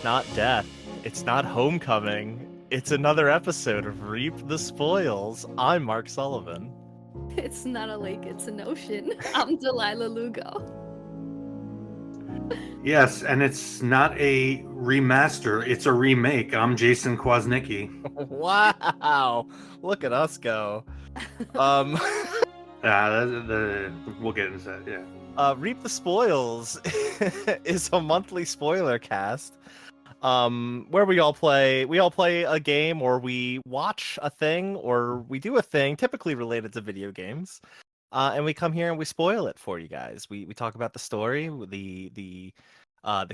not death. It's not homecoming. It's another episode of Reap the Spoils. I'm Mark Sullivan. It's not a lake, it's an ocean. I'm Delilah Lugo. Yes, and it's not a remaster, it's a remake. I'm Jason Kwasnicki. Wow. Look at us go. Um We'll get into that, yeah. Reap the Spoils is a monthly spoiler cast. Where we all play a game, or we watch a thing, or we do a thing typically related to video games. And we come here and we spoil it for you guys. We talk about the story, the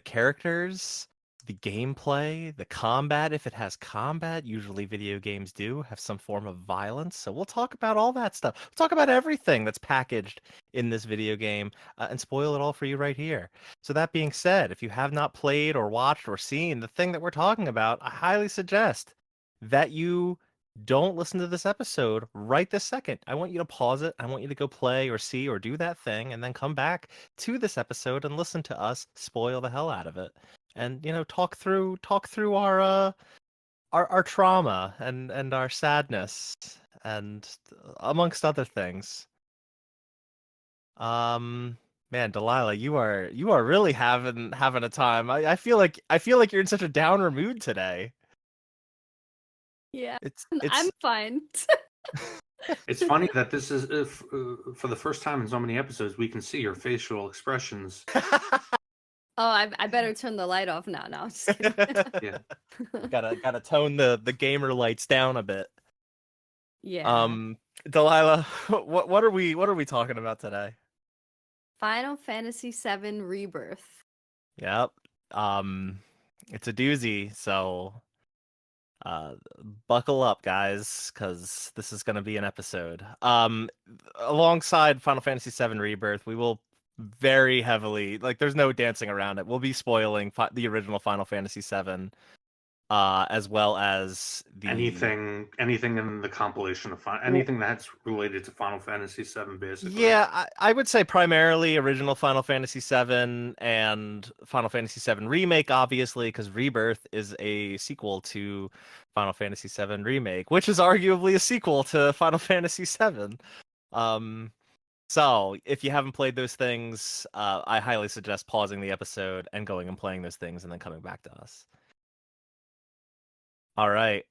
characters, the gameplay, the combat. If it has combat, usually video games do have some form of violence. So we'll talk about all that stuff. We'll talk about everything that's packaged in this video game and spoil it all for you right here. So that being said, if you have not played or watched or seen the thing that we're talking about, I highly suggest that you don't listen to this episode right this second. I want you to pause it. I want you to go play or see or do that thing and then come back to this episode and listen to us spoil the hell out of it. And talk through our trauma and our sadness and amongst other things. Man, Delilah, you are really having a time. I feel like you're in such a downer mood today. Yeah, It's I'm fine. It's funny that this is, for the first time in so many episodes, we can see your facial expressions. Oh, I better turn the light off now. No, just kidding. Yeah. gotta tone the gamer lights down a bit. Yeah. Delilah, what are we talking about today? Final Fantasy VII Rebirth. Yep. It's a doozy, so buckle up, guys, because this is gonna be an episode. Alongside Final Fantasy VII Rebirth, we will very heavily, like, there's no dancing around it. We'll be spoiling the original Final Fantasy VII, as well as anything in the compilation of anything that's related to Final Fantasy VII, basically. Yeah, I would say primarily original Final Fantasy VII and Final Fantasy VII Remake, obviously, because Rebirth is a sequel to Final Fantasy VII Remake, which is arguably a sequel to Final Fantasy VII. So if you haven't played those things, I highly suggest pausing the episode and going and playing those things and then coming back to us. All right,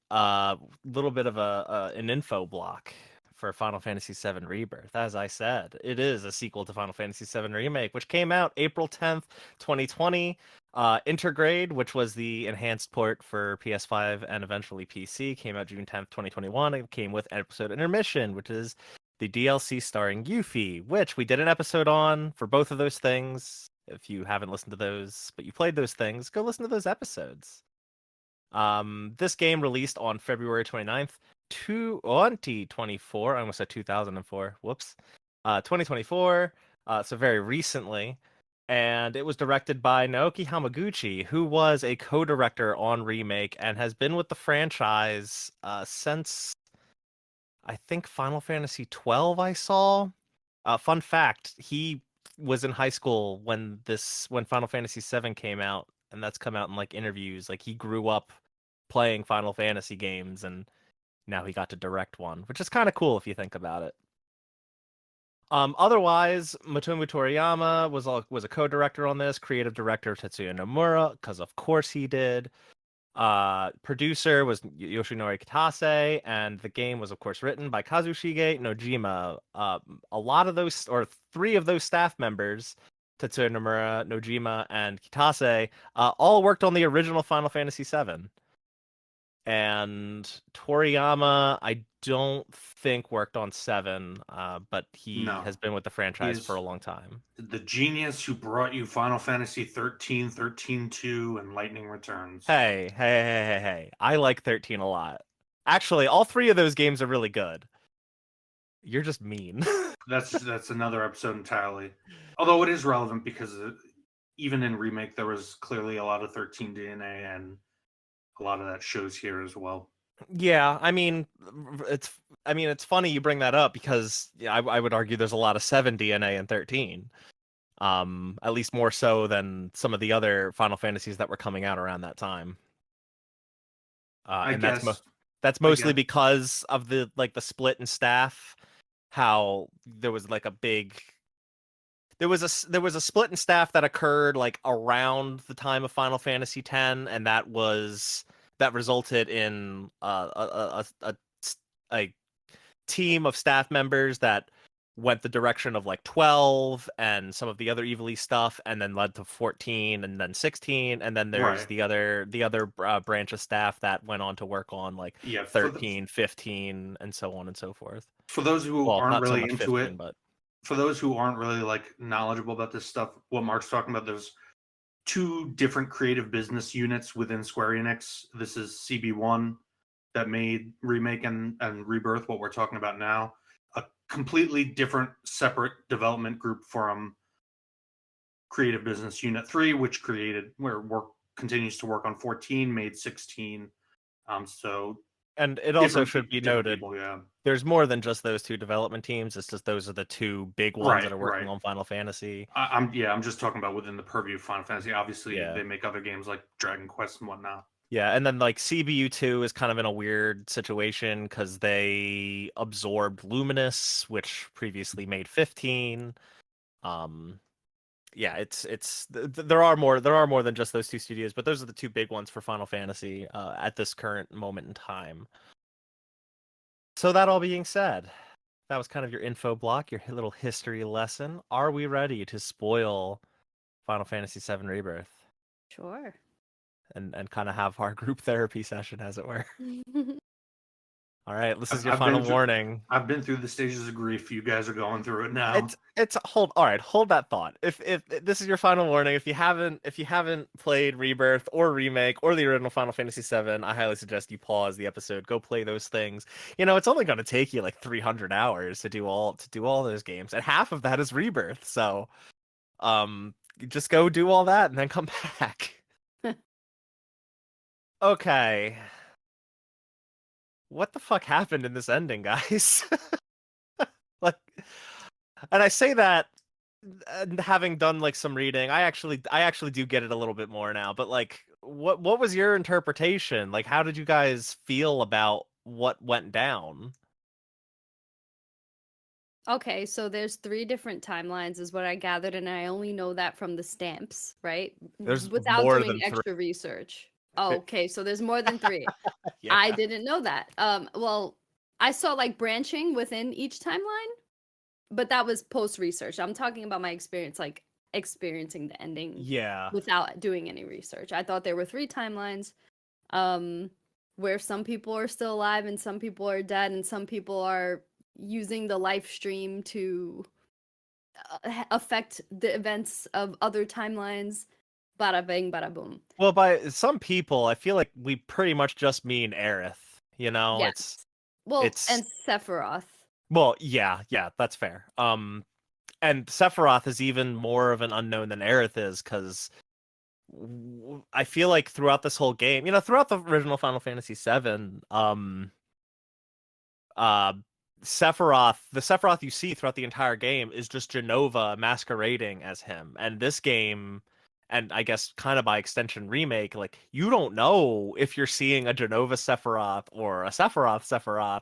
little bit of an info block for Final Fantasy VII Rebirth. As I said, it is a sequel to Final Fantasy VII Remake, which came out April 10th, 2020. Intergrade, which was the enhanced port for PS5 and eventually PC, came out June 10th, 2021. It came with episode Intermission, which is the DLC starring Yuffie, which we did an episode on for both of those things. If you haven't listened to those, but you played those things, go listen to those episodes. This game released on February 29th, 2024. I almost said 2004. Whoops. 2024. So very recently. And it was directed by Naoki Hamaguchi, who was a co-director on Remake and has been with the franchise since, I think, Final Fantasy XII I saw. Fun fact, he was in high school when Final Fantasy VII came out, and that's come out in like interviews. Like, he grew up playing Final Fantasy games, and now he got to direct one, which is kind of cool if you think about it. Otherwise, Motomu Toriyama was a co-director on this, creative director Tetsuya Nomura, because of course he did. Producer was Yoshinori Kitase, and the game was of course written by Kazushige Nojima. A lot of those, or three of those staff members, Tetsuya Nomura, Nojima, and Kitase, all worked on the original Final Fantasy VII. And Toriyama, I don't think worked on 7, but he has been with the franchise for a long time. The genius who brought you Final Fantasy 13, 13-2, and Lightning Returns. Hey. I like 13 a lot. Actually, all three of those games are really good. You're just mean. That's another episode entirely. Although it is relevant because even in Remake, there was clearly a lot of 13 DNA, and a lot of that shows here as well. Yeah, I mean, it's funny you bring that up because I would argue there's a lot of 7 DNA in 13. At least more so than some of the other Final Fantasies that were coming out around that time. I And guess. that's I mostly guess. because of the split in staff. How there was like a big there was a split in staff that occurred like around the time of Final Fantasy X, and that resulted in a team of staff members that went the direction of like 12 and some of the other Evilly stuff, and then led to 14 and then 16, and then there's Right. the other branch of staff that went on to work on like Yeah. 13, 15, and so on and so forth. For those who Well, aren't not so really much into 15, it, but for those who aren't really like knowledgeable about this stuff, what Mark's talking about, there's two different creative business units within Square Enix. This is CB1 that made Remake and Rebirth, what we're talking about now. A completely different, separate development group from Creative Business Unit 3, which continues to work on 14, made 16. So and it also should be different noted people, yeah. there's more than just those two development teams. It's just those are the two big ones that are working on Final Fantasy. I'm just talking about within the purview of Final Fantasy. Obviously, Yeah. they make other games like Dragon Quest and whatnot. Yeah, and then like CBU2 is kind of in a weird situation because they absorbed Luminous, which previously made 15. Yeah, there are more than just those two studios, but those are the two big ones for Final Fantasy at this current moment in time. So that all being said, that was kind of your info block, your little history lesson. Are we ready to spoil Final Fantasy VII Rebirth Sure. and kind of have our group therapy session, as it were? All right, this is your I've final been through- warning. I've been through the stages of grief. You guys are going through it now. Hold that thought. If this is your final warning, if you haven't played Rebirth or Remake or the original Final Fantasy VII, I highly suggest you pause the episode, go play those things. You know, it's only going to take you like 300 hours to do all those games, and half of that is Rebirth. So, just go do all that and then come back. Okay. What the fuck happened in this ending, guys? Like, and I say that having done like some reading, I actually do get it a little bit more now. But like, what was your interpretation? Like, how did you guys feel about what went down? Okay, so there's 3 different timelines, is what I gathered, and I only know that from the stamps, right? There's Without more doing than extra research. Oh, okay, so there's more than 3. Yeah. I didn't know that. Well, I saw like branching within each timeline, but that was post research. I'm talking about my experience, like experiencing the ending Yeah. without doing any research. I thought there were 3 timelines, where some people are still alive and some people are dead, and some people are using the live stream to affect the events of other timelines. Bada bing, bada boom. Well, by some people, I feel like we pretty much just mean Aerith. You know, Yes. Well, it's and Sephiroth. well, yeah, that's fair. And Sephiroth is even more of an unknown than Aerith is, because I feel like throughout this whole game, you know, throughout the original Final Fantasy VII, the Sephiroth you see throughout the entire game is just Jenova masquerading as him. And this game, and I guess kind of by extension Remake, like, you don't know if you're seeing a Jenova Sephiroth or a Sephiroth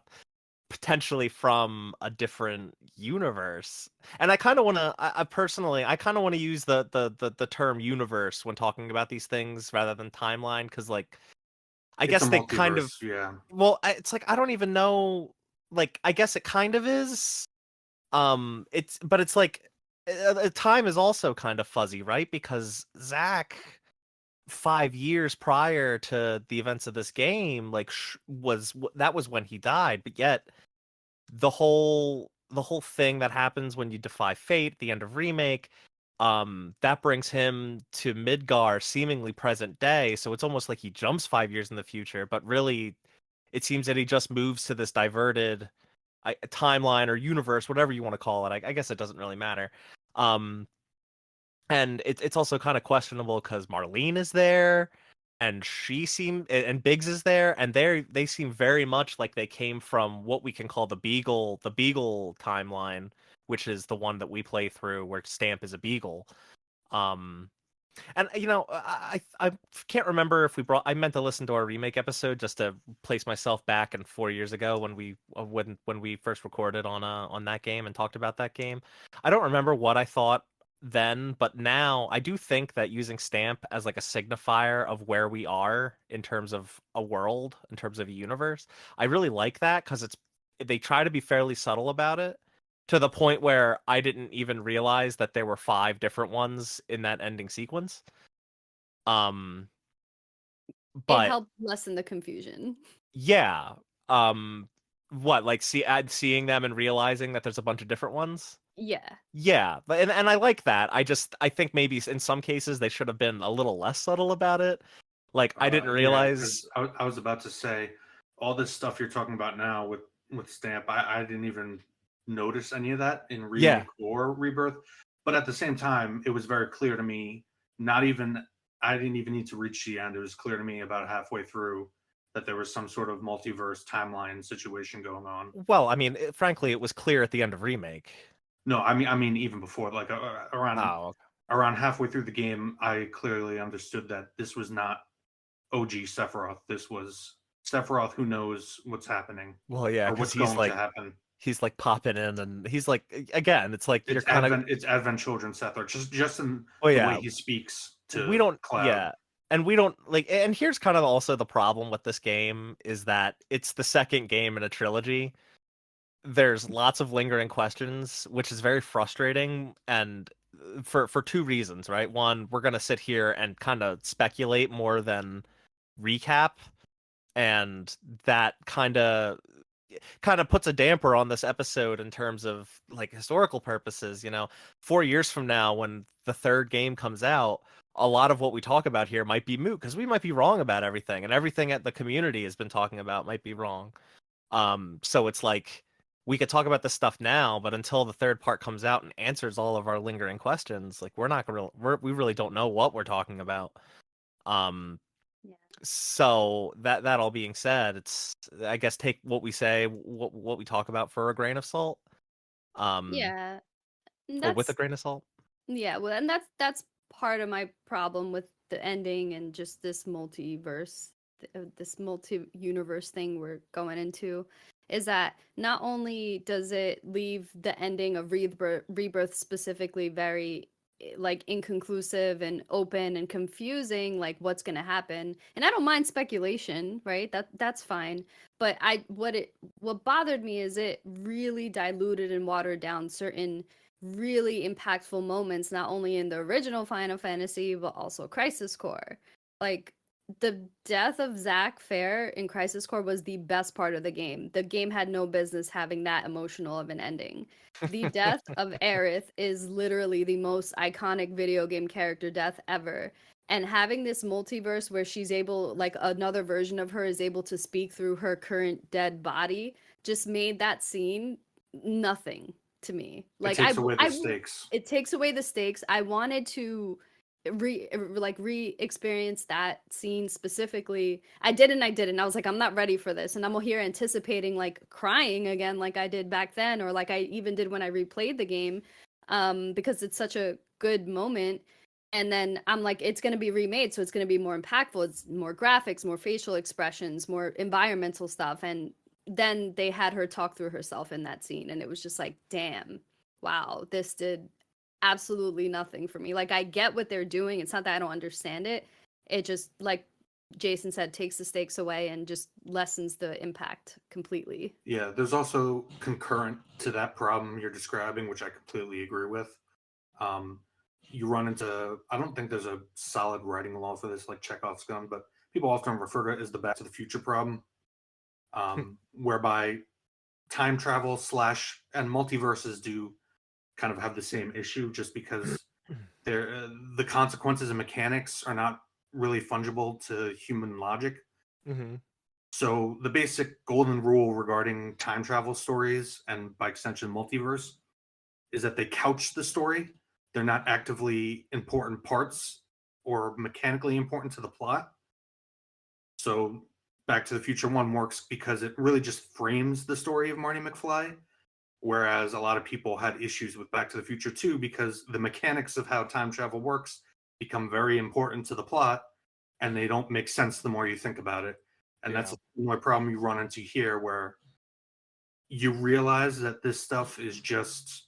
potentially from a different universe. And I kind of want to, I personally, I kind of want to use the term universe when talking about these things rather than timeline, because like, I It's guess a they kind of, multiverse, yeah. well, it's like, I don't even know, like, I guess it kind of is. But it's like, time is also kind of fuzzy, right? Because Zack, 5 years prior to the events of this game, like, that was when he died. But yet, the whole thing that happens when you defy fate at the end of Remake, that brings him to Midgar, seemingly present day. So it's almost like he jumps 5 years in the future, but really, it seems that he just moves to this diverted timeline or universe, whatever you want to call it. I guess it doesn't really matter. And it's also kind of questionable because Marlene is there, and and Biggs is there, and they seem very much like they came from what we can call the Beagle timeline, which is the one that we play through, where Stamp is a beagle. And you know, I can't remember if I meant to listen to our remake episode just to place myself back in 4 years ago when we first recorded on that game and talked about that game. I don't remember what I thought then, but now I do think that using Stamp as like a signifier of where we are in terms of a world, in terms of a universe, I really like that because they try to be fairly subtle about it, to the point where I didn't even realize that there were 5 different ones in that ending sequence. It But helped lessen the confusion. yeah, what, like seeing them and realizing that there's a bunch of different ones? Yeah. Yeah, and I like that. I think maybe in some cases they should have been a little less subtle about it. Like I didn't Yeah, realize. because I was about to say all this stuff you're talking about now with Stamp. I didn't even notice any of that in Yeah. remake or rebirth. But at the same time, it was very clear to me. I didn't even need to reach the end. It was clear to me about halfway through that there was some sort of multiverse timeline situation going on. Well, I mean, frankly, it was clear at the end of remake. No, I mean even before, like around Oh, around halfway through the game, I clearly understood that this was not OG Sephiroth. This was Sephiroth who knows what's happening well, yeah, or because what's going to happen. he's like popping in, and he's like, again, it's like you're kind of. It's Advent Children Sephiroth, just in Oh the way yeah, he speaks we to don't. Cloud. Yeah, and we don't like. And here's kind of also the problem with this game is that it's the second game in a trilogy. There's lots of lingering questions, which is very frustrating, and for 2 reasons, right? One, we're gonna sit here and kind of speculate more than recap, and that kind of puts a damper on this episode in terms of like historical purposes. 4 years from now, when the third game comes out, a lot of what we talk about here might be moot because we might be wrong about everything, and everything that the community has been talking about might be wrong. So it's like we could talk about this stuff now, but until the third part comes out and answers all of our lingering questions, like we really don't know what we're talking about. Um, Yeah. so that all being said, it's, I guess, take what we say, what we talk about, for a grain of salt. Yeah. And Or with a that's grain of salt. yeah, well, and that's part of my problem with the ending and just this multiverse, this multi-universe thing we're going into, is that not only does it leave the ending of Rebirth specifically very like inconclusive and open and confusing, like what's going to happen. And I don't mind speculation, right? That's fine. But what bothered me is it really diluted and watered down certain really impactful moments, not only in the original Final Fantasy, but also Crisis Core. Like, the death of Zack Fair in Crisis Core was the best part of the game. The game had no business having that emotional of an ending. The death of Aerith is literally the most iconic video game character death ever. And having this multiverse where she's able, like another version of her is able to speak through her current dead body, just made that scene nothing to me. It Like takes away the stakes. it takes away the stakes. I wanted to re-experience that scene specifically. I didn't. I was like, I'm not ready for this. And I'm here anticipating like crying again like I did back then, or like I even did when I replayed the game. Because it's such a good moment. And then I'm like, it's going to be remade, so it's going to be more impactful. It's more graphics, more facial expressions, more environmental stuff. And then they had her talk through herself in that scene, and it was just like, damn, wow, this did absolutely nothing for me. Like, I get what they're doing. It's not that I don't understand it. It just, like Jason said, takes the stakes away and just lessens the impact completely. Yeah, there's also concurrent to that problem you're describing, which I completely agree with. You run into, I don't think there's a solid writing law for this, like Chekhov's gun, but people often refer to it as the Back to the Future problem, whereby time travel slash and multiverses do kind of have the same issue, just because the consequences and mechanics are not really fungible to human logic. Mm-hmm. So the basic golden rule regarding time travel stories, and by extension multiverse, is that they couch the story. They're not actively important parts or mechanically important to the plot. So Back to the Future 1 works because it really just frames the story of Marty McFly, Whereas a lot of people had issues with Back to the Future 2 because the mechanics of how time travel works become very important to the plot, and they don't make sense the more you think about it. And that's a similar problem you run into here, where you realize that this stuff is just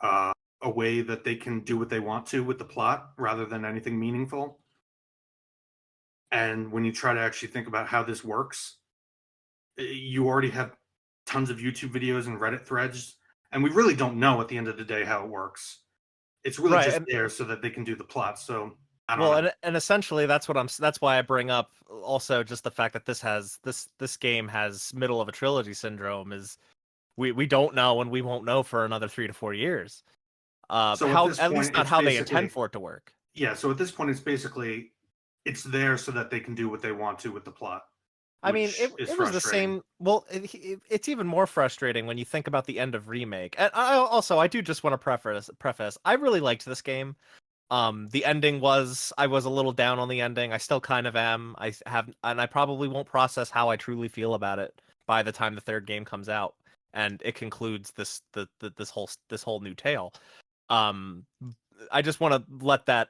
a way that they can do what they want to with the plot rather than anything meaningful. And when you try to actually think about how this works, you already have tons of YouTube videos and Reddit threads, and we really don't know at the end of the day how it works. It's really just there so that they can do the plot. So I don't know. And essentially that's why I bring up also just the fact that this game has middle of a trilogy syndrome. Is we don't know, and we won't know for another 3 to 4 years. So how at at least point, not how they intend for it to work. Yeah, so at this point it's basically it's there so that they can do what they want to with the plot. I mean, it was the same. Well, it's even more frustrating when you think about the end of Remake. And I do just want to preface. I really liked this game. The ending I was a little down on the ending. I still kind of am. And I probably won't process how I truly feel about it by the time the third game comes out and it concludes this whole new tale. I just want to let that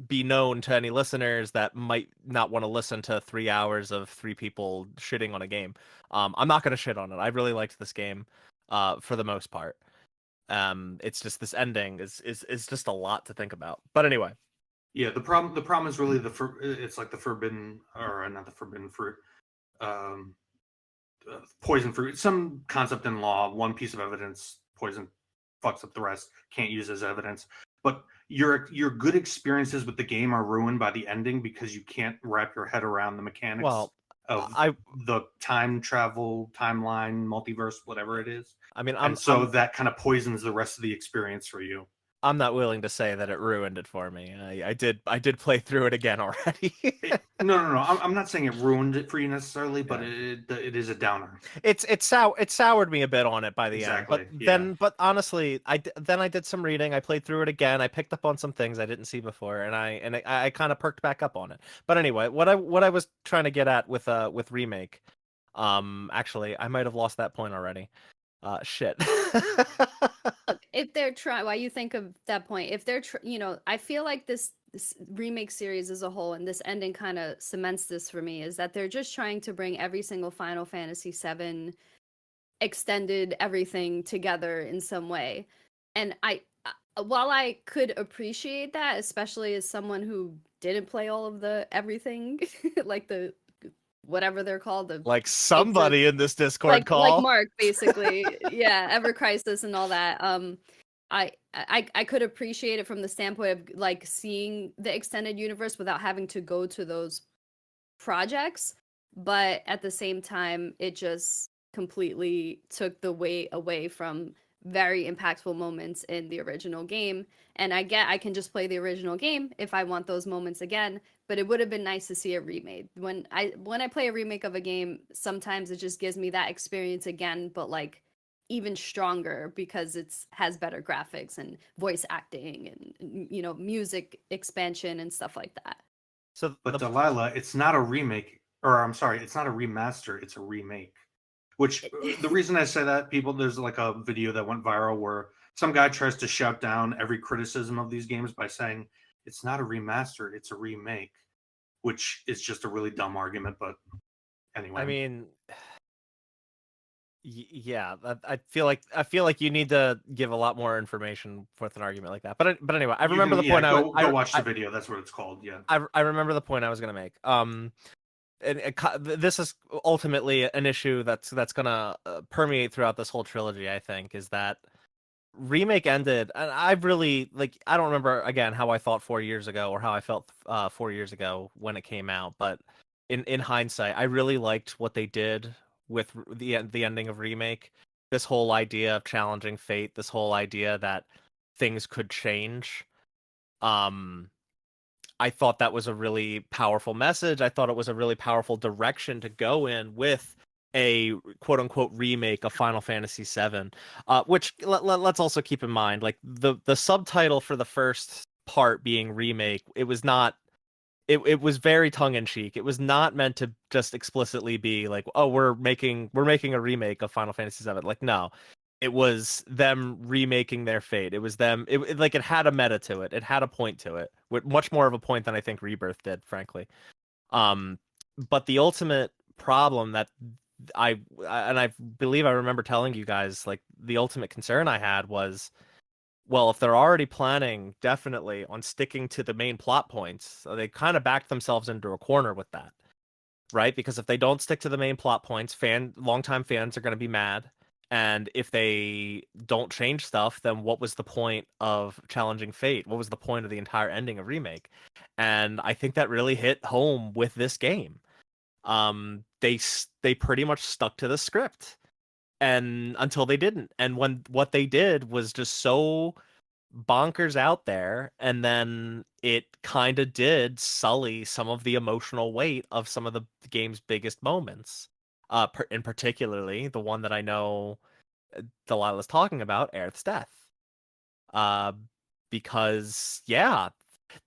be known to any listeners that might not want to listen to 3 hours of 3 people shitting on a game. I'm not going to shit on it. I really liked this game, for the most part. It's just this ending is just a lot to think about. But anyway, yeah, the problem is really it's like the forbidden, or not the forbidden fruit, poison fruit. Some concept in law, one piece of evidence, poison fucks up the rest, can't use as evidence. But your good experiences with the game are ruined by the ending because you can't wrap your head around the mechanics of the time travel, timeline, multiverse, whatever it is. I mean, that kind of poisons the rest of the experience for you. I'm not willing to say that it ruined it for me. I did play through it again already. No. I'm not saying it ruined it for you necessarily, but it is a downer. It soured me a bit on it by the end. But honestly, I did some reading. I played through it again. I picked up on some things I didn't see before, and I kind of perked back up on it. But anyway, what I was trying to get at with Remake, actually, I might have lost that point already. Shit. Look, if they're trying, why you think of that point? If they're, I feel like this remake series as a whole, and this ending kind of cements this for me, is that they're just trying to bring every single Final Fantasy VII extended everything together in some way. And while I could appreciate that, especially as someone who didn't play all of the everything, like the whatever they're called, like somebody in this Discord call, like Mark, basically, yeah, Ever Crisis and all that. I could appreciate it from the standpoint of like seeing the extended universe without having to go to those projects, but at the same time, it just completely took the weight away from very impactful moments in the original game. And I can just play the original game if I want those moments again, but it would have been nice to see it remade. When I play a remake of a game, sometimes it just gives me that experience again, but like even stronger because has better graphics and voice acting and music expansion and stuff like that. But Delilah, it's not a remake, or I'm sorry, it's not a remaster, it's a remake. Which the reason I say that, there's like a video that went viral where some guy tries to shout down every criticism of these games by saying it's not a remaster, it's a remake, which is just a really dumb argument. But anyway, I mean, yeah, I feel like you need to give a lot more information with an argument like that. But anyway, I remember the point. Go watch the video. That's what it's called. Yeah, I remember the point I was gonna make. And this is ultimately an issue that's gonna permeate throughout this whole trilogy. I think is that Remake ended, and I really I don't remember again how I thought 4 years ago or how I felt 4 years ago when it came out, but in hindsight, I really liked what they did with the ending of Remake. This whole idea of challenging fate, this whole idea that things could change. I thought that was a really powerful message. I thought it was a really powerful direction to go in with a quote unquote remake of Final Fantasy VII, which let's also keep in mind, like the subtitle for the first part being remake, it was not. It was very tongue in cheek. It was not meant to just explicitly be like, oh, we're making a remake of Final Fantasy VII. Like, no, It was them remaking their fate. It was them. It had a meta to it. It had a point to it, with much more of a point than I think Rebirth did, frankly. Um, but the ultimate problem that I believe I remember telling you guys, like, the ultimate concern I had was, well, if they're already planning definitely on sticking to the main plot points, so they kind of backed themselves into a corner with that, right? Because if they don't stick to the main plot points, longtime fans are going to be mad. And if they don't change stuff, then what was the point of challenging fate? What was the point of the entire ending of Remake? And I think that really hit home with this game. They pretty much stuck to the script, and until they didn't. And when what they did was just so bonkers out there, and then it kind of did sully some of the emotional weight of some of the game's biggest moments. In particularly the one that I know Delilah's talking about, Aerith's death. Uh, because yeah,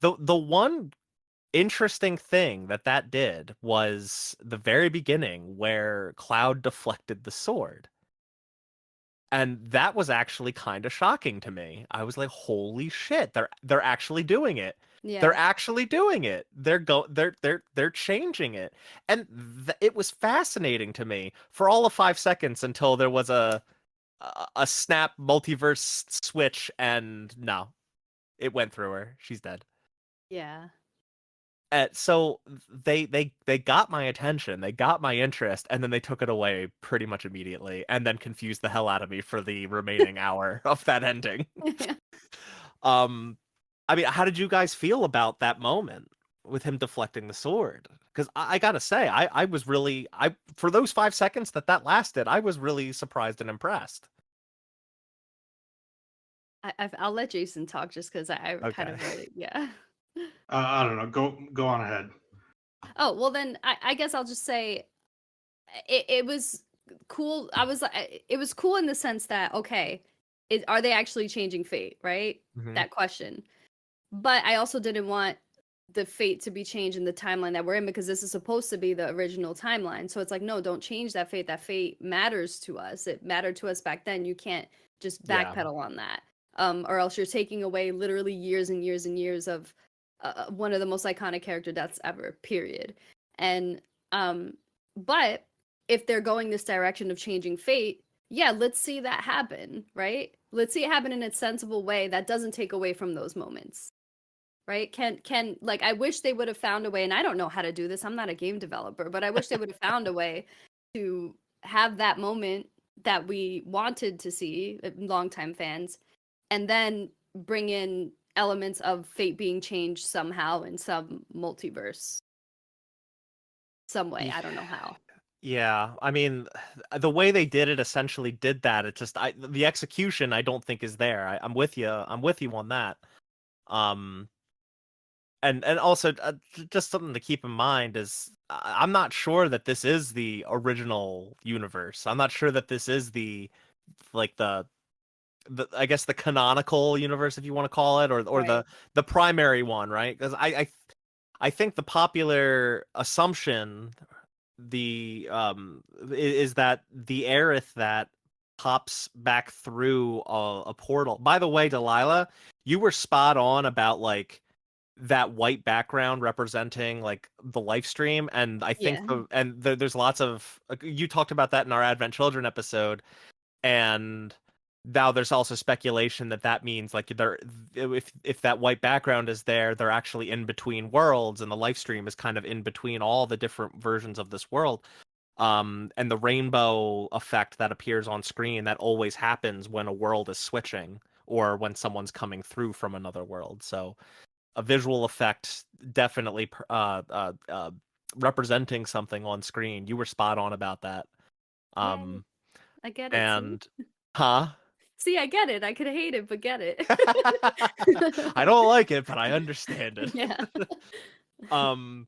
the one interesting thing that did was the very beginning where Cloud deflected the sword. And that was actually kind of shocking to me. I was like, "Holy shit! They're actually doing it. They're Yeah. actually doing it. They're changing it." And it was fascinating to me for all of 5 seconds until there was a snap multiverse switch, and no, it went through her. She's dead. Yeah. So they got my attention, they got my interest, and then they took it away pretty much immediately, and then confused the hell out of me for the remaining hour of that ending. Um, I mean, how did you guys feel about that moment with him deflecting the sword? Because I gotta say, I was really for those 5 seconds that lasted, I was really surprised and impressed. I'll let Jason talk just because I kind Okay. of read it. Yeah. I don't know. Go on ahead. Oh, well, then I guess I'll just say it was cool. It was cool in the sense that, okay, are they actually changing fate, right? Mhm. That question. But I also didn't want the fate to be changed in the timeline that we're in, because this is supposed to be the original timeline. So it's like, no, don't change that fate. That fate matters to us. It mattered to us back then. You can't just Yeah. backpedal on that. Or else you're taking away literally years and years and years of one of the most iconic character deaths ever, period. And but if they're going this direction of changing fate, yeah, let's see that happen, right? Let's see it happen in a sensible way that doesn't take away from those moments, right? Can like, I wish they would have found a way, and I don't know how to do this. I'm not a game developer, but I wish they would have found a way to have that moment that we wanted to see, longtime fans, and then bring in elements of fate being changed somehow in some multiverse, some way. I don't know how. Yeah, I mean, the way they did it essentially did that. It just the execution I don't think is there. I'm with you. I'm with you on that. Um, and also just something to keep in mind is I'm not sure that this is the original universe. I'm not sure that this is like the I guess the canonical universe, if you want to call it, or Right. the primary one, right? Because I think the popular assumption is that the Aerith that pops back through a portal. By the way, Delilah, you were spot on about like that white background representing like the live stream, and I think Yeah. there's lots of you talked about that in our Advent Children episode, and now there's also speculation that means like if that white background is there, they're actually in between worlds, and the live stream is kind of in between all the different versions of this world. And the rainbow effect that appears on screen, that always happens when a world is switching or when someone's coming through from another world. So a visual effect definitely representing something on screen. You were spot on about that. Yay. I get it. See? And huh? See, I get it. I could hate it, but get it. I don't like it, but I understand it. Yeah. um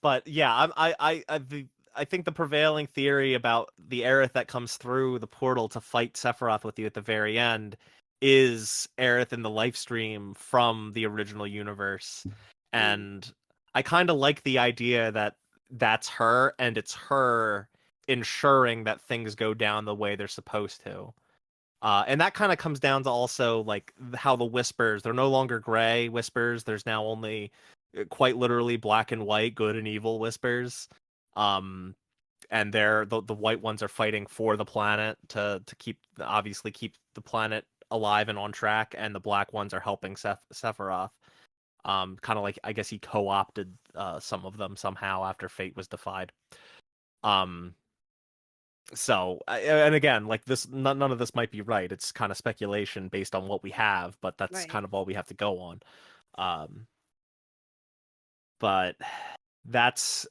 but yeah, I think the prevailing theory about the Aerith that comes through the portal to fight Sephiroth with you at the very end is Aerith in the live stream from the original universe. And I kind of like the idea that that's her, and it's her ensuring that things go down the way they're supposed to. And that kind of comes down to also like how the whispers, they're no longer gray whispers. There's now only quite literally black and white, good and evil whispers. And the white ones are fighting for the planet to obviously keep the planet alive and on track, and the black ones are helping Sephiroth. Kind of like, I guess he co-opted some of them somehow after fate was defied. So, and again, like this, none of this might be right. It's kind of speculation based on what we have, but that's Right. kind of all we have to go on. But that's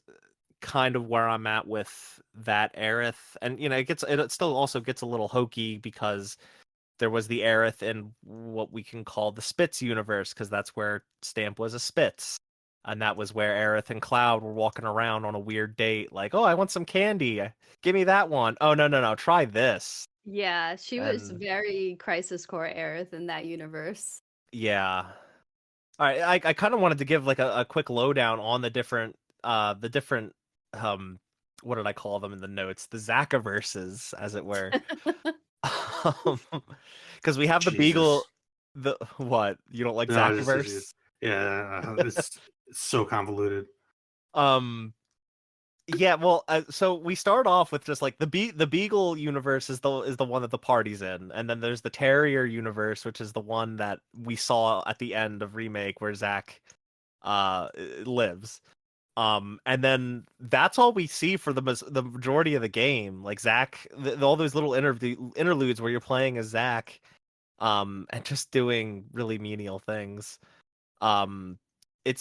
kind of where I'm at with that Aerith, and it still also gets a little hokey because there was the Aerith in what we can call the Spitz universe, because that's where Stamp was a Spitz. And that was where Aerith and Cloud were walking around on a weird date, like, oh, I want some candy. Give me that one. Oh, no, try this. Yeah, she was And very Crisis Core Aerith in that universe. yeah. All right, I kind of wanted to give like a quick lowdown on the different what did I call them in the notes? The Zakaverses, as it were. Because we have the Beagle. Jesus. The what? You don't like No, Zakaverse? yeah, it's so convoluted. Yeah, well, so we start off with just like the Beagle universe is the one that the party's in, and then there's the Terrier universe, which is the one that we saw at the end of Remake where Zack lives. And then that's all we see for the majority of the game. Like Zack, all those little interludes where you're playing as Zack, and just doing really menial things.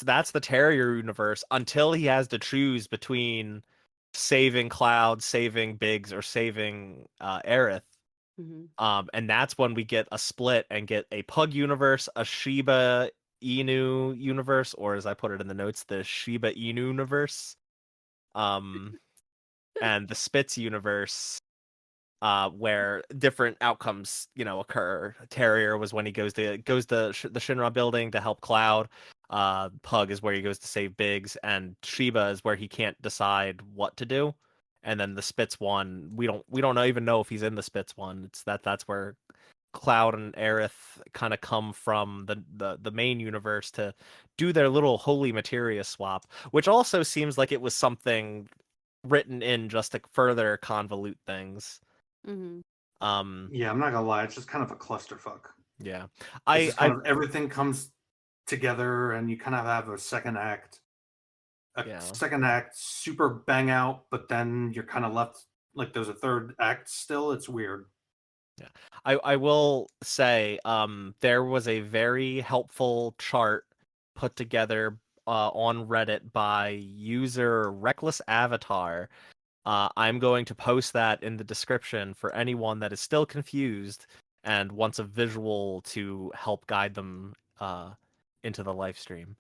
That's the Terrier universe until he has to choose between saving Cloud, saving Biggs, or saving Aerith. And that's when we get a split and get a Pug universe, a Shiba Inu universe, or as I put it in the notes, the Shiba Inu universe, and the Spitz universe, where different outcomes, occur. Terrier was when he goes to the Shinra building to help Cloud. Pug is where he goes to save Biggs, and Shiba is where he can't decide what to do. And then the Spitz one, we don't even know if he's in the Spitz one. It's that's where Cloud and Aerith kind of come from the main universe to do their little holy materia swap, which also seems like it was something written in just to further convolute things. Yeah, I'm not gonna lie, it's just kind of a clusterfuck. Yeah, It's just kind of everything comes together, and you kind of have a second act, super bang out, but then you're kind of left like there's a third act still. It's weird. Yeah, I will say, there was a very helpful chart put together on Reddit by user Reckless Avatar. I'm going to post that in the description for anyone that is still confused and wants a visual to help guide them into the live stream.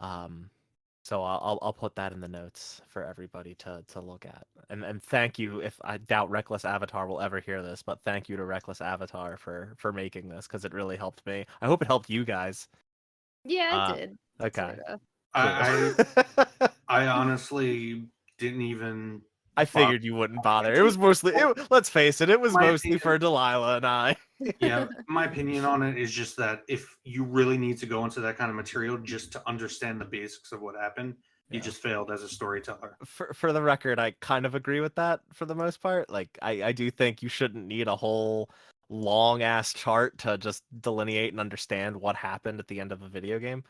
So I'll put that in the notes for everybody to look at. And thank you. If I doubt Reckless Avatar will ever hear this, but thank you to Reckless Avatar for making this, because it really helped me. I hope it helped you guys. Yeah, it did. Okay. Sorta. I honestly didn't even. I figured you wouldn't bother. It was mostly. Let's face it. It was mostly for Delilah and I. Yeah, my opinion on it is just that if you really need to go into that kind of material just to understand the basics of what happened, you just failed as a storyteller. For the record, I kind of agree with that for the most part. Like, I do think you shouldn't need a whole long ass chart to just delineate and understand what happened at the end of a video game.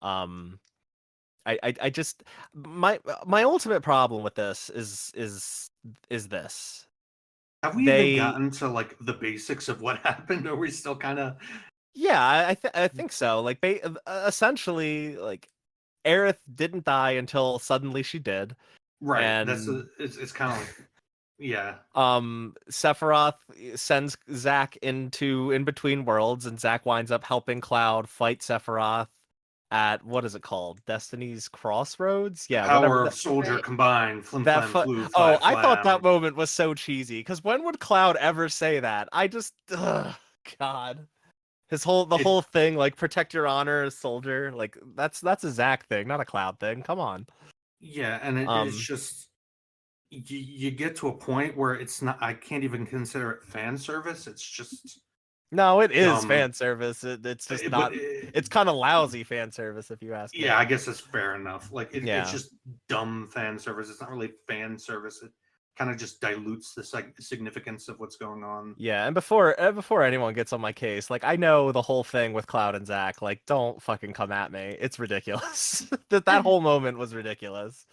I just my ultimate problem with this is this. Have we even gotten to like the basics of what happened? Or are we still kind of? Yeah, I think so. Like, essentially, like, Aerith didn't die until suddenly she did. Right. And it's kind of like, yeah. Sephiroth sends Zack in between worlds, and Zack winds up helping Cloud fight Sephiroth at, what is it called? Destiny's Crossroads? Yeah, Power of Soldier combined. Flim flam flu. I thought that moment was so cheesy, because when would Cloud ever say that? I just, God. The whole thing, like, protect your honor as soldier, like, that's a Zack thing, not a Cloud thing. Come on. Yeah, and it's just you get to a point where it's not. I can't even consider it fan service. It's just No, it is dumb. fan service. It's just But not. It's kind of lousy fan service, if you ask me. yeah, I guess that's fair enough. Like it's Yeah. just dumb fan service. It's not really fan service. It kind of just dilutes the significance of what's going on. Yeah, and before anyone gets on my case, like I know the whole thing with Cloud and Zack. Like, don't fucking come at me. It's ridiculous. that whole moment was ridiculous.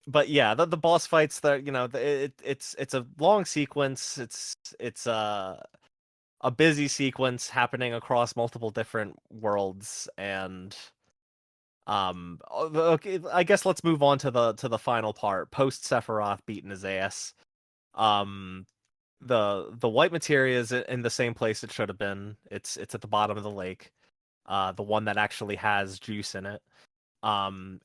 But yeah, the boss fights, it's a long sequence. It's a busy sequence happening across multiple different worlds, and okay, I guess let's move on to the final part. Post Sephiroth beating his ass. Um, the white materia is in the same place it should have been. It's at the bottom of the lake. The one that actually has juice in it.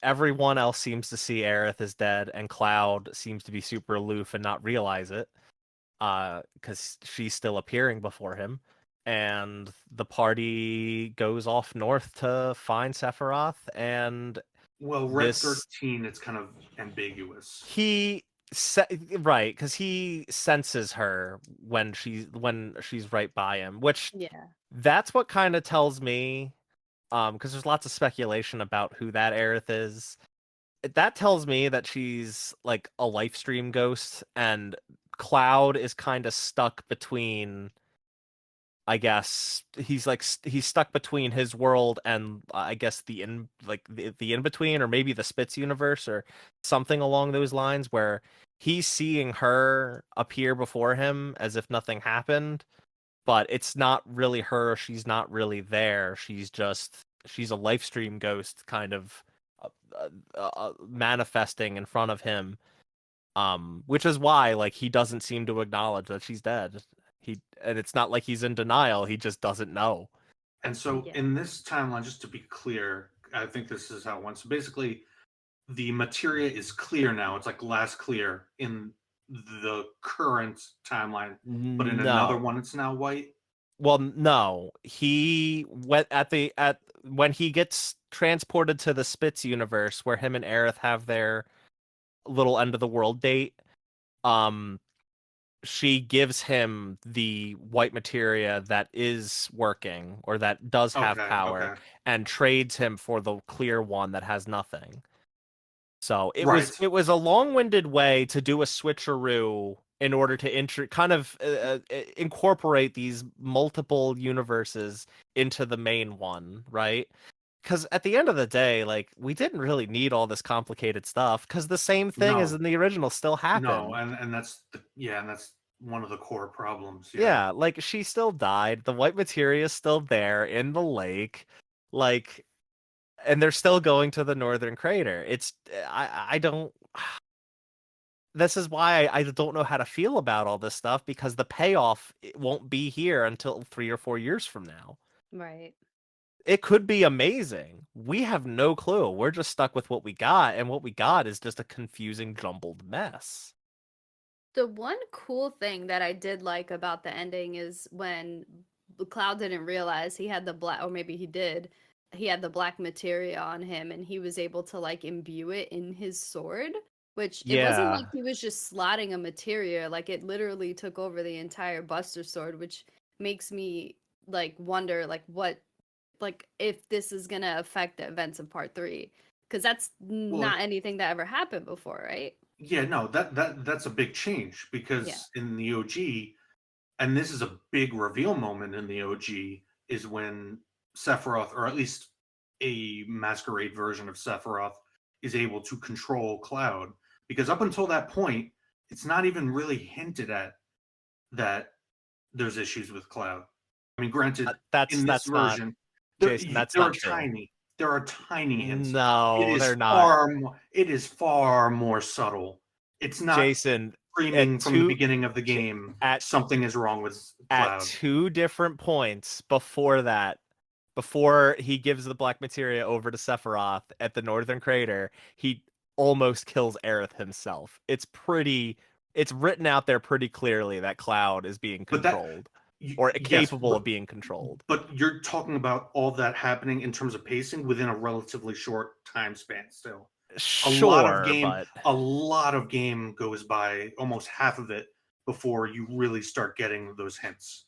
Everyone else seems to see Aerith is dead, and Cloud seems to be super aloof and not realize it. Because she's still appearing before him. And the party goes off north to find Sephiroth, and Well, Red 13, it's kind of ambiguous. Right, because he senses her when she's right by him, which that's what kind of tells me, because there's lots of speculation about who that Aerith is. That tells me that she's like a life stream ghost, and Cloud is kind of stuck between, I guess he's stuck between his world and I guess the in between, or maybe the Spitz universe or something along those lines, where he's seeing her appear before him as if nothing happened, but it's not really her. She's not really there. She's a life stream ghost, kind of manifesting in front of him. Which is why like he doesn't seem to acknowledge that she's dead. And it's not like he's in denial, he just doesn't know. And so in this timeline, just to be clear, I think this is how it went. So basically, the materia is clear now. It's like glass clear in the current timeline, but in another one, it's now white. Well, no. He went when he gets transported to the Spitz universe, where him and Aerith have their little end of the world date. She gives him the white materia that is working, or that does have power, and trades him for the clear one that has nothing. So it was a long-winded way to do a switcheroo in order to incorporate these multiple universes into the main one, right? Because at the end of the day, like, we didn't really need all this complicated stuff, because the same thing as in the original still happened. No, and that's one of the core problems. Yeah, like, she still died. The white materia is still there in the lake, like, and they're still going to the northern crater. I don't. This is why I don't know how to feel about all this stuff, because the payoff won't be here until 3 or 4 years from now. Right. It could be amazing. We have no clue. We're just stuck with what we got, and what we got is just a confusing, jumbled mess. The one cool thing that I did like about the ending is when Cloud didn't realize he had the black, or maybe he did, he had the black materia on him, and he was able to like imbue it in his sword, which it wasn't like he was just slotting a materia, like it literally took over the entire Buster Sword, which makes me like wonder like what, like if this is gonna affect the events of part 3, because that's not anything that ever happened before, right? Yeah, no, that's a big change, because in the OG, and this is a big reveal moment in the OG, is when Sephiroth, or at least a masquerade version of Sephiroth, is able to control Cloud. Because up until that point, it's not even really hinted at that there's issues with Cloud. I mean, granted, in this version, Jason, that's not true. Tiny. There are tiny hints. No, they're not. It is far more subtle. It's not Jason screaming from the beginning of the game. Something is wrong with Cloud. At 2 different points before that, before he gives the black materia over to Sephiroth at the northern crater, he almost kills Aerith himself. It's written out there pretty clearly that Cloud is being controlled. Or capable of being controlled. But you're talking about all that happening in terms of pacing within a relatively short time span still. Sure, but a lot of game goes by, almost half of it, before you really start getting those hints.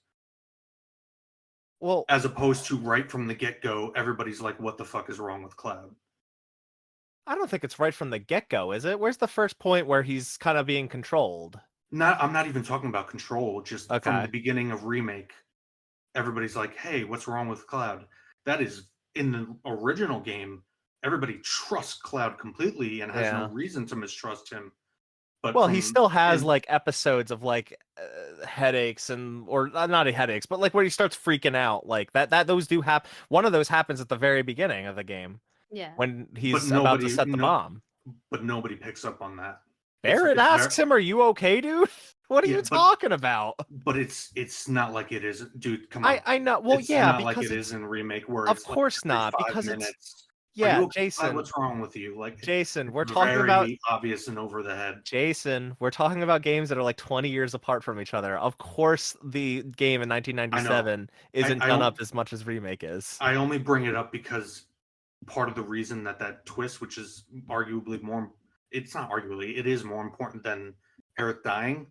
well, As opposed to right from the get-go, everybody's like, what the fuck is wrong with Cloud? I don't think it's right from the get-go, is it? Where's the first point where he's kind of being controlled? I'm not even talking about Control, just from the Okay. beginning of Remake, everybody's like, hey, what's wrong with Cloud? That is, in the original game, everybody trusts Cloud completely and has no Yeah. reason to mistrust him. But Well, he still has in, like episodes of like headaches or not headaches, but like where he starts freaking out like that those do happen. One of those happens at the very beginning of the game Yeah. when but he's about to nobody set the no bomb. but nobody picks up on that. Barrett It's very asks him, "Are you okay, dude? What are yeah, you talking about?" but it's not like it is, dude. Come on, I know. Well, it's yeah, not like because it is it's in Remake where of it's like course every not five because it's minutes. Are yeah, you okay? Clyde? Jason. What's wrong with you? Like Jason, it's we're talking about very obvious and over the head. Jason, we're talking about games that are like 20 years apart from each other. Of course, the game in I know. 1997 I isn't I, done on- up as much as Remake is. I only bring it up because part of the reason that twist, which is arguably more, it's not arguably, it is more important than Eric dying.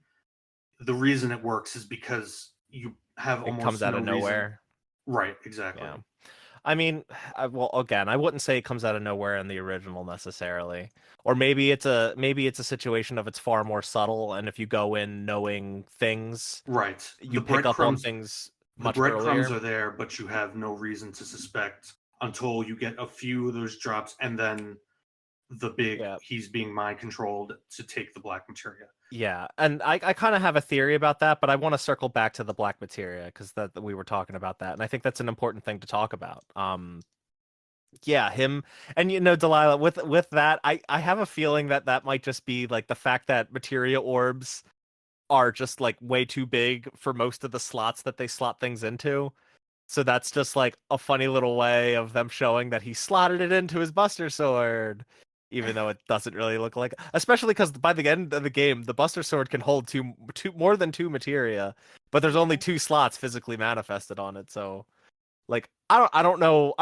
The reason it works is because you have It comes almost out no of reason. nowhere. Right, exactly. Yeah. I mean, well, again, I wouldn't say it comes out of nowhere in the original necessarily. Or maybe it's a situation of it's far more subtle, and if you go in knowing things, Right. you pick up on things The much breadcrumbs earlier. are there, but you have no reason to suspect until you get a few of those drops, and then the big Yeah. he's being mind controlled to take the black materia. Yeah, and I kind of have a theory about that, but I want to circle back to the black materia because that we were talking about that, and I think that's an important thing to talk about. Yeah, him and Delilah with that, I have a feeling that that might just be like the fact that materia orbs are just like way too big for most of the slots that they slot things into. So that's just like a funny little way of them showing that he slotted it into his Buster Sword, even though it doesn't really look like. Especially because by the end of the game, the Buster Sword can hold two more than two materia, but there's only Yeah. two slots physically manifested on it. So like I don't know.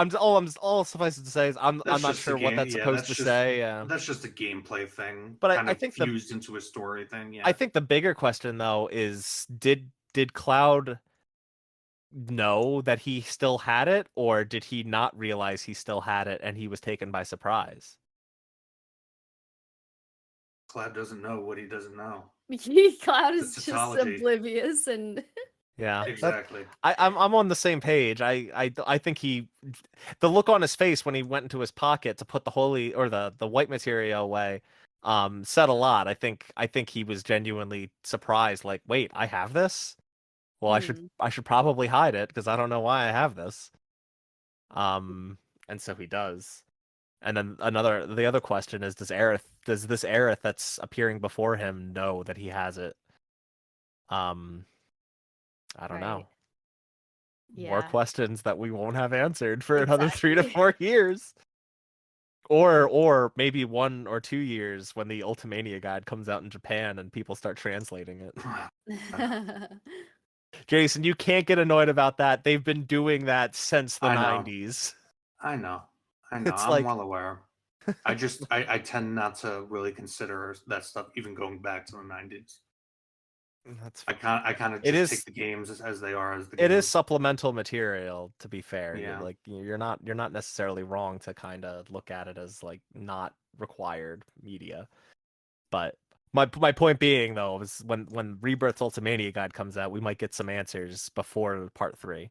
All suffice it to say is I'm That's not just a sure what game. that's Yeah, supposed to say. Yeah, that's just a gameplay thing, but kind I of think fused into a story thing. I Yeah, think the bigger question though is did Cloud know that he still had it, or did he not realize he still had it and he was taken by surprise? Cloud doesn't know what he doesn't know. Cloud The is just tautology, oblivious and Yeah, that exactly. I'm on the same page. I think the look on his face when he went into his pocket to put the holy or the white materia away said a lot. I think he was genuinely surprised, like, wait, I have this? Well, hmm. I should probably hide it because I don't know why I have this. Um, and so he does. And then the other question is, does this Aerith that's appearing before him know that he has it? Um, I don't Right. know. More Yeah. questions that we won't have answered for another three to Exactly. four years. Or maybe 1 or 2 years when the Ultimania guide comes out in Japan and people start translating it. Jason, you can't get annoyed about that. They've been doing that since the I know, 90s. I know, I know. It's I'm like well aware. I tend not to really consider that stuff even going back to the 90s. that's I kind of it just take is the games as they are as the it is games. supplemental material, to be fair. Yeah. You're not necessarily wrong to kind of look at it as like not required media. But my point being though is when Rebirth Ultimania Guide comes out, we might get some answers before part 3.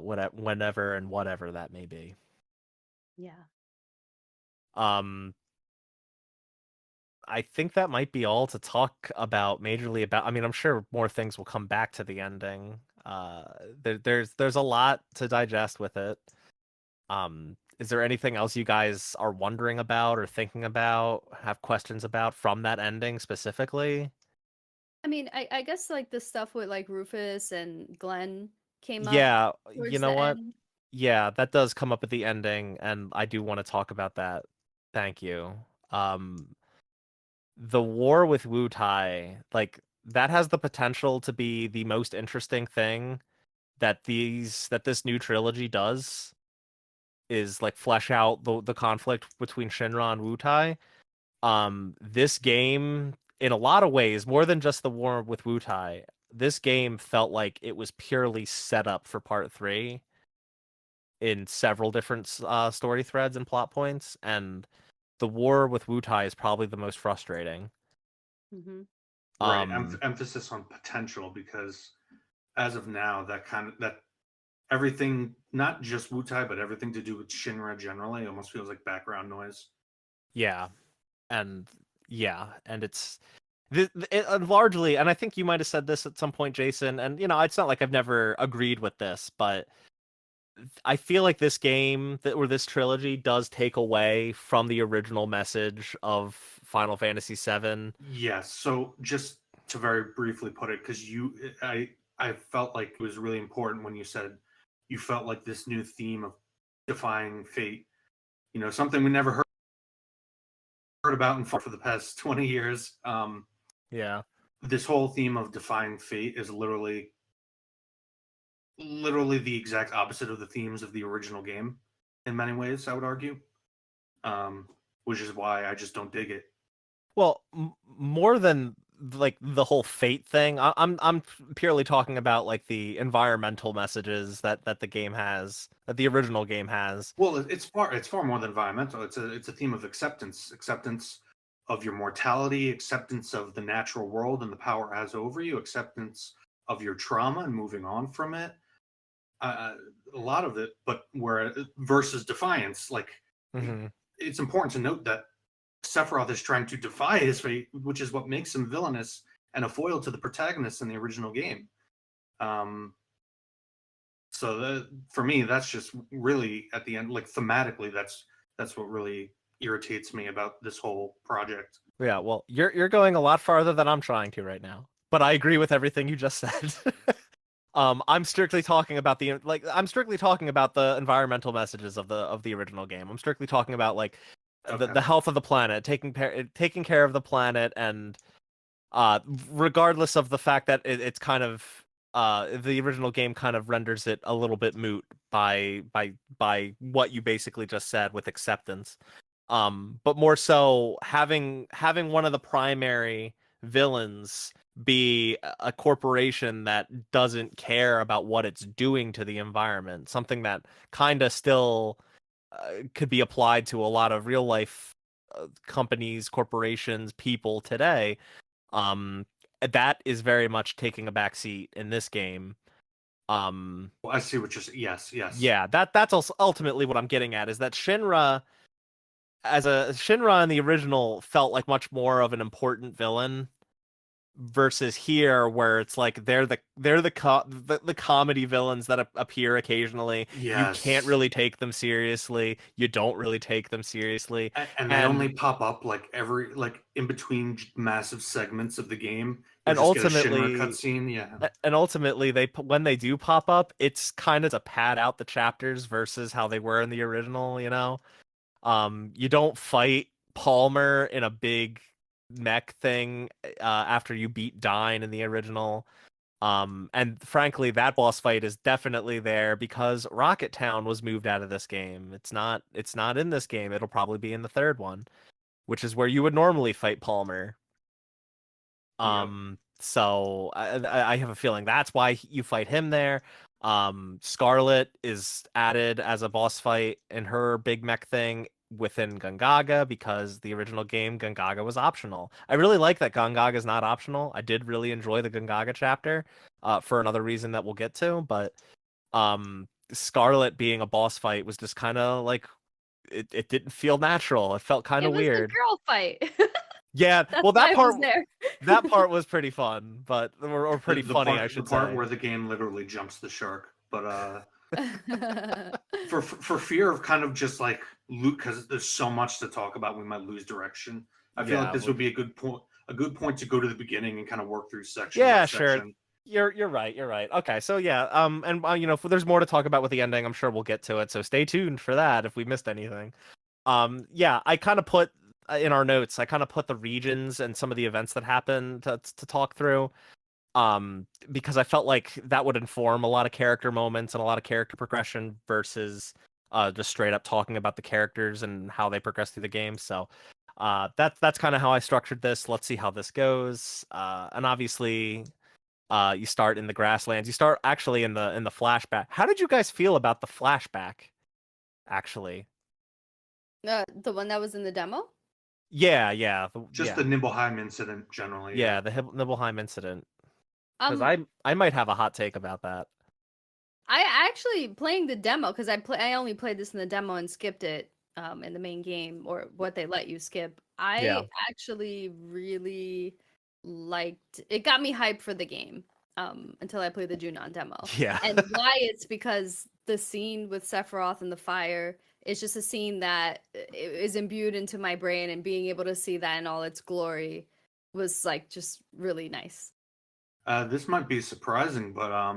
Whenever and whatever that may be. Yeah. Um I think that might be all to talk about majorly about. I mean, I'm sure more things will come back to the ending. There's a lot to digest with it. Is there anything else you guys are wondering about or thinking about, have questions about from that ending specifically? I mean, I guess like the stuff with like Rufus and Glenn came up Yeah, you towards know the what? end. Yeah, that does come up at the ending, and I do want to talk about that. Thank you. Um, the war with Wu Tai, like that has the potential to be the most interesting thing that this new trilogy does. is like flesh out the conflict between Shinra and Wutai. This game, in a lot of ways, more than just the war with Wutai, this game felt like it was purely set up for part 3 in several different story threads and plot points, and the war with Wutai is probably the most frustrating. Mm-hmm. Right. Emphasis on potential, because as of now, that everything, not just Wutai, but everything to do with Shinra generally, almost feels like background noise. Yeah, and it's largely, and I think you might have said this at some point, Jason, and it's not like I've never agreed with this, but I feel like this game or this trilogy does take away from the original message of Final Fantasy VII. Yes. So just to very briefly put it, because I felt like it was really important when you said you felt like this new theme of defying fate, something we never heard about in for the past 20 years. Yeah. This whole theme of defying fate is literally the exact opposite of the themes of the original game in many ways, I would argue. Which is why I just don't dig it. Well, more than like the whole fate thing, I'm purely talking about like the environmental messages that the game has, that the original game has. Well, it's far more than environmental. It's a theme of acceptance of your mortality, acceptance of the natural world and the power it has over you, acceptance of your trauma and moving on from it. A lot of it, but where versus defiance, like Mm-hmm. it's important to note that Sephiroth is trying to defy his fate, which is what makes him villainous and a foil to the protagonist in the original game. So for me, that's just really at the end, like thematically, that's what really irritates me about this whole project. Yeah, well, you're going a lot farther than I'm trying to right now, but I agree with everything you just said. I'm strictly talking about the environmental messages of the original game. I'm strictly talking about like Okay. the health of the planet, taking care of the planet, and regardless of the fact that it's kind of the original game kind of renders it a little bit moot by what you basically just said with acceptance. But more so having one of the primary villains be a corporation that doesn't care about what it's doing to the environment, something that kind of still could be applied to a lot of real life companies, corporations, people today. That is very much taking a back seat in this game. Well, I see what you're saying. Yes. Yeah, that's also ultimately what I'm getting at, is that Shinra in the original felt like much more of an important villain versus here, where it's like they're the comedy villains that appear occasionally. You can't Yes. really take them seriously. You don't really take them seriously. And they only pop up like in between massive segments of the game. You And just get a Shinra ultimately, cutscene. Yeah. when they do pop up, it's kind of to pad out the chapters versus how they were in the original. You don't fight Palmer in a big mech thing after you beat Dyne in the original. And frankly, that boss fight is definitely there because Rocket Town was moved out of this game. It's not in this game. It'll probably be in the third one, which is where you would normally fight Palmer. Yep. So I have a feeling that's why you fight him there. Scarlet is added as a boss fight in her big mech thing within Gungaga, because the original game Gungaga was optional. I really like that Gungaga is not optional. I did really enjoy the Gungaga chapter for another reason that we'll get to, but Scarlet being a boss fight was just kind of like it didn't feel natural. It felt kind It of was the weird. girl fight. Yeah, That's well, why that I was part there. that part was pretty fun, but or pretty The funny, part, I should the part say. where the game literally jumps the shark. But for fear of kind of just like loot, because there's so much to talk about, we might lose direction. I feel like this would be a good point to go to the beginning and kind of work through section by Sure. section. You're right. You're right. Okay, so yeah, and if there's more to talk about with the ending, I'm sure we'll get to it. So stay tuned for that if we missed anything. Yeah, I kind of put in our notes, I kind of put the regions and some of the events that happen to talk through. Because I felt like that would inform a lot of character moments and a lot of character progression versus just straight up talking about the characters and how they progress through the game. So that's kind of how I structured this. Let's see how this goes. And obviously, you start in the grasslands. You start actually in the flashback. How did you guys feel about the flashback? Actually, The one that was in the demo? yeah, Just the Nibelheim incident generally. yeah, the Nibelheim incident. Because Um, I might have a hot take about that. I actually playing the demo because I only played this in the demo and skipped it in the main game or what they let you skip. Yeah. I actually really liked it. Got me hyped for the game until I played the Junon demo. Yeah. And why it's because the scene with Sephiroth and the fire is just a scene that is imbued into my brain, and being able to see that in all its glory was like just really nice. This might be surprising, but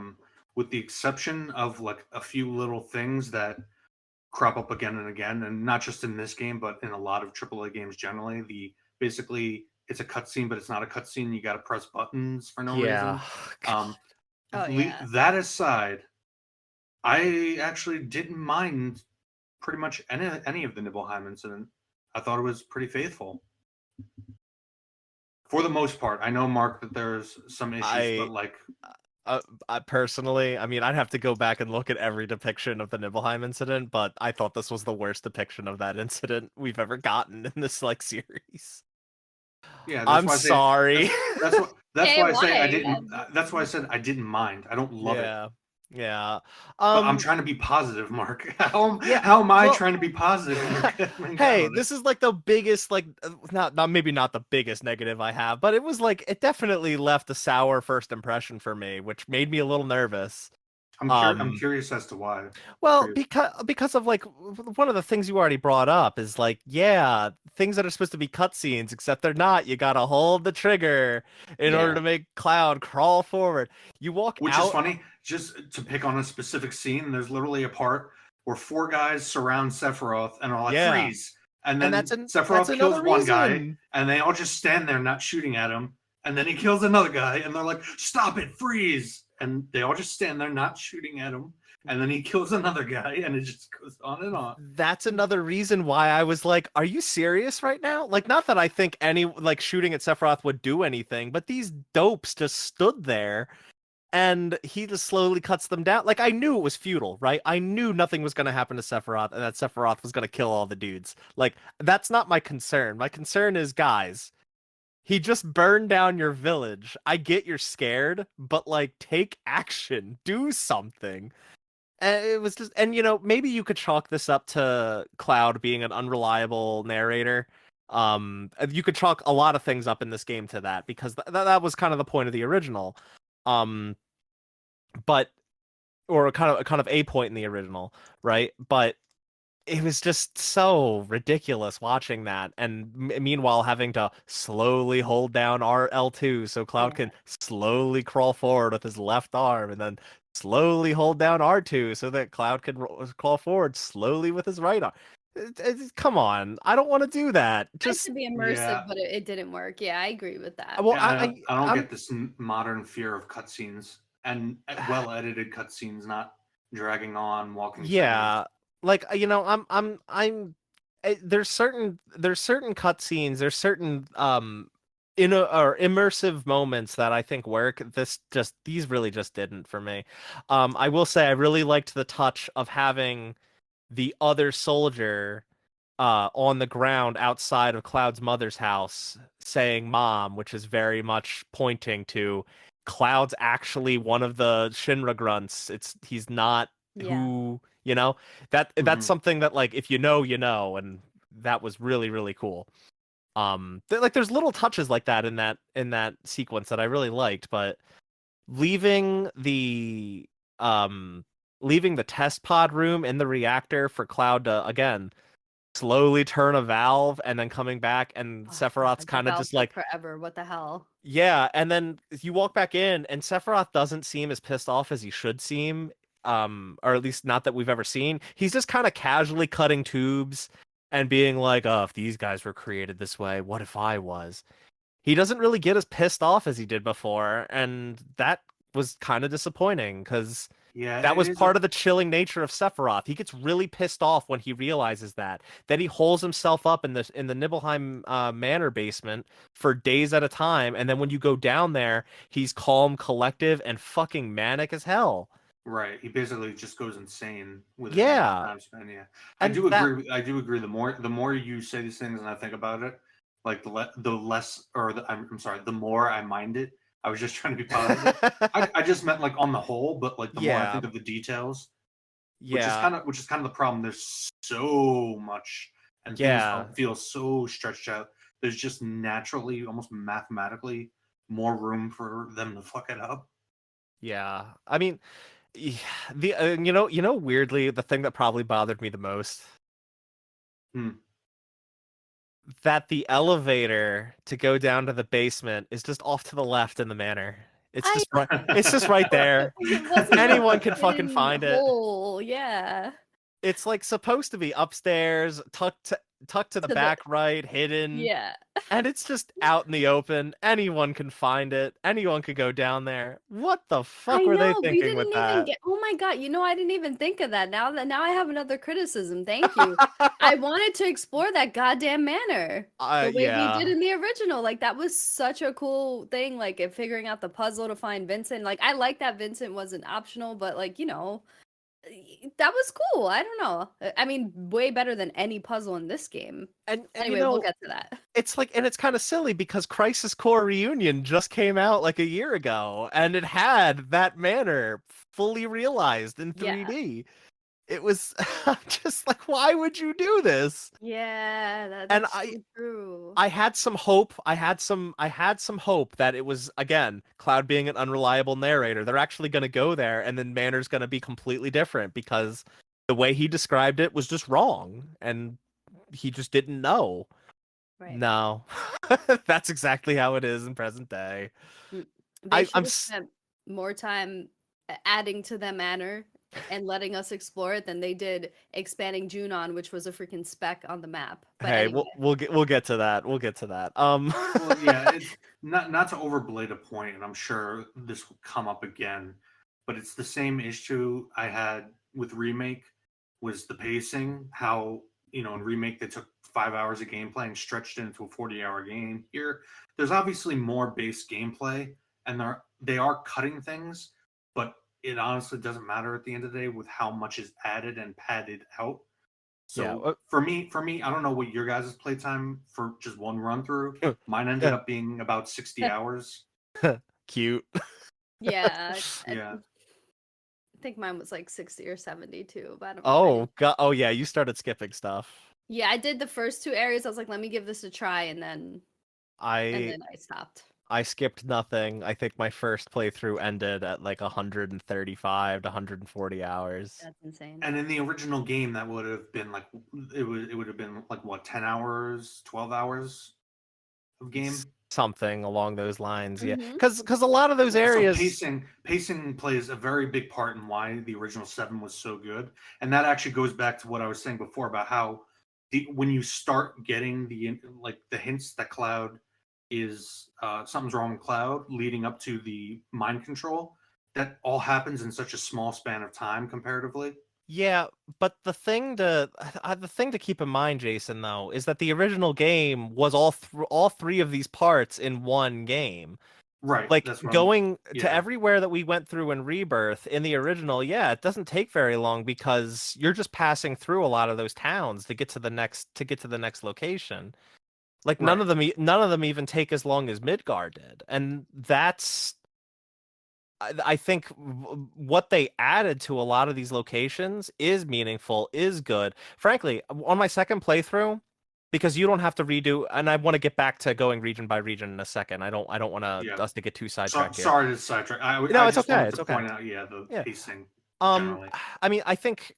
with the exception of like a few little things that crop up again and again, and not just in this game, but in a lot of AAA games generally, basically it's a cutscene, but it's not a cutscene. You got to press buttons for no Yeah. reason. Oh yeah. That aside, I actually didn't mind pretty much any of the Nibelheim incident. I thought it was pretty faithful. For the most part. I know, Mark, that there's some issues, but like I personally, I mean, I'd have to go back and look at every depiction of the Nibelheim incident, but I thought this was the worst depiction of that incident we've ever gotten in this like series. yeah, I'm sorry. That's Hey, why I say I why? didn't. That's why I said I didn't mind. I don't love it. Yeah. But I'm trying to be positive, Mark. How am I well- trying to be positive? Hey, this is like the biggest, like, not maybe not the biggest negative I have, but it was like it definitely left a sour first impression for me, which made me a little nervous. I'm curious as to why. Well, because of like one of the things you already brought up is like, yeah, things that are supposed to be cutscenes, except they're not. You gotta hold the trigger in order to make Cloud crawl forward. You walk Which out. is funny. Just to pick on a specific scene, there's literally a part where 4 guys surround Sephiroth and are like, freeze. And then Sephiroth kills one guy, and they all just stand there not shooting at him. And then he kills another guy, and they're like, stop it, freeze. And they all just stand there not shooting at him. And then he kills another guy, and it just goes on and on. That's another reason why I was like, are you serious right now? Like, not that I think any, like, shooting at Sephiroth would do anything, but these dopes just stood there. And he just slowly cuts them down. Like, I knew it was futile, right? I knew nothing was going to happen to Sephiroth and that Sephiroth was going to kill all the dudes. Like, that's not my concern. My concern is, guys, he just burned down your village. I get you're scared, but, like, take action. Do something. And it was just, and, you know, maybe you could chalk this up to Cloud being an unreliable narrator. You could chalk a lot of things up in this game to that, because that was kind of the point of the original. But or kind of a point in the original, right? But it was just so ridiculous watching that, and meanwhile having to slowly hold down L2 so Cloud can slowly crawl forward with his left arm, and then slowly hold down R2 so that Cloud can crawl forward slowly with his right arm. Come on, I don't want to do that. Just to be immersive, but it didn't work. Yeah, I agree with that. Well, I don't get this modern fear of cutscenes and well-edited cutscenes not dragging on, walking. Yeah, like, you know, I'm there's certain cutscenes, there's certain or immersive moments that I think work. These really just didn't for me. I will say I really liked the touch of having the other soldier on the ground outside of Cloud's mother's house saying "mom," which is very much pointing to Cloud's actually one of the Shinra grunts. He's not who, you know, that's something that, like, if you know, you know, and that was really, really cool. Like, there's little touches like that in that sequence that I really liked, but leaving the test pod room in the reactor for Cloud to again slowly turn a valve and then coming back, and Sephiroth's kind of just like forever. What the hell? Yeah, and then you walk back in, and Sephiroth doesn't seem as pissed off as he should seem, or at least not that we've ever seen. He's just kind of casually cutting tubes and being like, "Oh, if these guys were created this way, what if I was?" He doesn't really get as pissed off as he did before, and that was kind of disappointing because Yeah, That it was is part a of the chilling nature of Sephiroth. He gets really pissed off when he realizes that. Then he holes himself up in the Nibelheim Manor basement for days at a time, and then when you go down there, he's calm, collective, and fucking manic as hell. right. He basically just goes insane within that Yeah, time span. Yeah, I and do that agree. I do agree. The more you say these things and I think about it, like the less, or I'm sorry, the more I mind it. I was just trying to be positive. I just meant like on the whole, but like the more I yeah, think of the details, yeah, which is kind of the problem. There's so much, and things yeah, don't feel so stretched out. There's just naturally, almost mathematically, more room for them to fuck it up. yeah. I mean, yeah, the weirdly, the thing that probably bothered me the most, Hmm. that the elevator to go down to the basement is just off to the left in the manor. It's I just right. It's just right there. it wasn't a Anyone can fucking hidden find it. hole, yeah. It's like supposed to be upstairs, tucked to the To the back right, hidden, yeah. and it's just out in the open. Anyone can find it. Anyone could go down there. What the fuck I were they know, we thinking with didn't even that? get oh my god, I didn't even think of that. Now I have another criticism, thank you. I wanted to explore that goddamn manor the way they did Yeah. in the original. Like, that was such a cool thing, like, figuring out the puzzle to find Vincent. Like, I like that Vincent wasn't optional, but, like, that was cool. I don't know. I mean, way better than any puzzle in this game. And Anyway, we'll get to that. it's like, and it's kind of silly because Crisis Core Reunion just came out like a year ago, and it had that manor fully realized in Yeah. 3D. It was just like, why would you do this? Yeah, And that's so true. I had some hope. I had some hope that it was, again, Cloud being an unreliable narrator. They're actually going to go there, and then Manor's going to be completely different because the way he described it was just wrong, and he just didn't know. Right. No, that's exactly how it is in present day. Mm. They should I'm have spent more time adding to the manor and letting us explore it than they did expanding Junon, which was a freaking speck on the map. But hey, anyway, we'll get to that. We'll get to that. Well, yeah, it's not to overblade a point, and I'm sure this will come up again, but it's the same issue I had with remake was the pacing. How in remake they took 5 hours of gameplay and stretched it into a 40-hour game. Here, there's obviously more base gameplay, and they are cutting things, but it honestly doesn't matter at the end of the day with how much is added and padded out. yeah. So for me, I don't know what your guys' playtime for just one run through. Mine ended Yeah. up being about 60 hours. Cute. yeah, I Yeah. think mine was like 60 or 70 too, but I don't I Oh didn't. god. Oh yeah, you started skipping stuff. Yeah, I did the first two areas. I was like, let me give this a try, and then I I stopped. I skipped nothing. I think my first playthrough ended at like 135 to 140 hours. That's insane. And in the original game, that would have been like it would have been like what 10 hours, 12 hours of game. Something along those lines, yeah. Mm-hmm. Because a lot of those So areas, pacing plays a very big part in why the original seven was so good, and that actually goes back to what I was saying before about how when you start getting the hints that Cloud is something's wrong with Cloud, leading up to the mind control, that all happens in such a small span of time comparatively. yeah. But the thing to keep in mind, Jason, though, is that the original game was all three of these parts in one game. Right. Like That's what I'm. going to Yeah. everywhere that we went through in Rebirth in the original, yeah, it doesn't take very long because you're just passing through a lot of those towns to get to the next location. Like Right. none of them even take as long as Midgar did, and that's I think what they added to a lot of these locations is meaningful, is good. Frankly, on my second playthrough, because you don't have to redo, and I want to get back to going region by region in a second. I don't want Yeah. us to get too So, sidetracked here. sorry to sidetrack. No, I it's just okay. wanted It's to okay. point out, yeah, the Yeah. pacing Um, generally. I mean, I think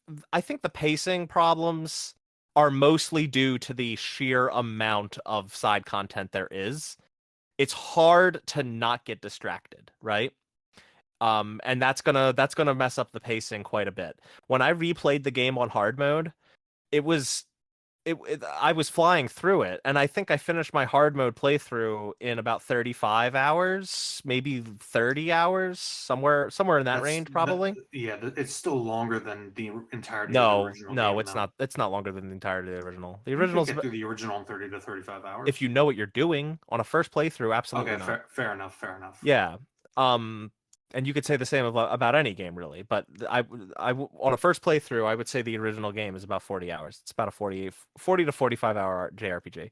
the pacing problems are mostly due to the sheer amount of side content there is. It's hard to not get distracted, right? And that's gonna mess up the pacing quite a bit. When I replayed the game on hard mode, it was I was flying through it, and I think I finished my hard mode playthrough in about 35 hours, maybe 30 hours, somewhere in that range, probably. It's still longer than the entirety of the No, original no, game, it's though. not. It's not longer than the entirety of the original. The You could original's get through the original in 30 to 35 if hours. you know what you're doing on a first playthrough, absolutely Okay, not. fair enough, fair enough. Yeah. Um, and you could say the same about any game, really. But on a first playthrough, I would say the original game is about 40 hours. It's about a 40 to 45 hour JRPG.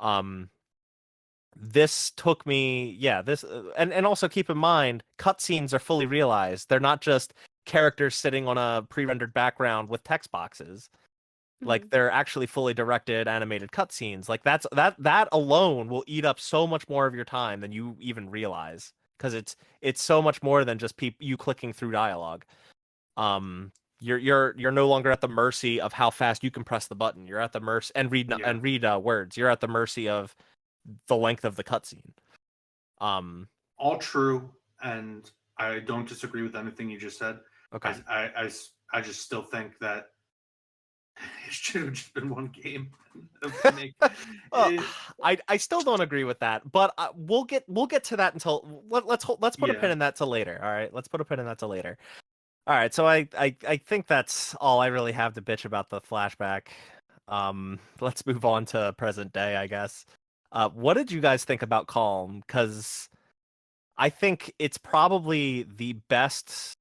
Um, this took me, yeah, and also keep in mind, cutscenes are fully realized. They're not just characters sitting on a pre-rendered background with text boxes. Like they're actually fully directed animated cutscenes. Like that alone will eat up so much more of your time than you even realize, because it's so much more than just you clicking through dialogue. You're no longer at the mercy of how fast you can press the button. You're at the mercy and read words. You're at the mercy of the length of the cutscene. All true, and I don't disagree with anything you just said. Okay. I just still think that it should have just been one game. I still don't agree with that, but we'll get to that until let's put a pin in that till later. All right, let's put a pin in that till later. All right, so I think that's all I really have to bitch about the flashback. Let's move on to present day, I guess. What did you guys think about Calm? Because I think it's probably the best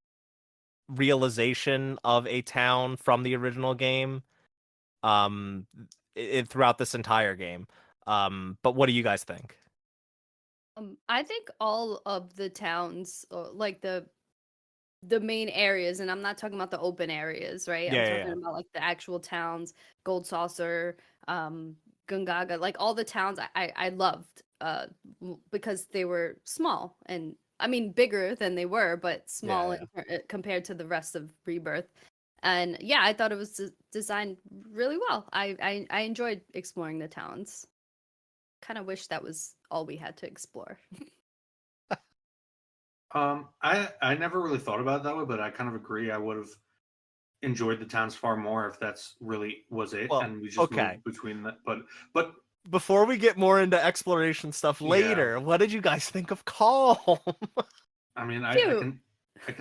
realization of a town from the original game, throughout this entire game. But what do you guys think? I think all of the towns, like the main areas, and I'm not talking about the open areas, right? I'm talking about like the actual towns, Gold Saucer, Gungaga, like all the towns I loved, because they were small and I mean bigger than they were, but small compared to the rest of Rebirth. And yeah, I thought it was designed really well. I enjoyed exploring the towns. Kind of wish that was all we had to explore. I never really thought about it that way, but I kind of agree. I would have enjoyed the towns far more if that's really was it, Well, and we just moved between that. But before we get more into exploration stuff later, what did you guys think of Calm? I mean, I can I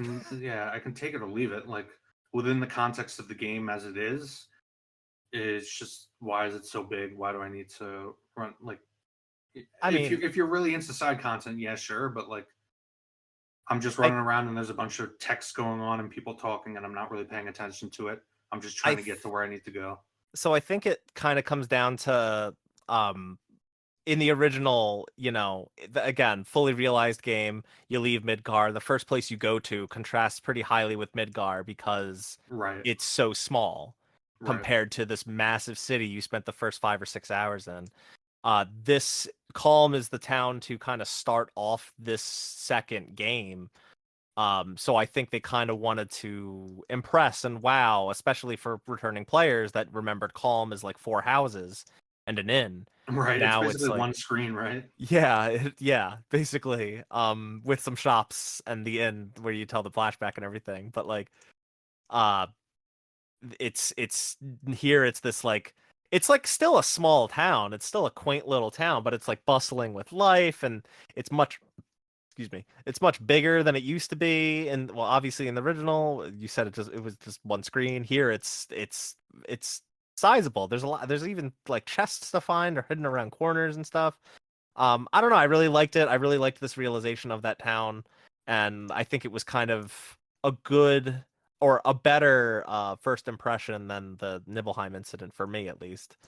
can take it or leave it. Like within the context of the game as it is, it's just why is it so big? Why do I need to run like? If you're really into side content, yeah, sure, but like I'm just running around and there's a bunch of text going on and people talking and I'm not really paying attention to it. I'm just trying to get to where I need to go. So I think it kind of comes down to in the original, again, fully realized game, you leave Midgar. The first place you go to contrasts pretty highly with Midgar because it's so small compared to this massive city you spent the first 5 or 6 hours in. This Calm is the town to kind of start off this second game. So I think they kind of wanted to impress and wow, especially for returning players that remembered Calm as like 4 houses and an inn. Right. Now it's basically like one screen, right? Yeah, basically. With some shops and the inn where you tell the flashback and everything. But like, it's here. It's this like. It's like still a small town. It's still a quaint little town, but it's like bustling with life, and it's much, excuse me, it's much bigger than it used to be. And well, obviously in the original, you said it was just one screen. Here, it's sizable. There's a lot. There's even like chests to find or hidden around corners and stuff. I don't know. I really liked it. I really liked this realization of that town, and I think it was kind of a good or a better first impression than the Nibelheim incident for me, at least.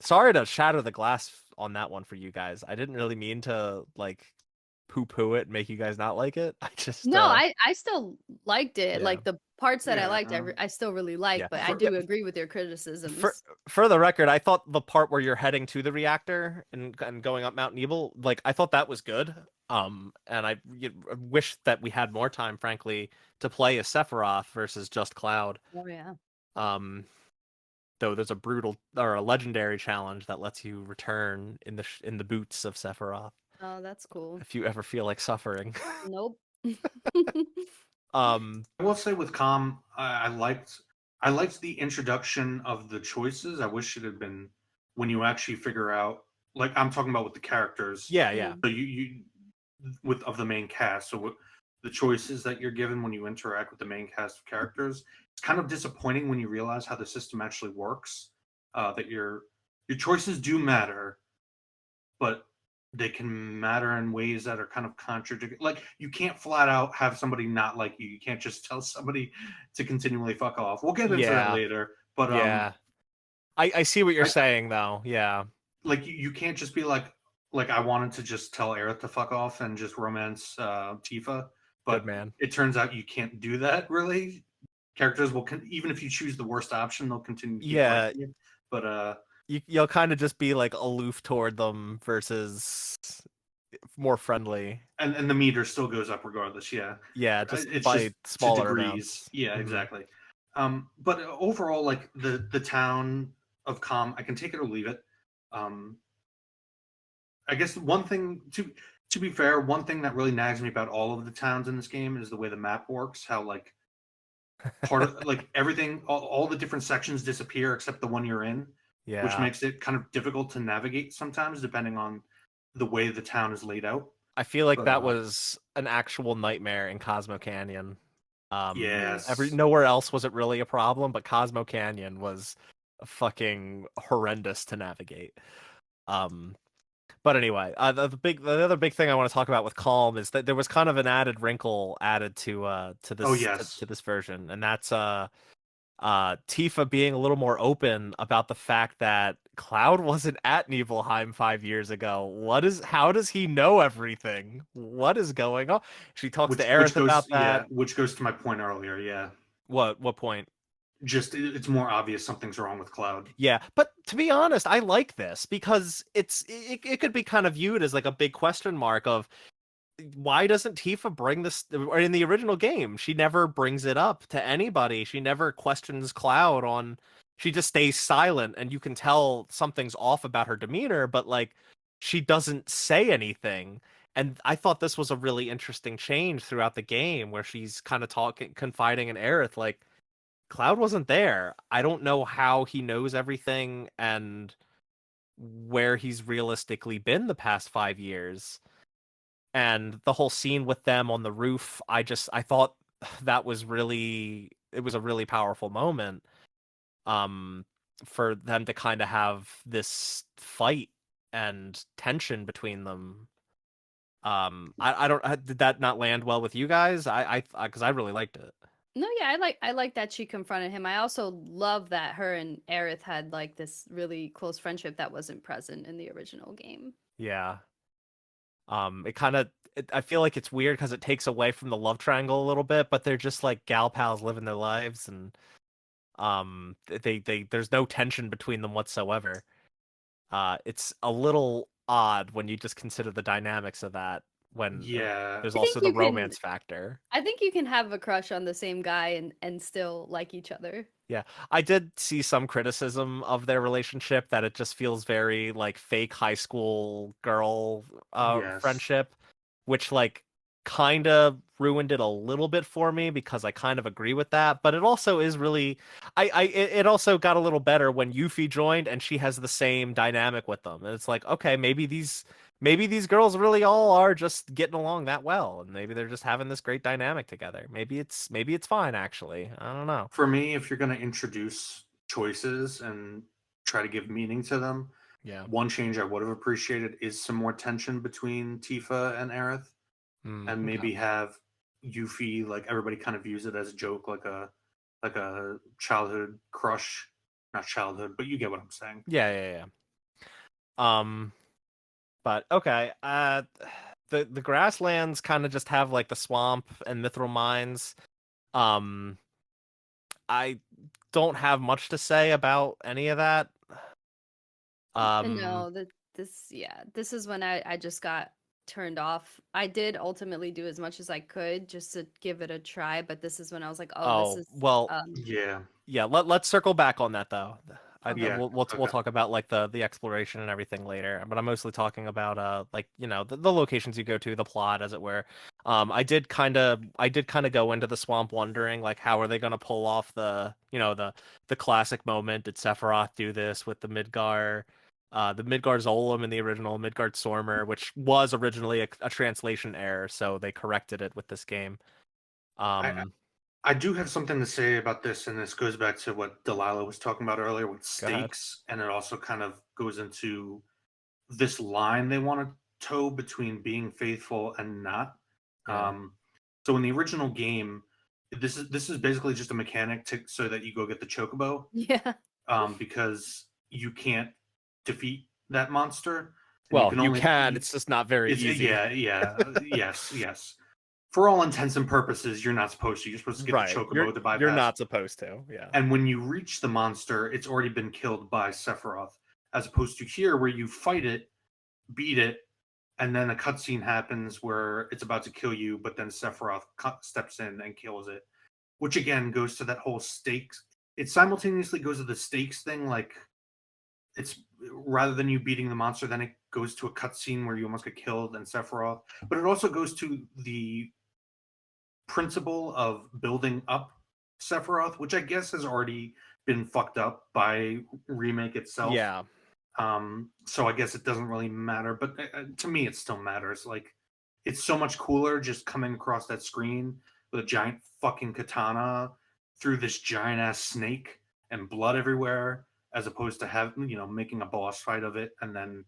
Sorry to shatter the glass on that one for you guys. I didn't really mean to like poo-poo it and make you guys not like it. I just No, I still liked it. Yeah. Like the parts that I liked, I still really liked, but I do agree with your criticisms. For the record, I thought the part where you're heading to the reactor and going up Mount Nebel, like I thought that was good. And I wish that we had more time, frankly, to play as Sephiroth versus just Cloud. Oh yeah. Though there's a brutal or a legendary challenge that lets you return in the boots of Sephiroth. Oh, that's cool. If you ever feel like suffering. Nope. I will say with Calm, I liked I liked the introduction of the choices. I wish it had been when you actually figure out, like I'm talking about with the characters. Yeah, yeah. Mm. So you with of the main cast. So the choices that you're given when you interact with the main cast of characters, it's kind of disappointing when you realize how the system actually works. That your choices do matter, but they can matter in ways that are kind of contradictory. Like you can't flat out have somebody not like you. You can't just tell somebody to continually fuck off. We'll get into that Yeah. later, but Yeah. I see what you're I, saying though. Yeah. like you can't just be like I wanted to just tell Aerith to fuck off and just romance Tifa, Good but man. it turns out you can't do that really. Characters will even if you choose the worst option, they'll continue to keep Yeah, liking you. But you'll kind of just be like aloof toward them versus more friendly. and the meter still goes up regardless. Yeah, Yeah, just it's by just to smaller degrees. amounts. Yeah, Hmm. exactly. But overall, like the town of Calm, I can take it or leave it. Um, I guess one thing to be fair, one thing that really nags me about all of the towns in this game is the way the map works. How like part of like everything, all the different sections disappear except the one you're in, which Yeah. makes it kind of difficult to navigate sometimes, depending on the way the town is laid out. I feel like But that was an actual nightmare in Cosmo Canyon. Mm. yes, Nowhere else was it really a problem, but Cosmo Canyon was fucking horrendous to navigate. Um, but anyway, the other big thing I want to talk about with Calm is that there was kind of an added wrinkle added to oh this yes, to this version, and that's Tifa being a little more open about the fact that Cloud wasn't at Nibelheim 5 years ago. How does he know everything? What is going on? She talks to which Aerith goes about that. yeah, which goes to my point earlier. Yeah, What point? just it's more obvious something's wrong with Cloud. Yeah, but to be honest, I like this because it could be kind of viewed as like a big question mark of why doesn't Tifa bring this, or in the original game she never brings it up to anybody. She never questions Cloud on, she just stays silent and you can tell something's off about her demeanor, but like she doesn't say anything. And I thought this was a really interesting change throughout the game where she's kind of talking, confiding in Aerith like Cloud wasn't there. I don't know how he knows everything and where he's realistically been the past 5 years. And the whole scene with them on the roof, I thought that was really, it was a really powerful moment. Um, for them to kind of have this fight and tension between them. I don't, did that not land well with you guys? Because I really liked it. No, yeah, I like that she confronted him. I also love that her and Aerith had like this really close friendship that wasn't present in the original game. Yeah. It kind of, I feel like it's weird because it takes away from the love triangle a little bit, but they're just like gal pals living their lives, and there's no tension between them whatsoever. It's a little odd when you just consider the dynamics of that, when Yeah, there's I think also the you can romance factor. I think you can have a crush on the same guy and still like each other. Yeah, I did see some criticism of their relationship that it just feels very like fake high school girl yes. friendship, which like kind of ruined it a little bit for me because I kind of agree with that. But it also is really, it also got a little better when Yuffie joined and she has the same dynamic with them, and it's like, okay, maybe these girls really all are just getting along that well, and maybe they're just having this great dynamic together. Maybe it's fine actually. I don't know. For me, if you're going to introduce choices and try to give meaning to them, Yeah. one change I would have appreciated is some more tension between Tifa and Aerith, and Okay. maybe have Yuffie, like everybody kind of views it as a joke, like a childhood crush, not childhood, but you get what I'm saying. Yeah. Um, but okay. The grasslands kind of just have like the swamp and mithril mines. Um, I don't have much to say about any of that. Um, No, this is when I just got turned off. I did ultimately do as much as I could just to give it a try, but this is when I was like, oh, this oh, is well, Yeah, yeah, let's circle back on that though. Yeah, we'll okay. talk about like the exploration and everything later, but I'm mostly talking about like the locations you go to, the plot as it were. I did kind of go into the swamp wondering like how are they gonna pull off the classic moment? Did Sephiroth do this with the Midgar Zolom in the original, Midgard Sormer, which was originally a translation error, so they corrected it with this game. I I do have something to say about this, and this goes back to what Delilah was talking about earlier with Go ahead. stakes, and it also kind of goes into this line they want to toe between being faithful and not. Yeah. So in the original game, this is basically just a mechanic so that you go get the chocobo, Yeah. because you can't defeat that monster, and you Well, can you only can. It's just not very it's easy. yes. For all intents and purposes, you're not supposed to. You're supposed to get the Right. You're chocobo to you're bypass. not supposed to. Yeah. And when you reach the monster, it's already been killed by Sephiroth, as opposed to here where you fight it, beat it, and then a cutscene happens where it's about to kill you, but then Sephiroth steps in and kills it, which again goes to that whole stakes. It simultaneously goes to the stakes thing, like it's rather than you beating the monster, then it goes to a cutscene where you almost get killed and Sephiroth, but it also goes to the principle of building up Sephiroth, which I guess has already been fucked up by remake itself. Yeah. So I guess it doesn't really matter, but to me, it still matters. Like, it's so much cooler just coming across that screen with a giant fucking katana through this giant ass snake and blood everywhere, as opposed to making a boss fight of it and then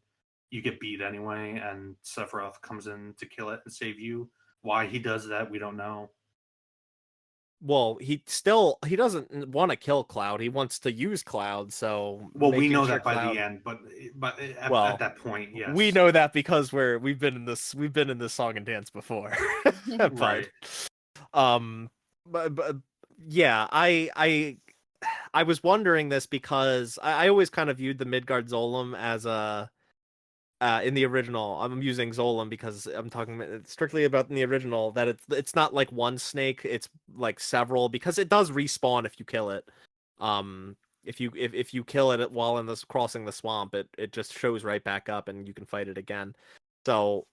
you get beat anyway, and Sephiroth comes in to kill it and save you. Why he does that, we don't know. Well, he doesn't want to kill Cloud. He wants to use Cloud, so Well, we making know sure that by the Cloud. end, but at Well, that point, yes, we know that because we've been in this song and dance before. But right. um but yeah, I was wondering this because I always kind of viewed the Midgard Zolom as a in the original. I'm using Zolom because I'm talking strictly about in the original that it's not like one snake, it's like several because it does respawn if you kill it. If you kill it while in this crossing the swamp, it just shows right back up and you can fight it again. So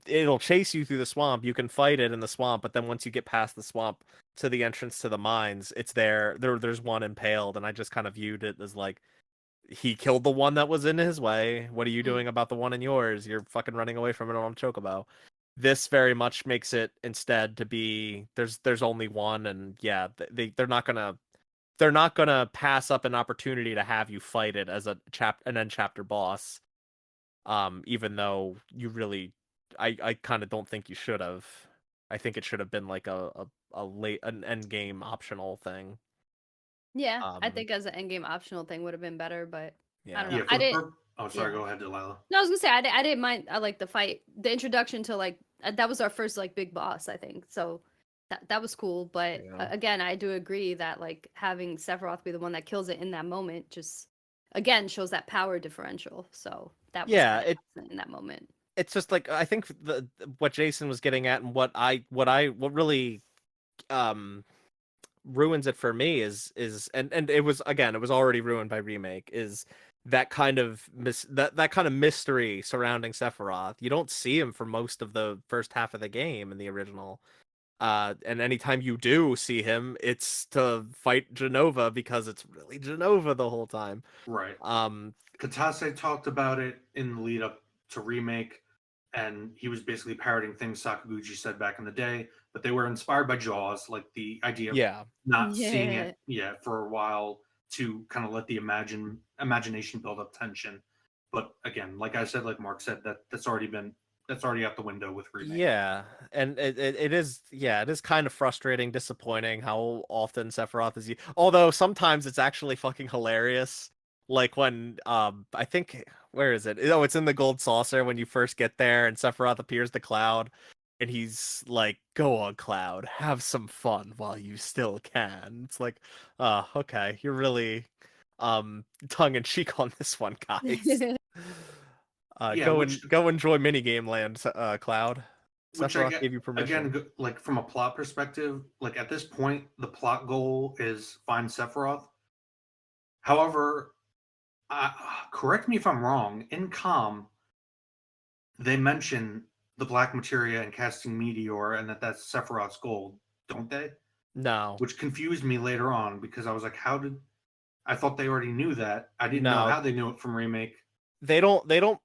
it'll chase you through the swamp. You can fight it in the swamp, but then once you get past the swamp to the entrance to the mines, it's there's one impaled, and I just kind of viewed it as like he killed the one that was in his way. What are you doing about the one in yours? You're fucking running away from it on Chocobo. This very much makes it instead to be there's only one, and yeah, they're not gonna pass up an opportunity to have you fight it as an end chapter boss. Even though you really, I kind of don't think you should have. I think it should have been like an end game optional thing. Yeah, I Um, think as an endgame optional thing would have been better, but I yeah. don't know. Yeah, I didn't. oh, sorry, Yeah. go ahead, Delilah. No, I was gonna say I didn't mind. I like the fight, the introduction to like that was our first like big boss, I think. So that was cool. But Yeah. again, I do agree that like having Sephiroth be the one that kills it in that moment just again shows that power differential. So that was Yeah, kind of absent in that moment. it's just like I think what Jason was getting at and what really um ruins it for me is and it was already ruined by remake is that kind of that kind of mystery surrounding Sephiroth. You don't see him for most of the first half of the game in the original. And anytime you do see him, it's to fight Genova because it's really Genova the whole time. Right. Um Katase talked about it in the lead up to remake, and he was basically parroting things Sakaguchi said back in the day, but they were inspired by Jaws, like the idea of yeah. not seeing Yeah. it for a while to kind of let the imagination build up tension. But again, like I said, like Mark said, that's already out the window with remake. Yeah, and it is it is kind of frustrating, disappointing how often Sephiroth is used. Although sometimes it's actually fucking hilarious. Like when I think where is it? Oh, it's in the gold saucer when you first get there and Sephiroth appears to Cloud and he's like, "Go on, Cloud, have some fun while you still can." It's like, okay, you're really tongue in cheek on this one, guys. Yeah, Go enjoy minigame land, Cloud. which I Sephiroth get gave you permission. again, like from a plot perspective, like at this point, the plot goal is find Sephiroth. However, correct me if I'm wrong. In Com, they mention the black materia and casting meteor, and that's Sephiroth's gold, don't they? No, Which confused me later on because I was like, how did I thought they already knew that? I didn't know no, how they knew it from remake. they don't. They don't.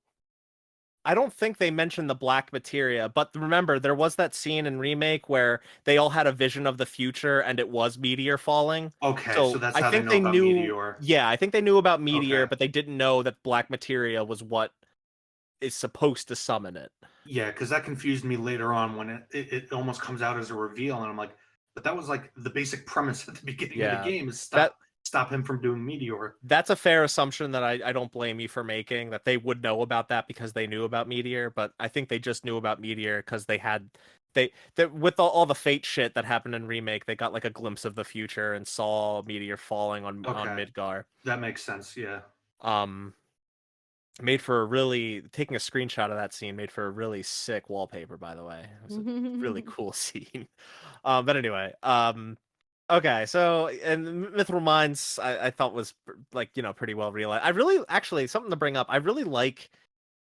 I don't think they mentioned the black materia, but remember there was that scene in remake where they all had a vision of the future and it was meteor falling. Okay, so So that's I how they think know they about knew, meteor. yeah, I think they knew about Okay. meteor, but they didn't know that black materia was what is supposed to summon it. Yeah, because that confused me later on when it almost comes out as a reveal, and I'm like, but that was like the basic premise at the beginning of the Yeah, game is that stop him from doing meteor. that's a fair assumption that I don't blame you for making, that they would know about that because they knew about meteor, but I think they just knew about meteor because they with all the fate shit that happened in remake, they got like a glimpse of the future and saw meteor falling on Okay, Midgar. that makes sense. Yeah, Um, made for a really taking a screenshot of that scene made for a really sick wallpaper, by the way. It was a really cool scene. But anyway, okay, so and Mithril Mines, I thought was like pretty well realized. I really actually something to bring up. I really like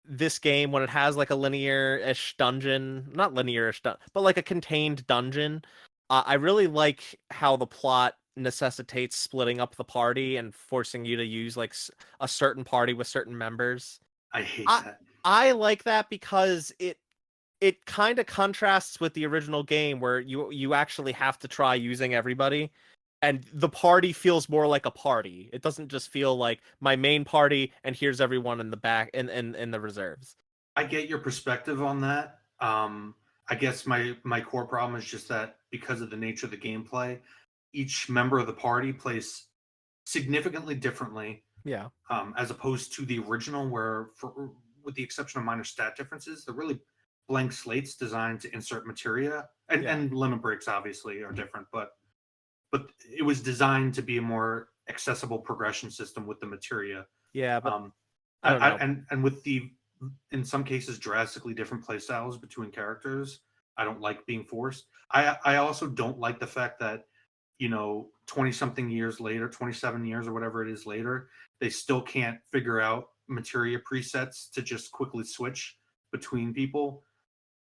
this game when it has like a linear-ish dungeon, not linear-ish, but like a contained dungeon. I really like how the plot necessitates splitting up the party and forcing you to use like a certain party with certain members. I hate I that. I like that because it kind of contrasts with the original game where you actually have to try using everybody, and the party feels more like a party. It doesn't just feel like my main party and here's everyone in the back in the reserves. I get your perspective on that. I guess my core problem is just that because of the nature of the gameplay, each member of the party plays significantly differently, Yeah. as opposed to the original, where, with the exception of minor stat differences, they're really blank slates designed to insert materia, and Yeah. limit breaks obviously are different, but it was designed to be a more accessible progression system with the materia. Yeah, but Um, I don't know. and with the, in some cases, drastically different playstyles between characters, I don't like being forced. I also don't like the fact that 20 something years later, 27 years or whatever it is later, they still can't figure out materia presets to just quickly switch between people.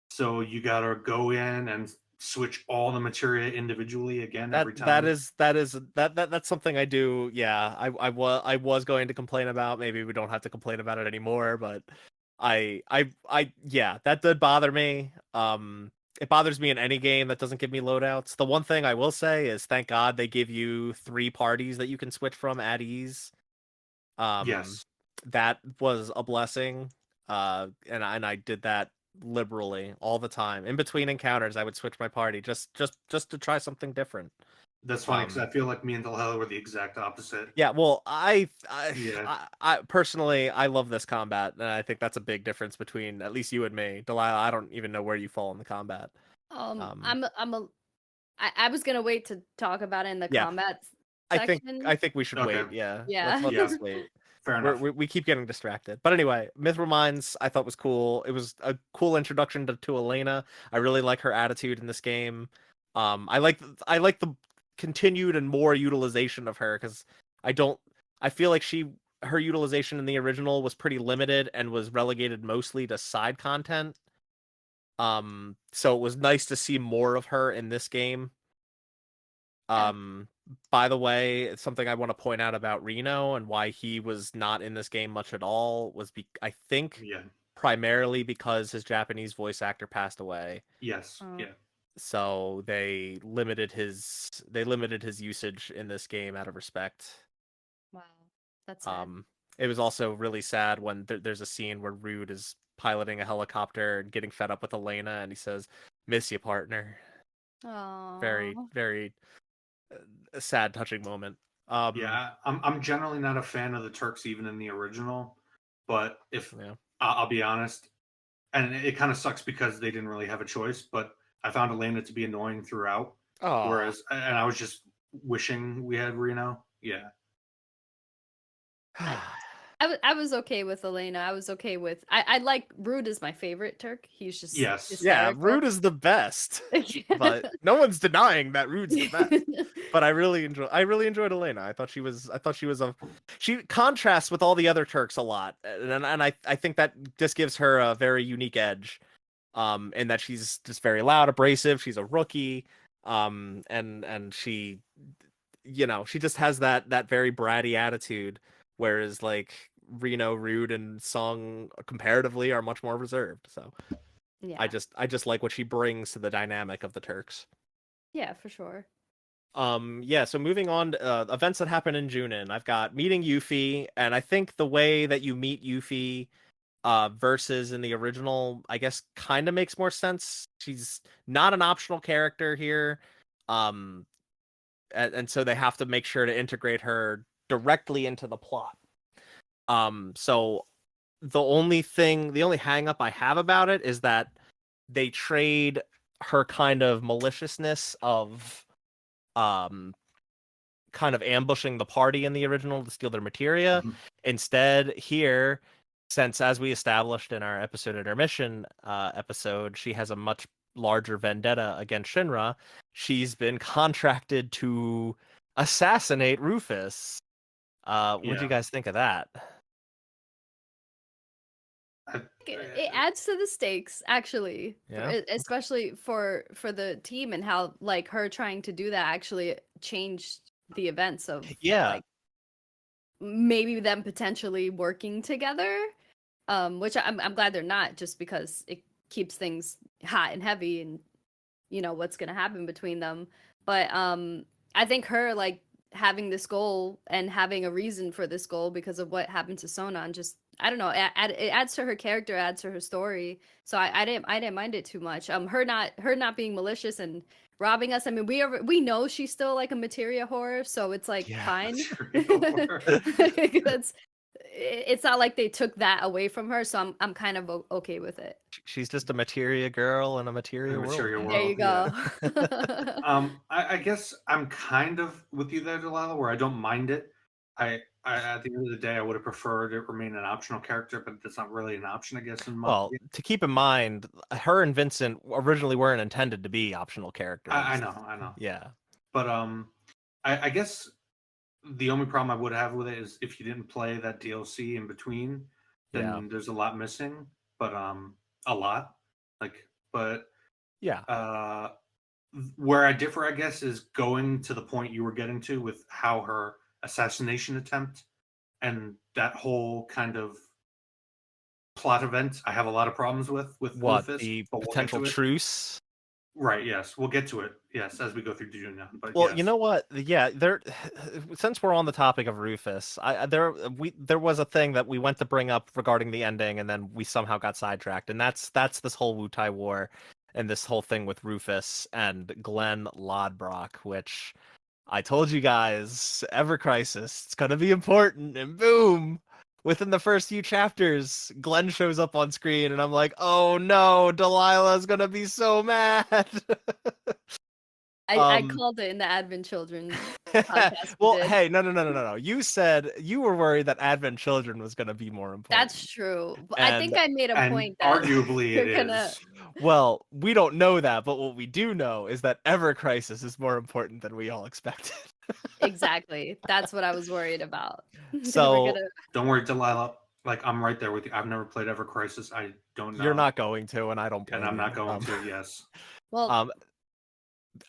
So you gotta go in and switch all the materia individually again That every that time. is that's something I do. Yeah, I was going to complain about. Maybe we don't have to complain about it anymore, but yeah, that did bother me. It bothers me in any game that doesn't give me loadouts. The one thing I will say is thank God they give you 3 parties that you can switch from at ease. Um, Yes, that was a blessing. And I did that liberally all the time. In between encounters, I would switch my party just to try something different. that's funny because Um, I feel like me and Delhella were the exact opposite. yeah, well, Yeah, I personally I love this combat, and I think that's a big difference between at least you and me. Delilah, I don't even know where you fall in the combat. Um, I was gonna wait to talk about it in the yeah, combat I think section. I think we should okay, wait. Yeah, Yeah. let yeah, this wait. fair enough. We keep getting distracted. But anyway, Mithril Mines I thought was cool. It was a cool introduction to Elena. I really like her attitude in this game. I like the continued and more utilization of her because I don't I feel like her utilization in the original was pretty limited and was relegated mostly to side content. So it was nice to see more of her in this game. Yeah. By the way, it's something I want to point out about Reno and why he was not in this game much at all was I think Yeah, primarily because his Japanese voice actor passed away. yes, Oh, yeah. So they limited his usage in this game out of respect. wow. That's sad. It was also really sad when there's a scene where Rude is piloting a helicopter and getting fed up with Elena and he says, "Miss you, partner." Very, Oh. very a sad, touching moment. Um, Yeah, I'm generally not a fan of the Turks even in the original, but if yeah. I'll be honest, and it kind of sucks because they didn't really have a choice, but I found Elena to be annoying throughout. Oh, Whereas, and I was just wishing we had Reno. Yeah, I I was okay with Elena. I was okay with. I like Rude is my favorite Turk. He's just Yes. Yeah, hysterical. Rude is the best, but no one's denying that Rude's the best. But I really enjoyed Elena. I thought she was she contrasts with all the other Turks a lot, and I think that just gives her a very unique edge. In that she's just very loud, abrasive. She's a rookie, and she, she just has that very bratty attitude, whereas like Reno, Rude, and Song comparatively are much more reserved. So Yeah. I just like what she brings to the dynamic of the Turks. Yeah, for sure. Yeah, so moving on to events that happen in Junin. I've got meeting Yuffie, and I think the way that you meet Yuffie versus in the original, I guess kind of makes more sense. She's not an optional character here. Um and so they have to make sure to integrate her directly into the plot. So the only hang up I have about it is that they trade her kind of maliciousness of um kind of ambushing the party in the original to steal their materia. Mhm. Instead, here, since as we established in our episode intermission episode, she has a much larger vendetta against Shinra. She's been contracted to assassinate Rufus. What'd you Yeah. guys think of that? It adds to the stakes, actually, Yeah. especially for the team and how like her trying to do that actually changed the events of Yeah. like maybe them potentially working together. Which I'm glad they're not, just because it keeps things hot and heavy, and what's gonna happen between them. But I think her like having this goal and having a reason for this goal because of what happened to Sonan, just I don't know, it adds to her character, adds to her story. So I didn't mind it too much. Her not being malicious and robbing us. I mean, we know she's still like a materia whore, so it's like Yeah. fine. Sure. That's it's not like they took that away from her, so I'm kind of okay with it. She's just a materia girl in a In materia a world. material man. There you world, go. I guess I'm kind of with you there, Delilah, where I don't mind it. I at the end of the day, I would have preferred it remain an optional character, but that's not really an option, I guess. In my Well, to keep in mind, her and Vincent originally weren't intended to be optional characters. I know, Yeah. but I guess the only problem I would have with it is if you didn't play that DLC in between, then Yeah. there's a lot missing. But a lot, like, but Yeah. where I differ, I guess, is going to the point you were getting to with how her assassination attempt and that whole kind of plot event. I have a lot of problems with What, Rufus, the but we'll get potential to it. truce? Right? Yes, we'll get to it. Yes, as we go through June. But Well, yes, you know what? Yeah, there. Since we're on the topic of Rufus, there was a thing that we went to bring up regarding the ending, and then we somehow got sidetracked, and that's this whole Wutai War, and this whole thing with Rufus and Glenn Lodbrok, which I told you guys, Ever Crisis, it's gonna be important, and boom. Within the first few chapters, Glenn shows up on screen, and I'm like, "Oh no, Delilah's gonna be so mad." I called it in the Advent Children podcast we Well, did. hey, no. You said you were worried that Advent Children was going to be more important. That's true. But I And think I made a and point that arguably it you're gonna is. well, we don't know that, but what we do know is that Ever Crisis is more important than we all expected. exactly. That's what I was worried about. They were So gonna Don't worry, Delilah. Like I'm right there with you. I've never played Ever Crisis. I don't know. you're not going to, and I don't blame and I'm not you. going to. Yes. well,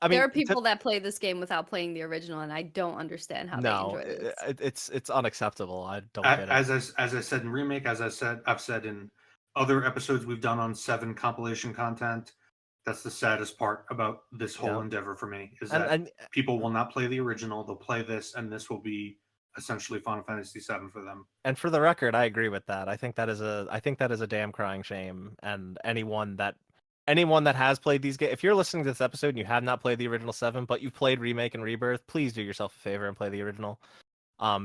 I there mean, are people that play this game without playing the original, and I don't understand how they no, enjoy this. it's unacceptable. I don't get it. As I said in remake, I've said in other episodes we've done on 7 compilation content. That's the saddest part about this whole Yeah. endeavor for me is And- that and people will not play the original. They'll play this, and this will be essentially Final Fantasy VII for them. And for the record, I agree with that. I think that is a damn crying shame. And anyone that has played these games, if you're listening to this episode and you have not played the original 7, but you've played Remake and Rebirth, please do yourself a favor and play the original.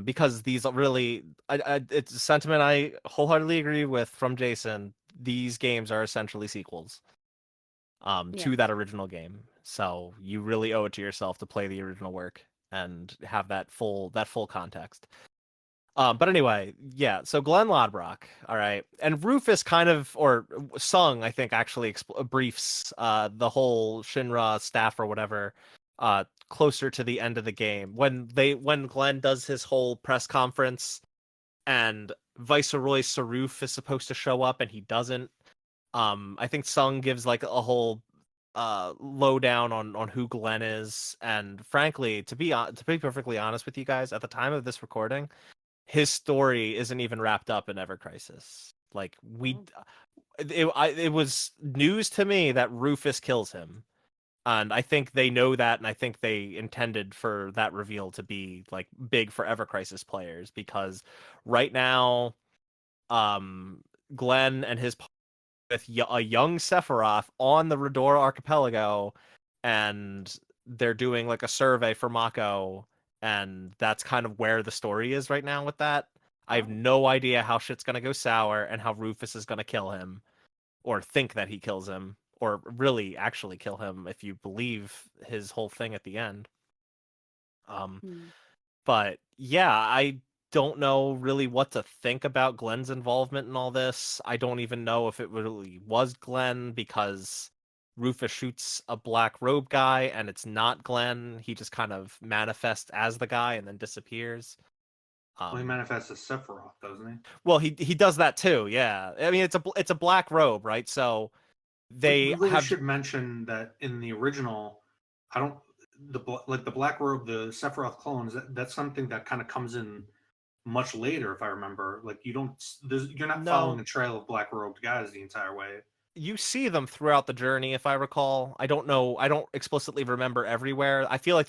Because these really, it's a sentiment I wholeheartedly agree with from Jason. These games are essentially sequels Yeah. to that original game. So you really owe it to yourself to play the original work and have that full context. But anyway, yeah. So Glenn Lodbrok, all right, and Rufus kind of, or Sung, I think, actually briefs the whole Shinra staff or whatever closer to the end of the game when Glenn does his whole press conference and Viceroy Saruf is supposed to show up and he doesn't. I think Sung gives like a whole lowdown on who Glenn is, and frankly, to be perfectly honest with you guys, at the time of this recording, his story isn't even wrapped up in Ever Crisis. Like Oh. it was news to me that Rufus kills him, and I think they know that, and I think they intended for that reveal to be like big for Ever Crisis players because right now, Glenn and his with a young Sephiroth on the Redora Archipelago, and they're doing like a survey for Mako, and that's kind of where the story is right now with that. I have no idea how shit's gonna go sour and how Rufus is gonna kill him, or think that he kills him, or really actually kill him if you believe his whole thing at the end. Hmm. But yeah, I don't know really what to think about Glenn's involvement in all this. I don't even know if it really was Glenn because Rufus shoots a black robe guy and it's not Glenn. He just kind of manifests as the guy and then disappears. Well, he manifests as Sephiroth, doesn't he? Well, he does that too. Yeah, I mean it's a black robe, right? So We they really have should mention that in the original, I don't like the black robe, the Sephiroth clones. That's something that kind of comes in much later, if I remember. Like you're not following no. a trail of black robed guys the entire way. You see them throughout the journey, if I recall. I don't know. I don't explicitly remember everywhere. I feel like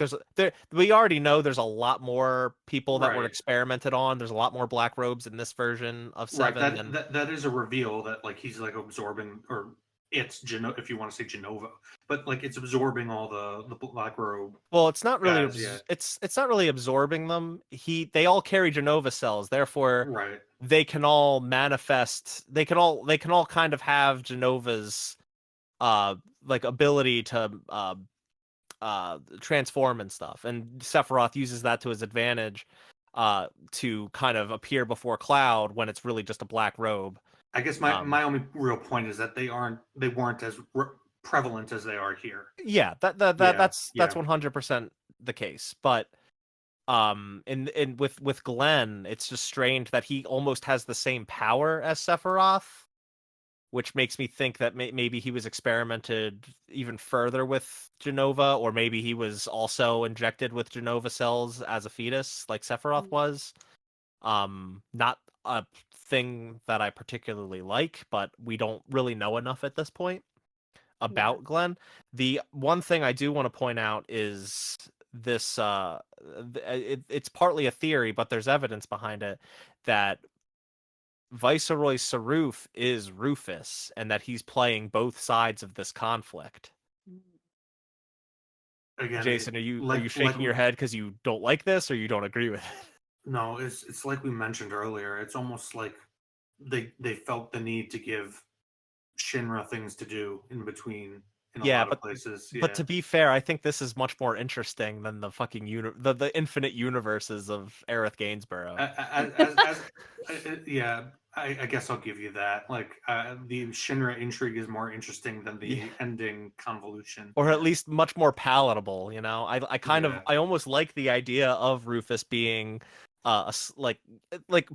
we already know there's a lot more people that were Right. experimented on. There's a lot more black robes in this version of Right. Seven than That is a reveal that like he's like absorbing, or it's if you want to say Genova, but like it's absorbing all the black robe well, it's not really guys. Yeah. it's not really absorbing them. They all carry Genova cells, therefore Right. they can all manifest. They can all kind of have Genova's uh like ability to transform and stuff, and Sephiroth uses that to his advantage to kind of appear before Cloud when it's really just a black robe. I guess my only real point is that they weren't as prevalent as they are here. Yeah, Yeah. that's Yeah. 100% the case. But in with Glenn, it's just strange that he almost has the same power as Sephiroth, which makes me think that maybe he was experimented even further with Genova, or maybe he was also injected with Genova cells as a fetus, like Sephiroth was. Not a thing that I particularly like, but we don't really know enough at this point Yeah. about Glenn. The one thing I do want to point out is this it's partly a theory, but there's evidence behind it that Viceroy Saruf is Rufus and that he's playing both sides of this conflict. Again, Jason, are you like shaking your head because you don't like this or you don't agree with it? no, it's like we mentioned earlier. It's almost like they felt the need to give Shinra things to do in between in a Yeah, lot of places. but Yeah. to be fair, I think this is much more interesting than the fucking the infinite universes of Aerith Gainsborough. Yeah, I guess I'll give you that. Like the Shinra intrigue is more interesting than Yeah. the ending convolution. Or at Yeah. least much more palatable, you know. I kind of Yeah. I almost like the idea of Rufus being like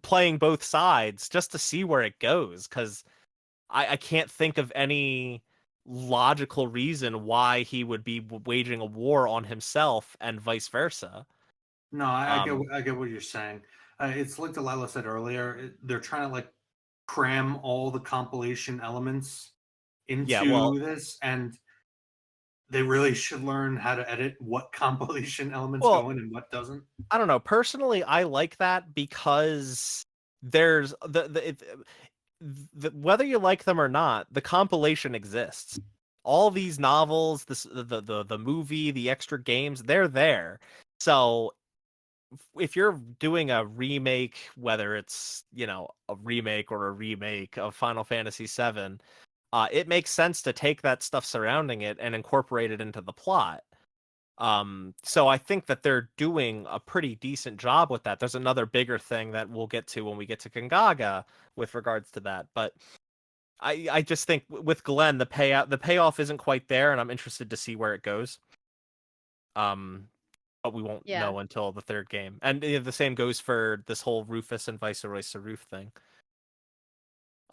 playing both sides just to see where it goes, because I can't think of any logical reason why he would be waging a war on himself and vice versa. No, Um, I get what you're saying. It's like Delilah said earlier. They're trying to like cram all the compilation elements yeah, well, into this, and they really should learn how to edit what compilation elements well, go in and what doesn't. I don't know. Personally, I like that because there's whether you like them or not, the compilation exists. All these novels, the movie, the extra games, they're there. So if you're doing a remake, whether it's, you know, a remake or a remake of Final Fantasy VII, it makes sense to take that stuff surrounding it and incorporate it into the plot. So I think that they're doing a pretty decent job with that. There's another bigger thing that we'll get to when we get to Kangaga with regards to that, but I just think with Glenn the payoff isn't quite there, and I'm interested to see where it goes. But we won't Yeah. know until the third game, and the same goes for this whole Rufus and Viceroy Saruf thing.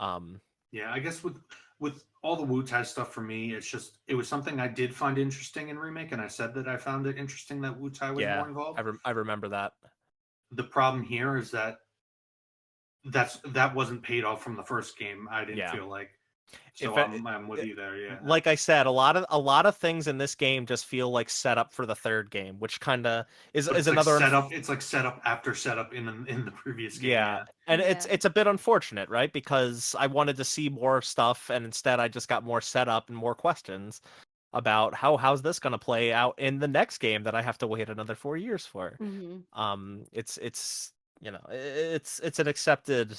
Yeah, I guess with all the Wu-Tai stuff for me, it was something I did find interesting in remake, and I said that I found it interesting that Wu-Tai was more involved. I remember that. The problem here is that that wasn't paid off from the first game. I didn't feel like. So I'm with you there. Yeah. Like I said, a lot of things in this game just feel like setup for the third game, which kind of is another setup. It's like setup after setup in the previous game. Yeah. And it's a bit unfortunate, right? Because I wanted to see more stuff, and instead I just got more setup and more questions about how's this going to play out in the next game that I have to wait another 4 years for. It's it's an accepted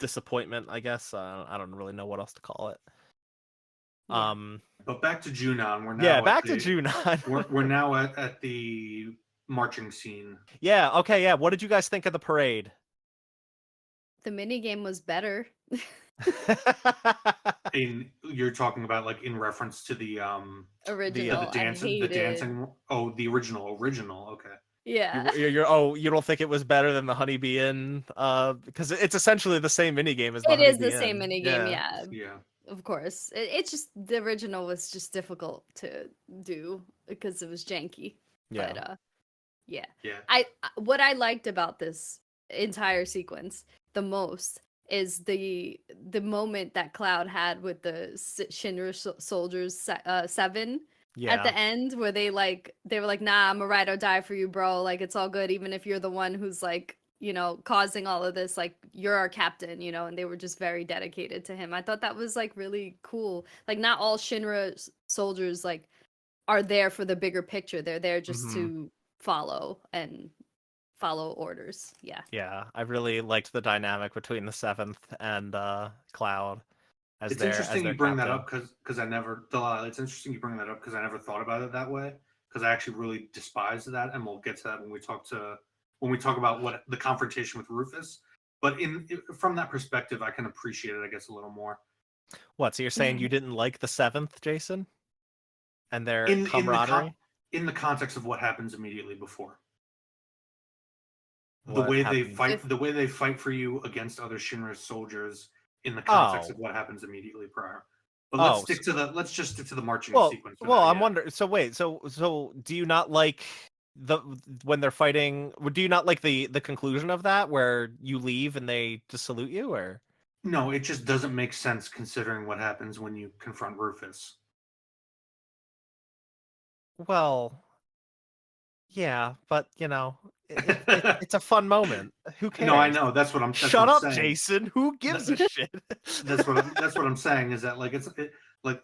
disappointment, I guess. I don't really know what else to call it. Yeah. But back to Junon. We're now back to Junon. we're now at the marching scene. Yeah. Okay. Yeah. What did you guys think of the parade? The mini game was better. You're talking about like in reference to the original. the dancing. Oh, the original. Okay. Yeah. You don't think it was better than the Honeybee Inn? Because it's essentially the same mini game as the It is Honeybee the same Inn. mini game. Yeah. Yeah. Of course. It's just the original was just difficult to do because it was janky. Yeah. But yeah. Yeah. What I liked about this entire sequence the most is the moment that Cloud had with the Shinra soldiers 7 at the end, where they were like, nah, I'm a ride or die for you, bro, like it's all good, even if you're the one who's like, you know, causing all of this, like you're our captain, you know. And they were just very dedicated to him. I thought that was like really cool. Like not all Shinra soldiers like are there for the bigger picture. They're there just to follow orders. Yeah, Mm-hmm. I really liked the dynamic between the 7th and Cloud. It's interesting you bring that up because I never. It's interesting you bring that up because I never thought about it that way. Because I actually really despise that, and we'll get to that when we talk about what the confrontation with Rufus. But from that perspective, I can appreciate it, I guess, a little more. What? So you're saying you didn't like the 7th, Jason, and their camaraderie in the context of what happens immediately before. The way they fight for you against other Shinra soldiers in the context of what happens immediately prior. But let's just stick to the marching sequence. I'm wondering. So wait. So do you not like when they're fighting? Do you not like the conclusion of that where you leave and they just salute you, or? No, it just doesn't make sense considering what happens when you confront Rufus. Well, yeah, but you know, it's a fun moment. Who cares? No, I know. That's what I'm. Shut up, Jason. Who gives a shit? That's what I'm saying. Is that like like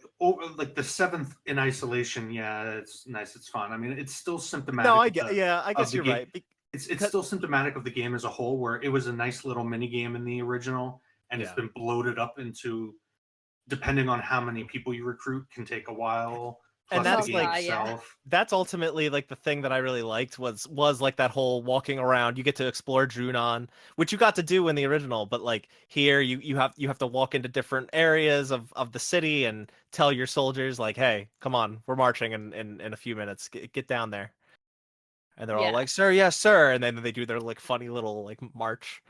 the 7th in isolation? Yeah, it's nice. It's fun. I mean, it's still symptomatic. No, I guess you're right. It's still symptomatic of the game as a whole, where it was a nice little mini game in the original, and it's been bloated up into, depending on how many people you recruit, can take a while. And that's ultimately like the thing that I really liked was like that whole walking around. You get to explore Junon, which you got to do in the original, but like here you have to walk into different areas of the city and tell your soldiers like, hey, come on, we're marching in a few minutes, get down there. And they're all like, sir, yes, sir, and then they do their like funny little like march.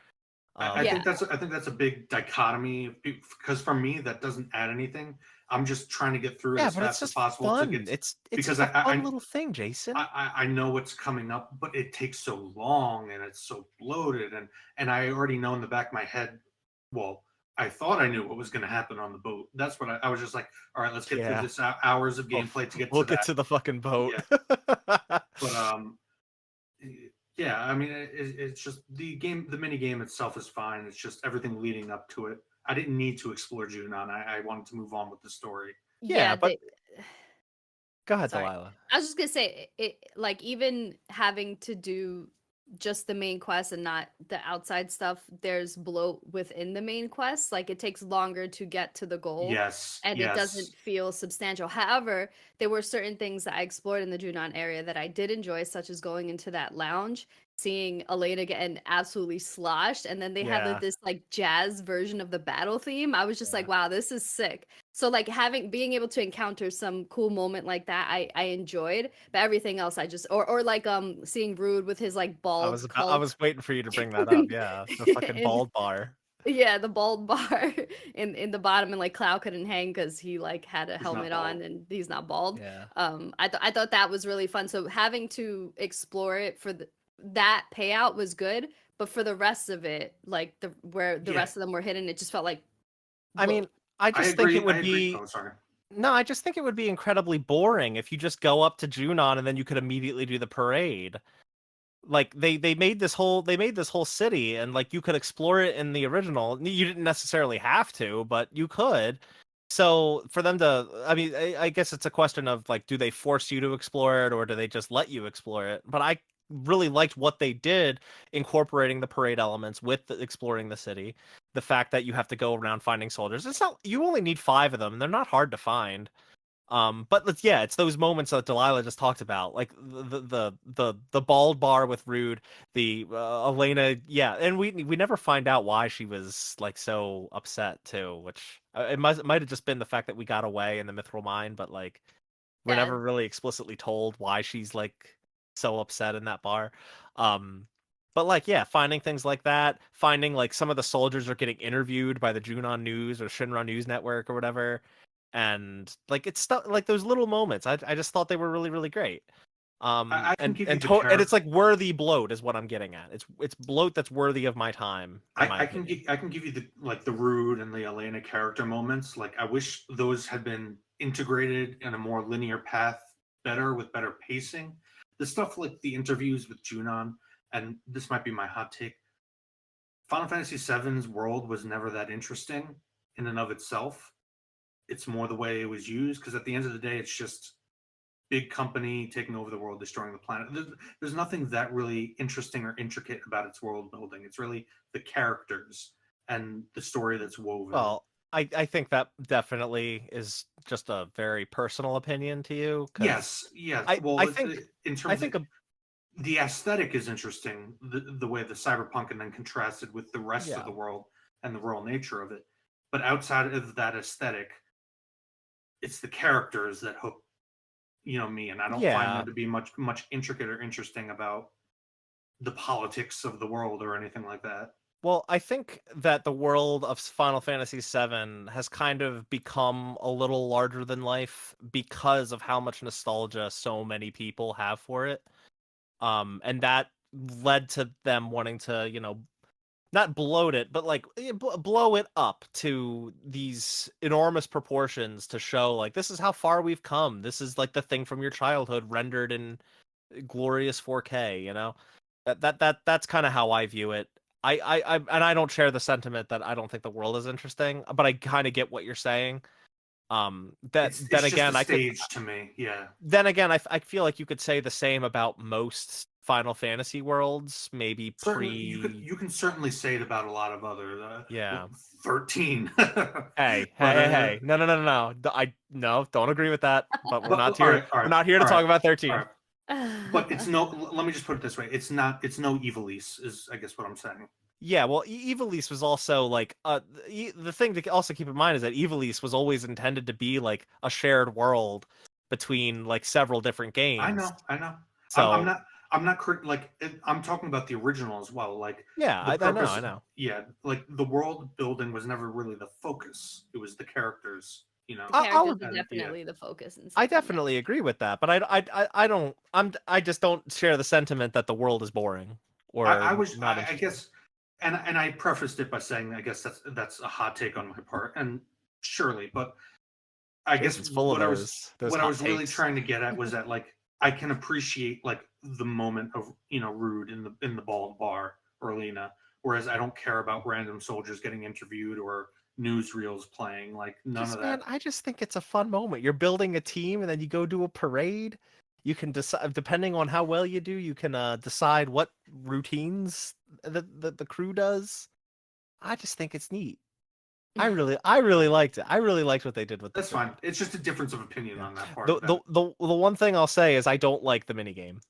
I think that's a big dichotomy, because for me that doesn't add anything. I'm just trying to get through it as fast as possible. It's because a fun little thing, Jason. I know what's coming up, but it takes so long and it's so bloated, and I already know in the back of my head. Well, I thought I knew what was going to happen on the boat. That's what I was just like, all right, let's get through this hours of gameplay to get. We'll get to the fucking boat. Yeah. But yeah, I mean, it's just the mini game itself is fine. It's just everything leading up to it. I didn't need to explore Junon. I wanted to move on with the story. Yeah, but go ahead, Delilah. I was just gonna say, it like even having to do just the main quest and not the outside stuff, there's bloat within the main quest. Like it takes longer to get to the goal. Yes, And it doesn't yes. feel substantial. However, there were certain things that I explored in the Junon area that I did enjoy, such as going into that lounge, seeing Elena getting absolutely sloshed, and then they have Yeah. this like jazz version of the battle theme. I was just like, wow, this is sick. So like being able to encounter some cool moment like that, I enjoyed. But everything else, I just or like seeing Rude with his like bald I Hulk was waiting for you to bring that up. Yeah, the fucking and bald bar. yeah, the bald bar in the bottom, and like Cloud couldn't hang because he like had a He's not helmet on bald. and he's not bald. Yeah. I thought that was really fun. So having to explore it for that payout was good, but for the rest of it, like where the Yeah. rest of them were hidden, it just felt like. I mean, I I just think agree. it would I agree. be Oh, sorry. no, I just think it would be incredibly boring if you just go up to Junon and then you could immediately do the parade. Like they made this whole city, and like you could explore it in the original. You didn't necessarily have to, but you could. So for them to, I mean, I guess it's a question of like, do they force you to explore it or do they just let you explore it? But I really liked what they did, incorporating the parade elements with exploring the city. The fact that you have to go around finding soldiers. It's not, you only need 5 of them, and they're not hard to find. But yeah, it's those moments that Delilah just talked about, like the bald bar with Rude, the Elena, yeah, and we never find out why she was like so upset too, which it might have just been the fact that we got away in the Mithril Mine, but like we're Yeah, never really explicitly told why she's like so upset in that bar. Um, but like yeah, finding things like that, finding like some of the soldiers are getting interviewed by the Junon News or Shinra News Network or whatever, and like it's stuff like those little moments. I just thought they were really really great. I can give you the And it's character. like worthy bloat is what I'm getting at. It's bloat that's worthy of my time, in my opinion. I can give you the Rude and the Elena character moments. Like I wish those had been integrated in a more linear path better with better pacing. The stuff like the interviews with Junon, and this might be my hot take. Final Fantasy VII's world was never that interesting in and of itself. It's more the way it was used, because at the end of the day, it's just big company taking over the world, destroying the planet. There's nothing that really interesting or intricate about its world building. It's really the characters and the story that's woven. Well, I think that definitely is just a very personal opinion to you. Yes. Well, I think in I terms of think the aesthetic is interesting, the way the cyberpunk and then contrasted with the rest of yeah. the world and the rural nature of it. But outside of that aesthetic, it's the characters that hook me, and I don't find Yeah. there to be much intricate or interesting about the politics of the world or anything like that. Well, I think that the world of Final Fantasy VII has kind of become a little larger than life because of how much nostalgia so many people have for it. And that led to them wanting to, not bloat it, but like blow it up to these enormous proportions to show like this is how far we've come. This is like the thing from your childhood rendered in glorious 4K, that's kind of how I view it. And I don't share the sentiment that I don't think the world is interesting, but I kind of get what you're saying. That It's then just a again, stage to me. Yeah. then again, I feel like you could say the same about most Final Fantasy worlds, maybe Certainly, you can certainly say it about a lot of other yeah. 13. Hey, But hey. No. No, don't agree with that. But we're not all here. right, We're not here to all talk right, about all 13. right. But it's no. Let me just put it this way: it's no Evilise, is I guess what I'm saying. Yeah, well, Evilise was also like the thing to also keep in mind is that Evilise was always intended to be like a shared world between like several different games. I know. So I'm not like I'm talking about the original as well. Like yeah, the I purpose. know. Yeah, like the world building was never really the focus. It was the characters. The I'll characters are definitely the focus in I second, yeah. definitely agree with that, but I don't I just don't share the sentiment that the world is boring or not I interesting. guess, and I prefaced it by saying I guess that's a hot take on my part, and surely, but I guess Jason's full of those what I hot was really takes. trying to get at was that like I can appreciate like the moment of Rude in the bald bar or Lena, whereas I don't care about random soldiers getting interviewed or newsreels playing, like none of Man, that. I just think it's a fun moment. You're building a team and then you go do a parade. You can decide, depending on how well you do, you can decide what routines the crew does. I just think it's neat. I really liked it. I really liked what they did with That's the fine. It's just a difference of opinion on that part. The one thing I'll say is I don't like the minigame.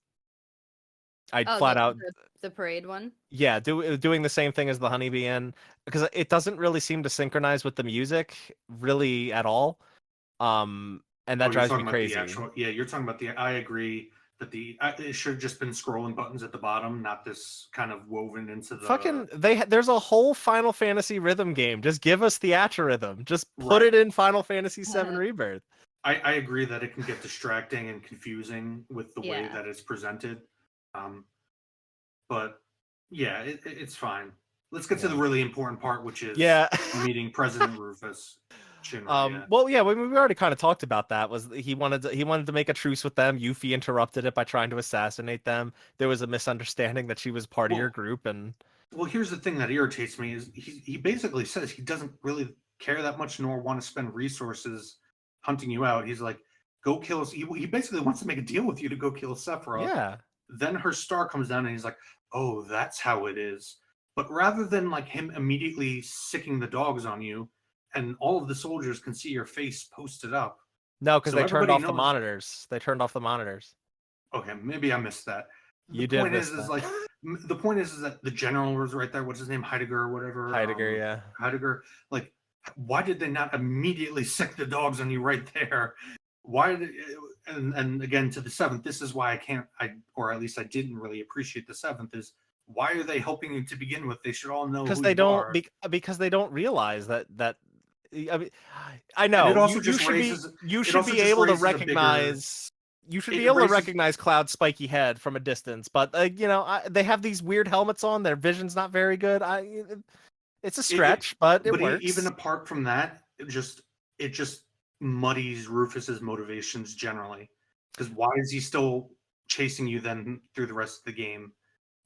I'd Oh, flat out the parade one. yeah, doing the same thing as the honeybee in, because it doesn't really seem to synchronize with the music really at all. And that drives me crazy. You're talking about the. I agree that it should have just been scrolling buttons at the bottom, not this kind of woven into the. Fucking there's a whole Final Fantasy rhythm game. Just give us the rhythm. Just put it in Final Fantasy VII Rebirth. I agree that it can get distracting and confusing with the way that it's presented. But yeah, it's fine. Let's get to the really important part, which is meeting President Rufus. Well, yeah, we already kind of talked about that. Was he wanted to make a truce with them? Yuffie interrupted it by trying to assassinate them. There was a misunderstanding that she was part of your group, and well, here's the thing that irritates me is he basically says he doesn't really care that much nor want to spend resources hunting you out. He's like, go kill us. He basically wants to make a deal with you to go kill Sephiroth. Yeah. Then her star comes down and he's like, oh, that's how it is. But rather than like him immediately sicking the dogs on you, and all of the soldiers can see your face posted up. No, because they turned off the monitors. They turned off the monitors. Okay, maybe I missed that. The point is that the general was right there. What's his name? Heidegger or whatever. Heidegger. Heidegger. Like, why did they not immediately sick the dogs on you right there? And again, to the seventh, this is why or at least I didn't really appreciate the seventh, is why are they helping you to begin with? They should all know because they don't because they don't realize that I mean, I know it also you should be able to recognize Cloud's spiky head from a distance, but they have these weird helmets on. Their vision's not very good. It's a stretch, but it works. Even apart from that, it just muddies Rufus's motivations generally. Because why is he still chasing you then through the rest of the game?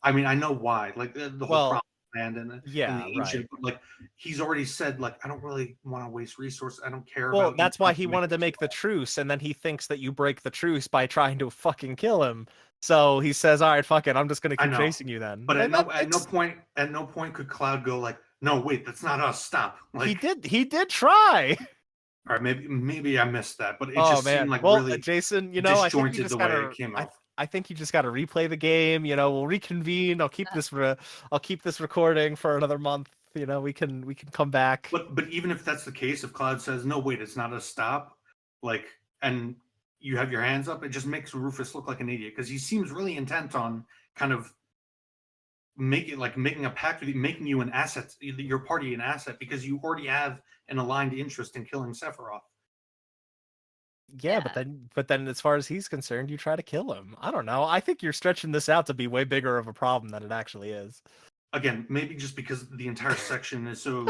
I mean, I know why. Like the whole problem. And the ancient, like he's already said, like, I don't really want to waste resources. I don't care. Well, that's why he wanted to make the truce, and then he thinks that you break the truce by trying to fucking kill him. So he says, "All right, fuck it, I'm just gonna keep chasing you then." But at no point could Cloud go like, "No, wait, that's not us. Stop." Like he did try. All right, maybe I missed that, but it just seemed like really Jason, disjointed the way it came off. I think you just got to replay the game. We'll reconvene. I'll keep this recording for another month. We can come back. But even if that's the case, if Cloud says no, wait, it's not a stop, like, and you have your hands up, it just makes Rufus look like an idiot because he seems really intent on kind of making a pact with you, making you an asset, your party an asset, because you already have an aligned interest in killing Sephiroth. Yeah, but then as far as he's concerned, you try to kill him. I don't know. I think you're stretching this out to be way bigger of a problem than it actually is. Again, maybe just because the entire section is so,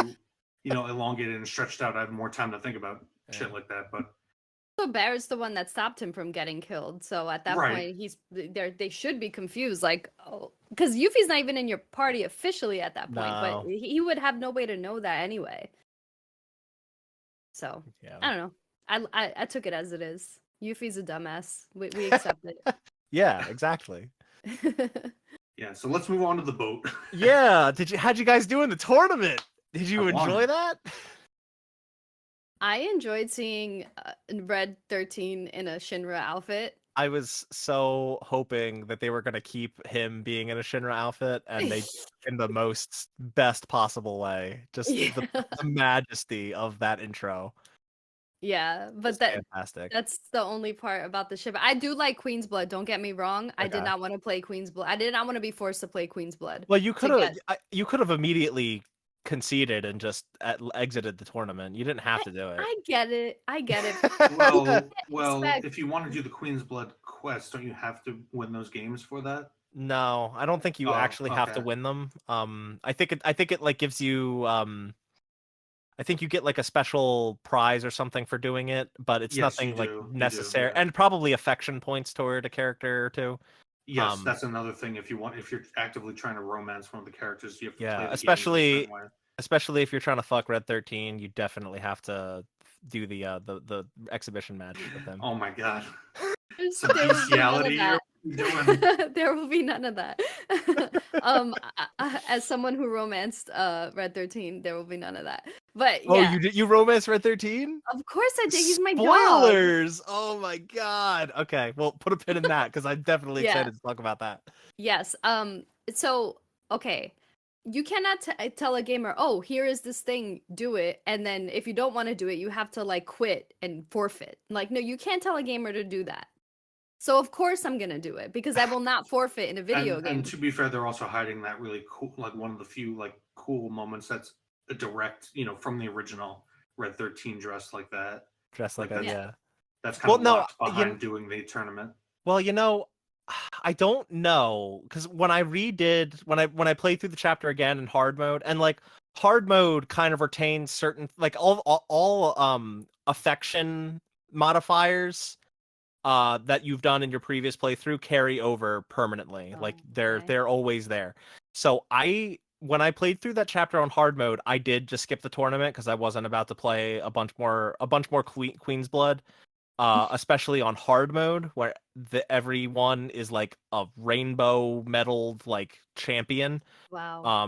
elongated and stretched out, I have more time to think about shit like that. But so Barrett's the one that stopped him from getting killed. So at that point, they should be confused, like, oh, because Yuffie's not even in your party officially at that point, but he would have no way to know that anyway. So I don't know. I took it as it is. Yuffie's a dumbass. We accept it. Yeah, exactly. Yeah, so let's move on to the boat. Yeah, how'd you guys do in the tournament? Did you enjoy that? I enjoyed seeing Red 13 in a Shinra outfit. I was so hoping that they were going to keep him being in a Shinra outfit, and they in the best possible way. Just the majesty of that intro. Yeah, but fantastic. That's the only part about the ship. I do like Queen's Blood. Don't get me wrong. I did not want to play Queen's Blood. I did not want to be forced to play Queen's Blood. Well, you could have immediately conceded and just exited the tournament. You didn't have to do it. I get it. Well, if you want to do the Queen's Blood quest, don't you have to win those games for that? No, I don't think you actually have to win them. I think it like gives you I think you get like a special prize or something for doing it, but it's nothing like necessary, and probably affection points toward a character or two. Yes, that's another thing. If you're actively trying to romance one of the characters, you have to play the especially if you're trying to fuck Red 13, you definitely have to do the exhibition match with him. Oh my god. some There will be none of bestiality you're doing. that. There will be none of that. As someone who romanced Red 13, there will be none of that. But Oh, yeah, you romance Red 13? of course I did. He's my dog. Spoilers! Oh my god. Okay, well, put a pin in that because I'm definitely Yeah. excited to talk about that. Yes. So okay, you cannot tell a gamer, "Oh, here is this thing, do it," and then if you don't want to do it, you have to like quit and forfeit. Like, no, you can't tell a gamer to do that. So of course I'm gonna do it because I will not forfeit in a video game. And to be fair, they're also hiding that really cool, like one of the few like cool moments that's a direct, from the original Red 13 dressed like that. Dressed like Like that, that. yeah. That's kind of no, locked behind doing the tournament. well, I don't know because when I played through the chapter again in hard mode, and like hard mode kind of retains certain like all affection modifiers that you've done in your previous playthrough carry over permanently. Like Okay. they're always there. So when I played through that chapter on hard mode, I did just skip the tournament because I wasn't about to play a bunch more Queen's Blood. Especially on hard mode where everyone is like a rainbow medaled like champion. Wow.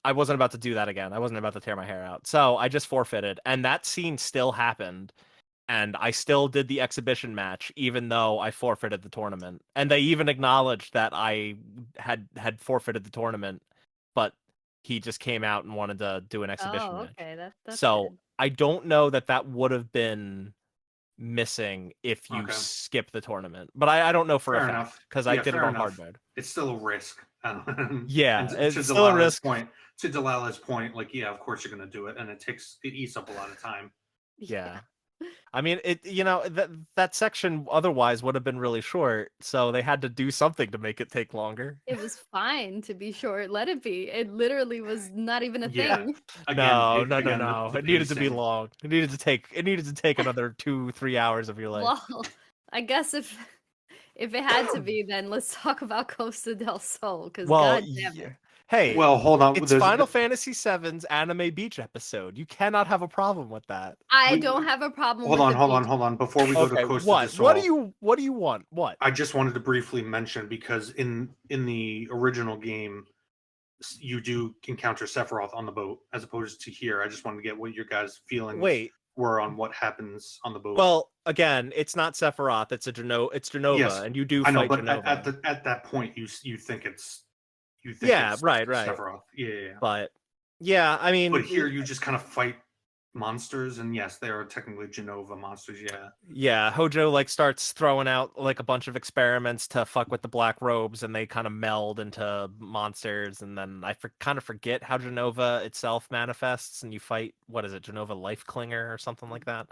I wasn't about to do that again. I wasn't about to tear my hair out. So I just forfeited, and that scene still happened. And I still did the exhibition match, even though I forfeited the tournament. And they even acknowledged that I had forfeited the tournament, but he just came out and wanted to do an exhibition Oh, match. okay. That's So good. I don't know that would have been missing if you Okay. skip the tournament, but I don't know for Fair a enough. fact because I did it fair on enough. hard mode. It's still a risk. Yeah, and it's still a risk. To Delilah's point, like, yeah, of course you're going to do it, and it eats up a lot of time. Yeah. I mean, that section otherwise would have been really short, so they had to do something to make it take longer. It was fine to be short. Let it be. It literally was not even a Yeah. thing. No. The It needed to be pacing. long. It needed to take another 2-3 hours of your life. Well, I guess if it had to be, then let's talk about Costa del Sol, because Well, god damn it. hey, Well, hold on. it's Final Fantasy VII's Anime Beach episode. You cannot have a problem with that. I don't have a problem Hold with on, the hold on, beach. hold on. Before we go to Costa del Sol, What do you want? What? I just wanted to briefly mention, because in the original game, you do encounter Sephiroth on the boat as opposed to here. I just wanted to get what your guys' feelings were on what happens on the boat. Well, again, it's not Sephiroth. It's Jenova, Yes, and you do I know, fight but Jenova. at that point, you think it's right. Sephiroth. Yeah. But yeah, I mean, but here you just kind of fight monsters, and yes, they are technically Jenova monsters. Yeah, Hojo like starts throwing out like a bunch of experiments to fuck with the black robes, and they kind of meld into monsters. And then I kind of forget how Jenova itself manifests, and you fight, what is it, Jenova Life Clinger or something like that.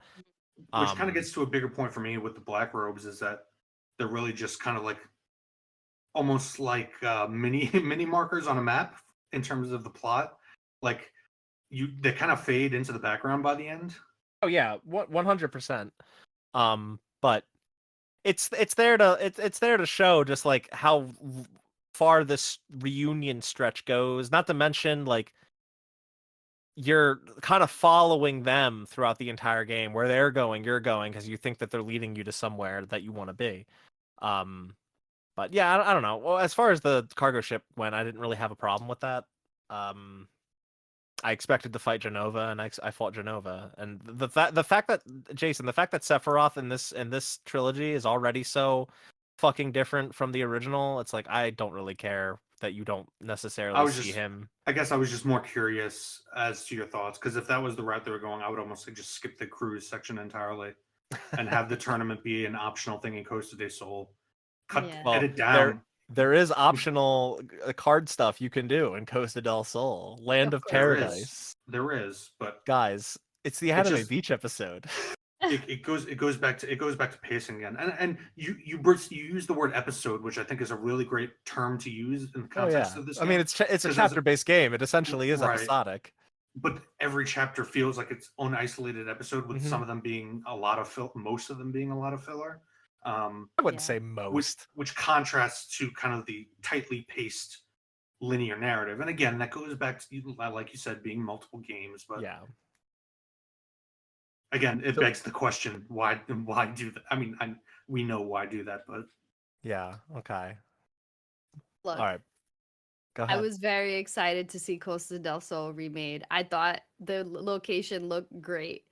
Which kind of gets to a bigger point for me with the black robes, is that they're really just kind of like almost like mini markers on a map in terms of the plot. Like they kind of fade into the background by the end. Oh yeah, 100%. But it's there to show just like how far this reunion stretch goes. Not to mention like you're kind of following them throughout the entire game. Where they're going, you're going, because you think that they're leading you to somewhere that you want to be. But yeah, I don't know. Well, as far as the cargo ship went, I didn't really have a problem with that. I expected to fight Jenova, and I fought Jenova. And the fact that Jason, the fact that Sephiroth in this trilogy is already so fucking different from the original, it's like I don't really care that you don't necessarily see him. I guess I was just more curious as to your thoughts, because if that was the route they were going, I would almost like just skip the cruise section entirely and have the tournament be an optional thing in Costa del Sol. Edit down. There is optional card stuff you can do in Costa del Sol, Land of Paradise. There is, but guys, it's the Anime Beach episode. it goes back to pacing again, and you use the word episode, which I think is a really great term to use in the context of this game. I mean, it's a chapter-based game. It essentially is episodic. But every chapter feels like its own isolated episode, with some of them being a lot of most of them being a lot of filler. I wouldn't say most. Which contrasts to kind of the tightly paced linear narrative. And again, that goes back to, like you said, being multiple games. But yeah. Again, it So- begs the question: why do that? I mean, we know why do that, but Yeah. Okay. Look, All right. Go I ahead. was very excited to see Costa del Sol remade. I thought the location looked great.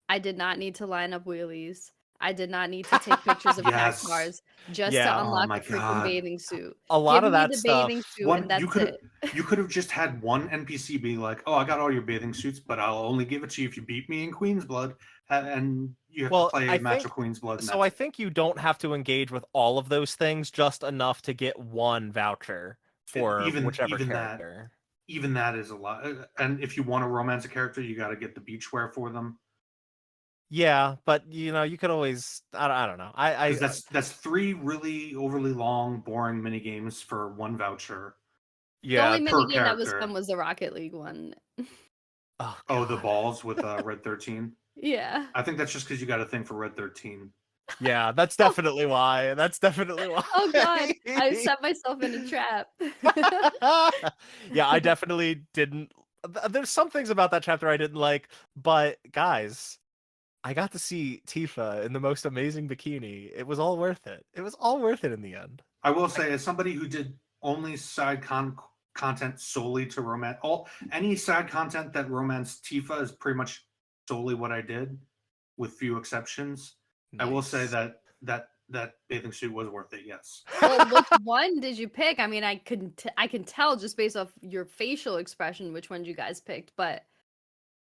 I did not need to line up wheelies. I did not need to take pictures of crack yes, bars just Yeah. to oh unlock my a freaking god, bathing suit. A lot Give of me that the stuff. bathing suit and that's it. you could have just had one NPC be like, "Oh, I got all your bathing suits, but I'll only give it to you if you beat me in Queen's Blood," and you have to Well, play I a match think of Queen's Blood. And so. that's I it. think you don't have to engage with all of those things, just enough to get one voucher for whichever Even that character. even that is a lot. And if you want to romance a character, you got to get the beachwear for them. Yeah, but you could always. I don't know. Because that's 3 really overly long, boring mini games for one voucher The yeah. only per minigame that was character. fun was the Rocket League one. Oh, Oh, the God. balls with Red 13. Yeah. I think that's just because you got a thing for Red 13. Yeah, that's definitely why. That's definitely why. Oh god, I set myself in a trap. Yeah, I definitely didn't. There's some things about that chapter I didn't like, but guys, I got to see Tifa in the most amazing bikini. It was all worth it. It was all worth it in the end. I will say, as somebody who did only content solely to romance, any side content that romanced Tifa is pretty much solely what I did, with few exceptions. I will say Nice. that bathing suit was worth it. Yes. Well, which one did you pick? I mean, I can tell just based off your facial expression which one you guys picked, but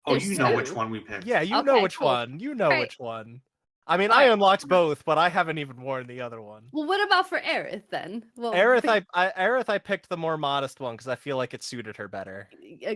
Oh, there's you know which two. one we picked. Yeah, you know Okay, which cool. one. You know Alright. which one. I mean, I Alright. unlocked both, but I haven't even worn the other one. Well, what about for Aerith then? Well, Aerith, I picked the more modest one because I feel like it suited her better.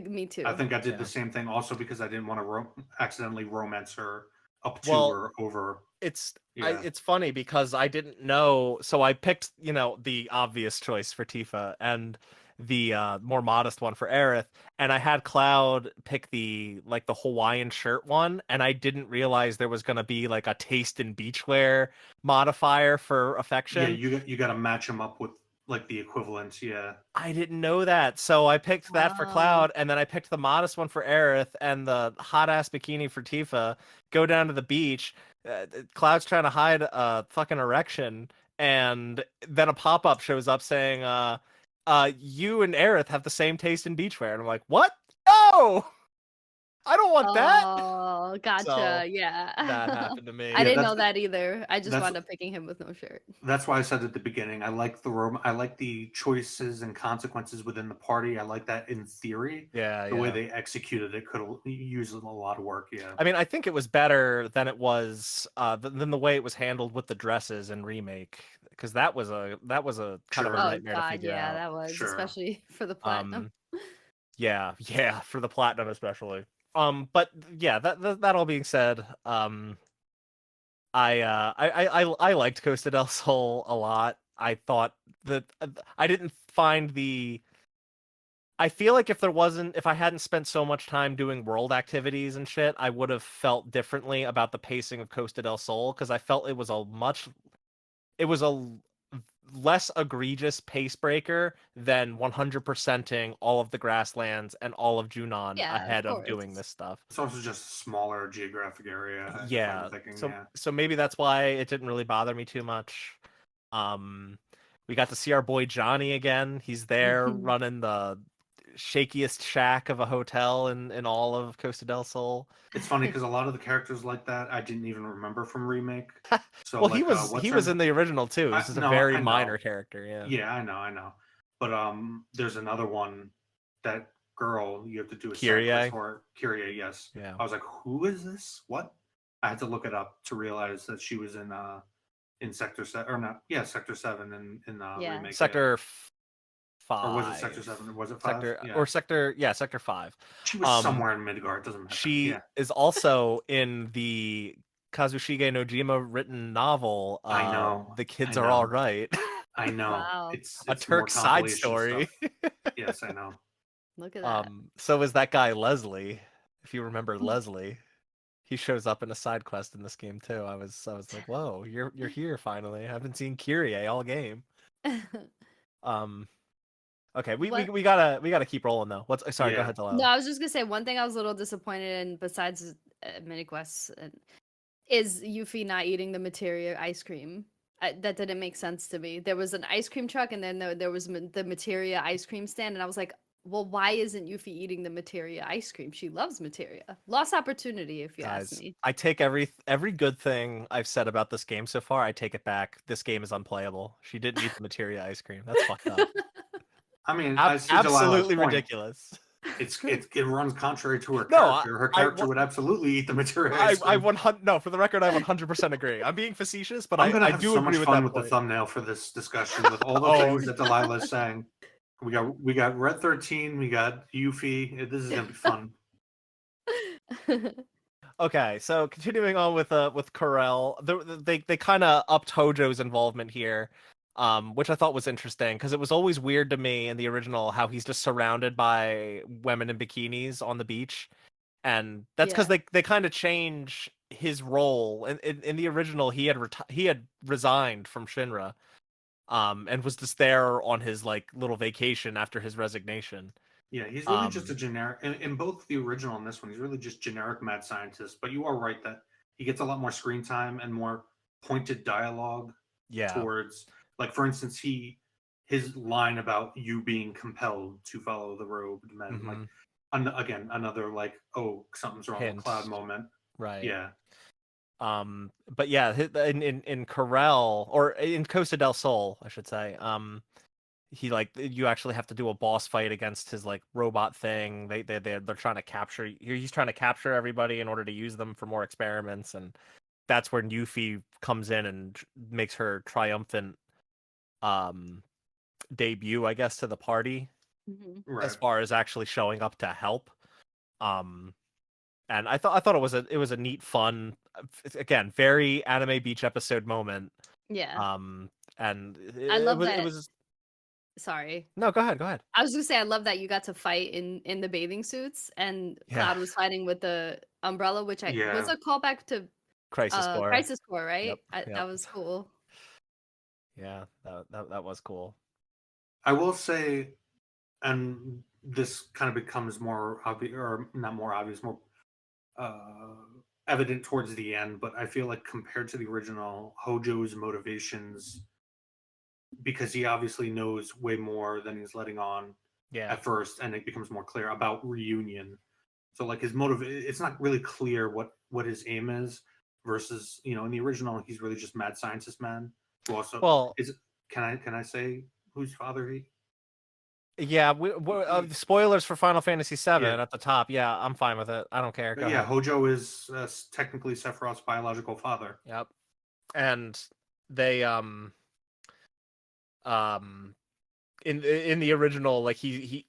me too. I think I did Yeah. the same thing also because I didn't want to accidentally romance her up to Well, or over. It's Yeah. it's funny because I didn't know, so I picked the obvious choice for Tifa and the more modest one for Aerith, and I had Cloud pick the Hawaiian shirt one, and I didn't realize there was gonna be like a taste in beachwear modifier for Yeah, affection. you got to match them up with like the equivalents. Yeah. I didn't know that, so I picked that for Oh. Cloud, and then I picked the modest one for Aerith and the hot ass bikini for Tifa. Go down to the beach. Cloud's trying to hide a fucking erection, and then a pop up shows up saying, you and Aerith have the same taste in beachwear," and I'm like, "What? No, I don't want that." Oh, gotcha. So yeah. that happened to me. I Yeah, didn't that's know that either. I just that's- wound up picking him with no shirt. That's why I said at the beginning, I like I like the choices and consequences within the party. I like that in theory. Yeah, The way yeah. they executed it could use a lot of work. Yeah. I mean, I think it was better than it was than the way it was handled with the dresses in remake, because that was a kind of a Sure. Oh nightmare to god, figure yeah, out. that was Sure. especially for the platinum. Yeah, yeah, for the platinum especially. But yeah, that all being said, I liked Costa del Sol a lot. I thought that I didn't find the. I feel like if I hadn't spent so much time doing world activities and shit, I would have felt differently about the pacing of Costa del Sol, because I felt it was a less egregious pace breaker than 100%ing all of the grasslands and all of Junon Yeah, of ahead of doing course. this stuff. It's also just a smaller geographic area. if Yeah, I'm thinking, so yeah. so maybe that's why it didn't really bother me too much. We got to see our boy Johnny again. He's there running the shakiest shack of a hotel in all of Costa del Sol. It's funny because a lot of the characters like that I didn't even remember from remake. So Well, like, he was in the original too. This is a no, very I know. minor character. Yeah. Yeah, I know. But there's another one, that girl you have to do a side Kyrie? quest for. Kyrie, yes. Yeah. I was like, who is this? What? I had to look it up to realize that she was in Sector 7, or not? Yeah, Sector 7 in Yeah. remake. Sector 5. Or was it Sector 7? Was it 5? Sector 5. She was somewhere in Midgard. Doesn't matter. She Yeah. is also in the Kazushige Nojima written novel. I know. The Kids I Are know. All Right. I know. Wow. It's A more Turk side compilation story. stuff. Yes, I know. Look at that. So is that guy Leslie. If you remember Leslie, he shows up in a side quest in this game too. I was like, whoa, you're here finally. I haven't seen Kyrie all game. Okay, we gotta keep rolling though. Sorry, go Yeah. ahead, Delilah. No, I was just gonna say one thing I was a little disappointed in, besides mini quests, is Yuffie not eating the materia ice cream. That didn't make sense to me. There was an ice cream truck, and then there was the materia ice cream stand, and I was like, well, why isn't Yuffie eating the materia ice cream? She loves materia. Lost opportunity, if you ask Guys, me. I take every good thing I've said about this game so far. I take it back. This game is unplayable. She didn't eat the materia ice cream. That's fucked up. I mean, I see Delilah's Absolutely point. ridiculous. It runs contrary to her No, character. Her character would absolutely eat the material. I 100 no, for the record, I 100% agree. I'm being facetious, but I'm gonna I have do so agree much with fun that with point. the thumbnail for this discussion with all the things that Delilah is saying. We got Red 13, we got Yuffie. This is gonna be fun. Okay, so continuing on with Corel, they kind of upped Hojo's involvement here, which I thought was interesting because it was always weird to me in the original how he's just surrounded by women in bikinis on the beach, and that's because Yeah. they kind of change his role. In the original, he had resigned from Shinra, and was just there on his like little vacation after his resignation. Yeah, he's really just a generic. In both the original and this one, he's really just generic mad scientist. But you are right that he gets a lot more screen time and more pointed dialogue. Yeah. Towards, like, for instance, his line about you being compelled to follow the robed men, like, again, another like, oh, something's wrong with Cloud moment. Right. Yeah. But yeah, in Corel, or in Costa del Sol, I should say, he like you actually have to do a boss fight against his like robot thing. They're trying to capture. He's trying to capture everybody in order to use them for more experiments, and that's where Yuffie comes in and makes her triumphant debut, I guess, to the party, Right. as far as actually showing up to help. And I thought it was a neat, fun, again, very anime beach episode moment. Yeah. And I love that. It was. Sorry. No, go ahead. I was gonna say I love that you got to fight in the bathing suits, and Cloud was fighting with the umbrella, which was a callback to Crisis Core. Crisis Core, right? Yep. That was cool. Yeah, that was cool. I will say, and this kind of becomes more obvious, or not more obvious, more evident towards the end. But I feel like compared to the original, Hojo's motivations, because he obviously knows way more than he's letting on at first, and it becomes more clear about reunion. So like his motive, it's not really clear what his aim is versus, in the original he's really just mad scientist man who also can I say whose father he? Yeah, spoilers for Final Fantasy VII at the top. Yeah, I'm fine with it. I don't care. Go ahead. Hojo is technically Sephiroth's biological father. Yep. And they in the original, like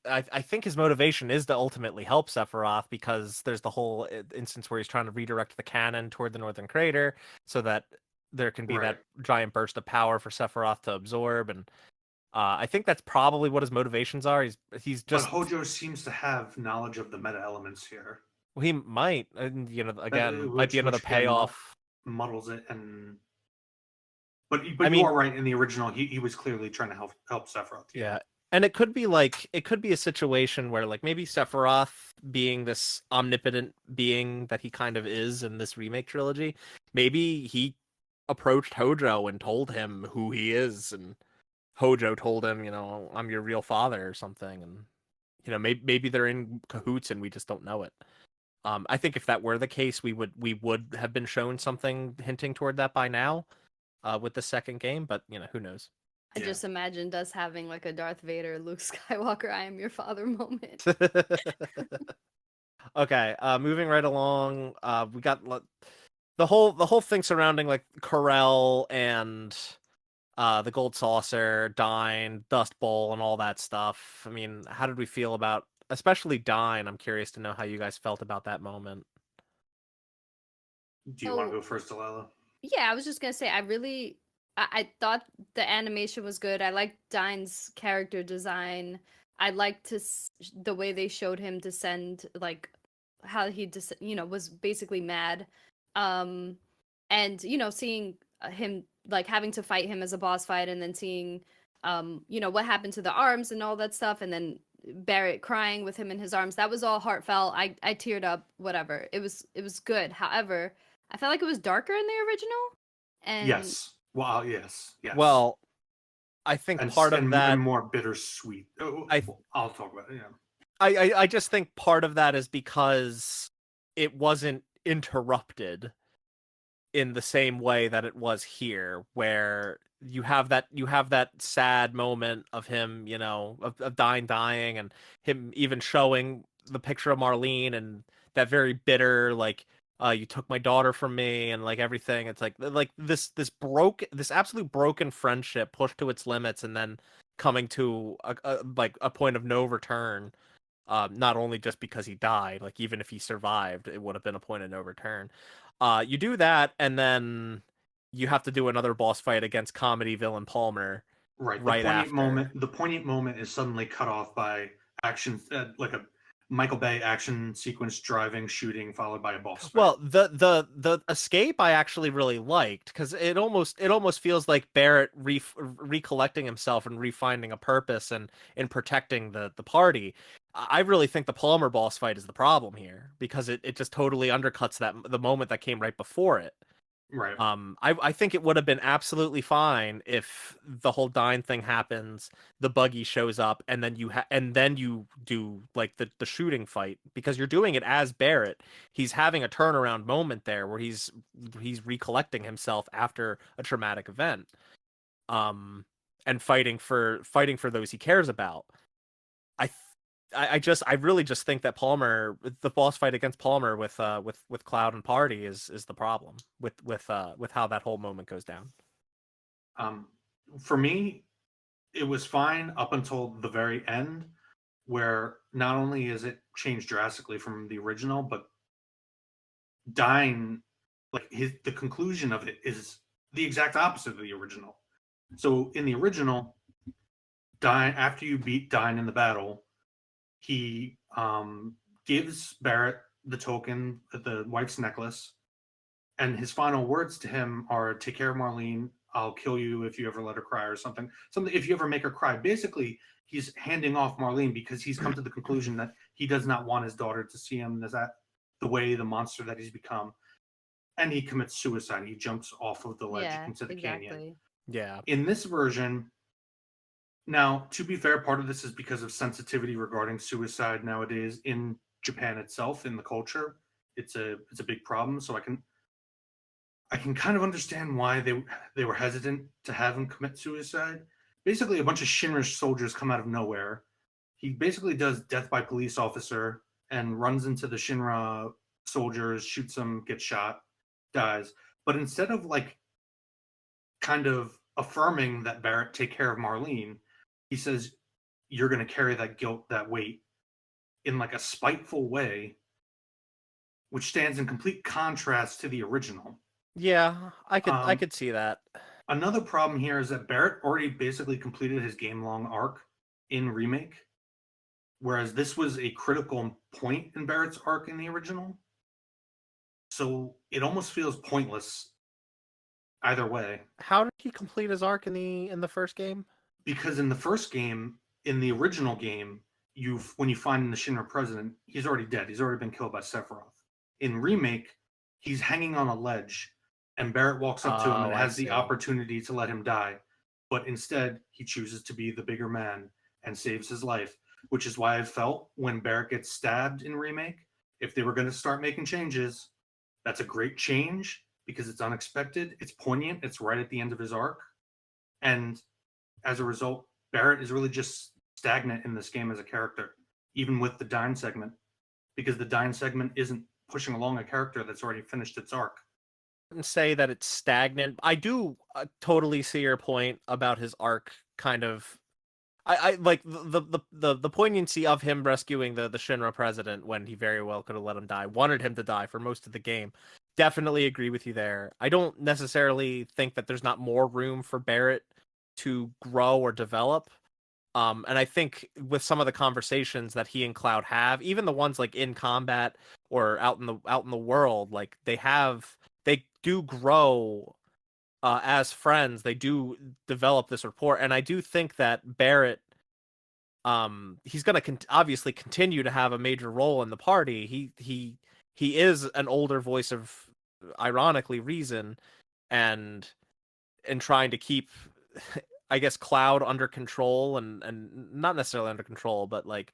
I think his motivation is to ultimately help Sephiroth, because there's the whole instance where he's trying to redirect the cannon toward the Northern Crater so that there can be that giant burst of power for Sephiroth to absorb, and I think that's probably what his motivations are. He's just. But Hojo seems to have knowledge of the meta elements here. Well, he might, again, might be another payoff. Muddles it, and but you are right. In the original, he was clearly trying to help Sephiroth. Yeah, and it could be a situation where like maybe Sephiroth, being this omnipotent being that he kind of is in this remake trilogy, maybe he approached Hojo and told him who he is, and Hojo told him, I'm your real father or something, and maybe they're in cahoots and we just don't know it. I think if that were the case, we would have been shown something hinting toward that by now, with the second game. But who knows? I just imagined us having like a Darth Vader, Luke Skywalker, I am your father moment. Okay, moving right along. We got the whole thing surrounding like Corel and the Gold Saucer, Dine, Dust Bowl, and all that stuff. I mean, how did we feel about, especially Dine? I'm curious to know how you guys felt about that moment. Do you want to go first, Delilah? Yeah, I was just gonna say, I thought the animation was good. I liked Dine's character design. I liked the way they showed him descend, like how he was basically mad, and seeing him like having to fight him as a boss fight, and then seeing what happened to the arms and all that stuff, and then Barrett crying with him in his arms. That was all heartfelt. I teared up. Whatever. It was good. However, I felt like it was darker in the original. And Yes. Well, yes. Well, I think part of and that, more bittersweet. I'll talk about it. Yeah. I just think part of that is because it wasn't interrupted in the same way that it was here, where you have that sad moment of him, of dying, and him even showing the picture of Marlene, and that very bitter, like, you took my daughter from me, and like everything. It's like this absolute broken friendship pushed to its limits, and then coming to a point of no return. Not only just because he died, like even if he survived, it would have been a point of no return. You do that, and then you have to do another boss fight against comedy villain Palmer Right. right after. The poignant moment is suddenly cut off by action, like a Michael Bay action sequence, driving, shooting, followed by a boss fight. Well, the escape I actually really liked, because it almost feels like Barrett recollecting himself and refinding a purpose and in protecting the party. I really think the Palmer boss fight is the problem here, because it just totally undercuts the moment that came right before it. Right. I think it would have been absolutely fine if the whole Dine thing happens, the buggy shows up, and then you do like the shooting fight, because you're doing it as Barrett. He's having a turnaround moment there where he's recollecting himself after a traumatic event, and fighting for those he cares about. I I really just think that Palmer, the boss fight against Palmer with Cloud and Party is the problem with how that whole moment goes down. For me, it was fine up until the very end, where not only is it changed drastically from the original, but Dine, like the conclusion of it is the exact opposite of the original. So in the original, Dine, after you beat Dine in the battle, he gives Barrett the token, the wife's necklace, and his final words to him are, "Take care of Marlene. I'll kill you if you ever let her cry," or something. Something, if you ever make her cry. Basically, he's handing off Marlene because he's come to the conclusion that he does not want his daughter to see him as that the way the monster that he's become, and he commits suicide. He jumps off of the ledge yeah, into the canyon. exactly. Yeah. In this version, now, to be fair, part of this is because of sensitivity regarding suicide nowadays in Japan itself, in the culture. It's a big problem. So I can kind of understand why they were hesitant to have him commit suicide. Basically, a bunch of Shinra soldiers come out of nowhere. He basically does death by police officer and runs into the Shinra soldiers, shoots them, gets shot, dies. But instead of like kind of affirming that Barrett take care of Marlene, he says, "You're going to carry that guilt, that weight," in like a spiteful way, which stands in complete contrast to the original. Yeah, I Um, could see that. Another problem here is that Barrett already basically completed his game-long arc in Remake, whereas this was a critical point in Barrett's arc in the original. So it almost feels pointless either way. How did he complete his arc in the first game? Because in the first game, in the original game, when you find the Shinra president, he's already dead. He's already been killed by Sephiroth. In Remake, he's hanging on a ledge, and Barrett walks up to him and Oh, I has the see. opportunity to let him die, but instead he chooses to be the bigger man and saves his life, which is why I felt when Barrett gets stabbed in Remake, if they were going to start making changes, that's a great change because it's unexpected, it's poignant, it's right at the end of his arc, and as a result, Barrett is really just stagnant in this game as a character, even with the Dine segment, because the Dine segment isn't pushing along a character that's already finished its arc. I wouldn't say that it's stagnant. I do totally see your point about his arc kind of. I like the poignancy of him rescuing the Shinra president when he very well could have let him die. Wanted him to die for most of the game. Definitely agree with you there. I don't necessarily think that there's not more room for Barrett to grow or develop. And I think with some of the conversations that he and Cloud have, even the ones like in combat or out in the world, like they do grow as friends. They do develop this rapport, and I do think that Barrett he's going to obviously continue to have a major role in the party. He is an older voice of, ironically, reason, and trying to keep, I guess, Cloud under control, and not necessarily under control, but like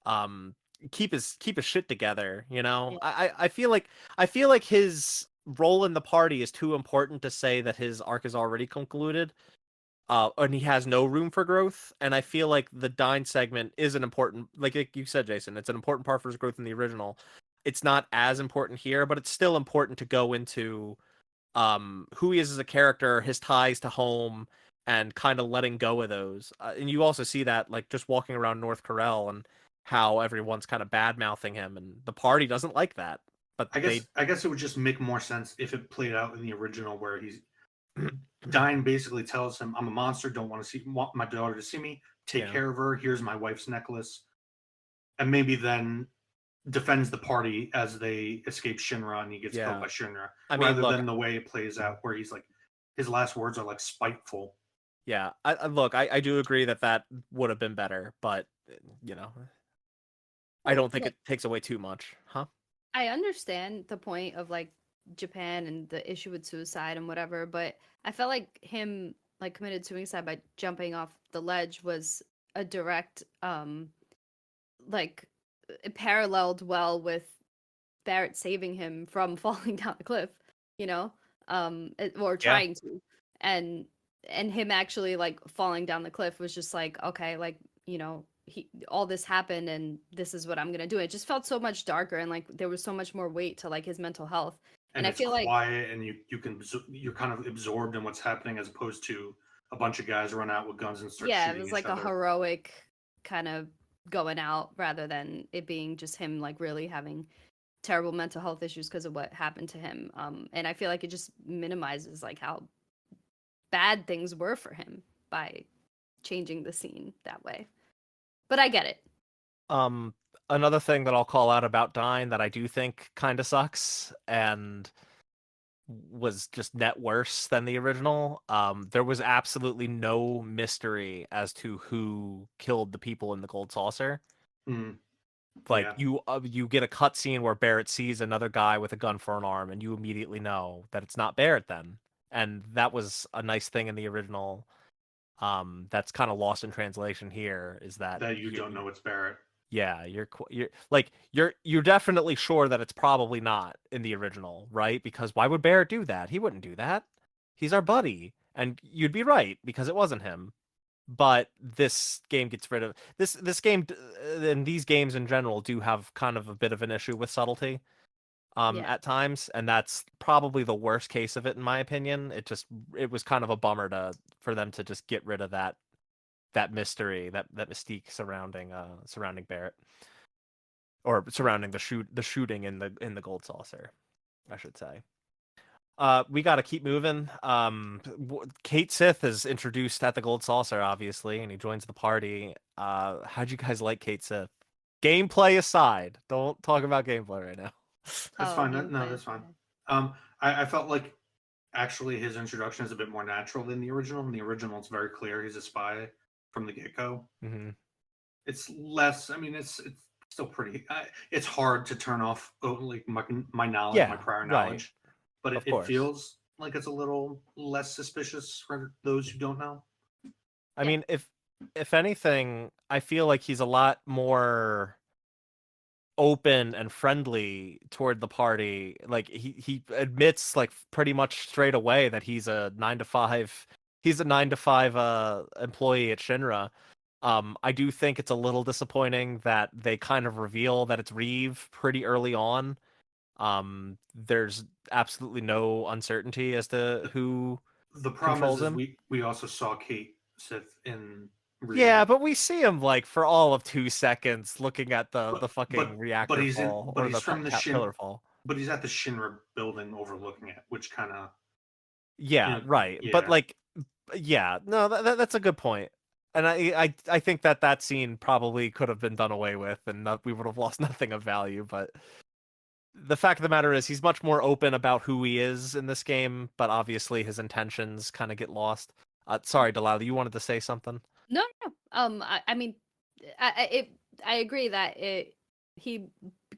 um keep his shit together, you know. Yeah. I feel like his role in the party is too important to say that his arc is already concluded, and he has no room for growth. And I feel like the Dine segment is an important, like you said, Jason, it's an important part for his growth in the original. It's not as important here, but it's still important to go into who he is as a character, his ties to home, and kind of letting go of those. And you also see that like just walking around North Corel and how everyone's kind of bad mouthing him, and the party doesn't like that. But I guess it would just make more sense if it played out in the original, where Dine basically tells him, "I'm a monster. Don't want my daughter to see me. Take care of her. Here's my wife's necklace," and maybe then defends the party as they escape Shinra and he gets killed by Shinra, rather than the way it plays out, where he's like, his last words are like spiteful. Yeah, I do agree that would have been better, but you know, I don't think it takes away too much, huh? I understand the point of like Japan and the issue with suicide and whatever, but I felt like him like committed suicide by jumping off the ledge was a direct like it paralleled well with Barrett saving him from falling down the cliff, you know, or trying to, and him actually like falling down the cliff was just like, okay, like, you know, all this happened and this is what I'm gonna do. It just felt so much darker, and like there was so much more weight to like his mental health. And I it's feel quiet, and you're kind of absorbed in what's happening, as opposed to a bunch of guys run out with guns and start shooting. It was like a heroic kind of going out, rather than it being just him like really having terrible mental health issues because of what happened to him. And I feel like it just minimizes like how bad things were for him by changing the scene that way. But I get it. Another thing that I'll call out about Dine that I do think kind of sucks and was just net worse than the original. There was absolutely no mystery as to who killed the people in the Gold Saucer. Like you get a cutscene where Barrett sees another guy with a gun for an arm, and you immediately know that it's not Barrett then. And that was a nice thing in the original. That's kind of lost in translation here, is that you don't know it's Barrett. Yeah, you're definitely sure that it's probably not in the original, right? Because why would Barrett do that? He wouldn't do that. He's our buddy. And you'd be right, because it wasn't him. But this game gets rid of this game, and these games in general do have kind of a bit of an issue with subtlety at times, and that's probably the worst case of it in my opinion. It was kind of a bummer for them to just get rid of that mystery, that mystique surrounding Barrett, or surrounding the shooting in the Gold Saucer, I should say. We got to keep moving. Kate Sith is introduced at the Gold Saucer, obviously, and he joins the party. How'd you guys like Kate Sith? Gameplay aside, don't talk about gameplay right now. That's fine. No, that's fine. I felt like actually his introduction is a bit more natural than the original. In the original, it's very clear he's a spy from the get-go. Mm-hmm. It's less. I mean, it's still pretty. It's hard to turn off like my knowledge, my prior knowledge. But it feels like it's a little less suspicious for those who don't know. I mean, if anything, I feel like he's a lot more open and friendly toward the party. Like he admits like pretty much straight away that he's a 9 to 5 employee at Shinra. I do think it's a little disappointing that they kind of reveal that it's Reeve pretty early on. There's absolutely no uncertainty as to who the problem controls is him. We also saw Kate Sith in Reeve. Yeah, but we see him like for all of 2 seconds looking at the fucking reactor fall or the pillar fall. But he's at the Shinra building overlooking it, which kind of right. Yeah. But like, yeah, no, that's a good point. And I think that scene probably could have been done away with, and we would have lost nothing of value. But the fact of the matter is, he's much more open about who he is in this game, but obviously his intentions kind of get lost. Sorry, Delilah, you wanted to say something? No. I mean, I agree that he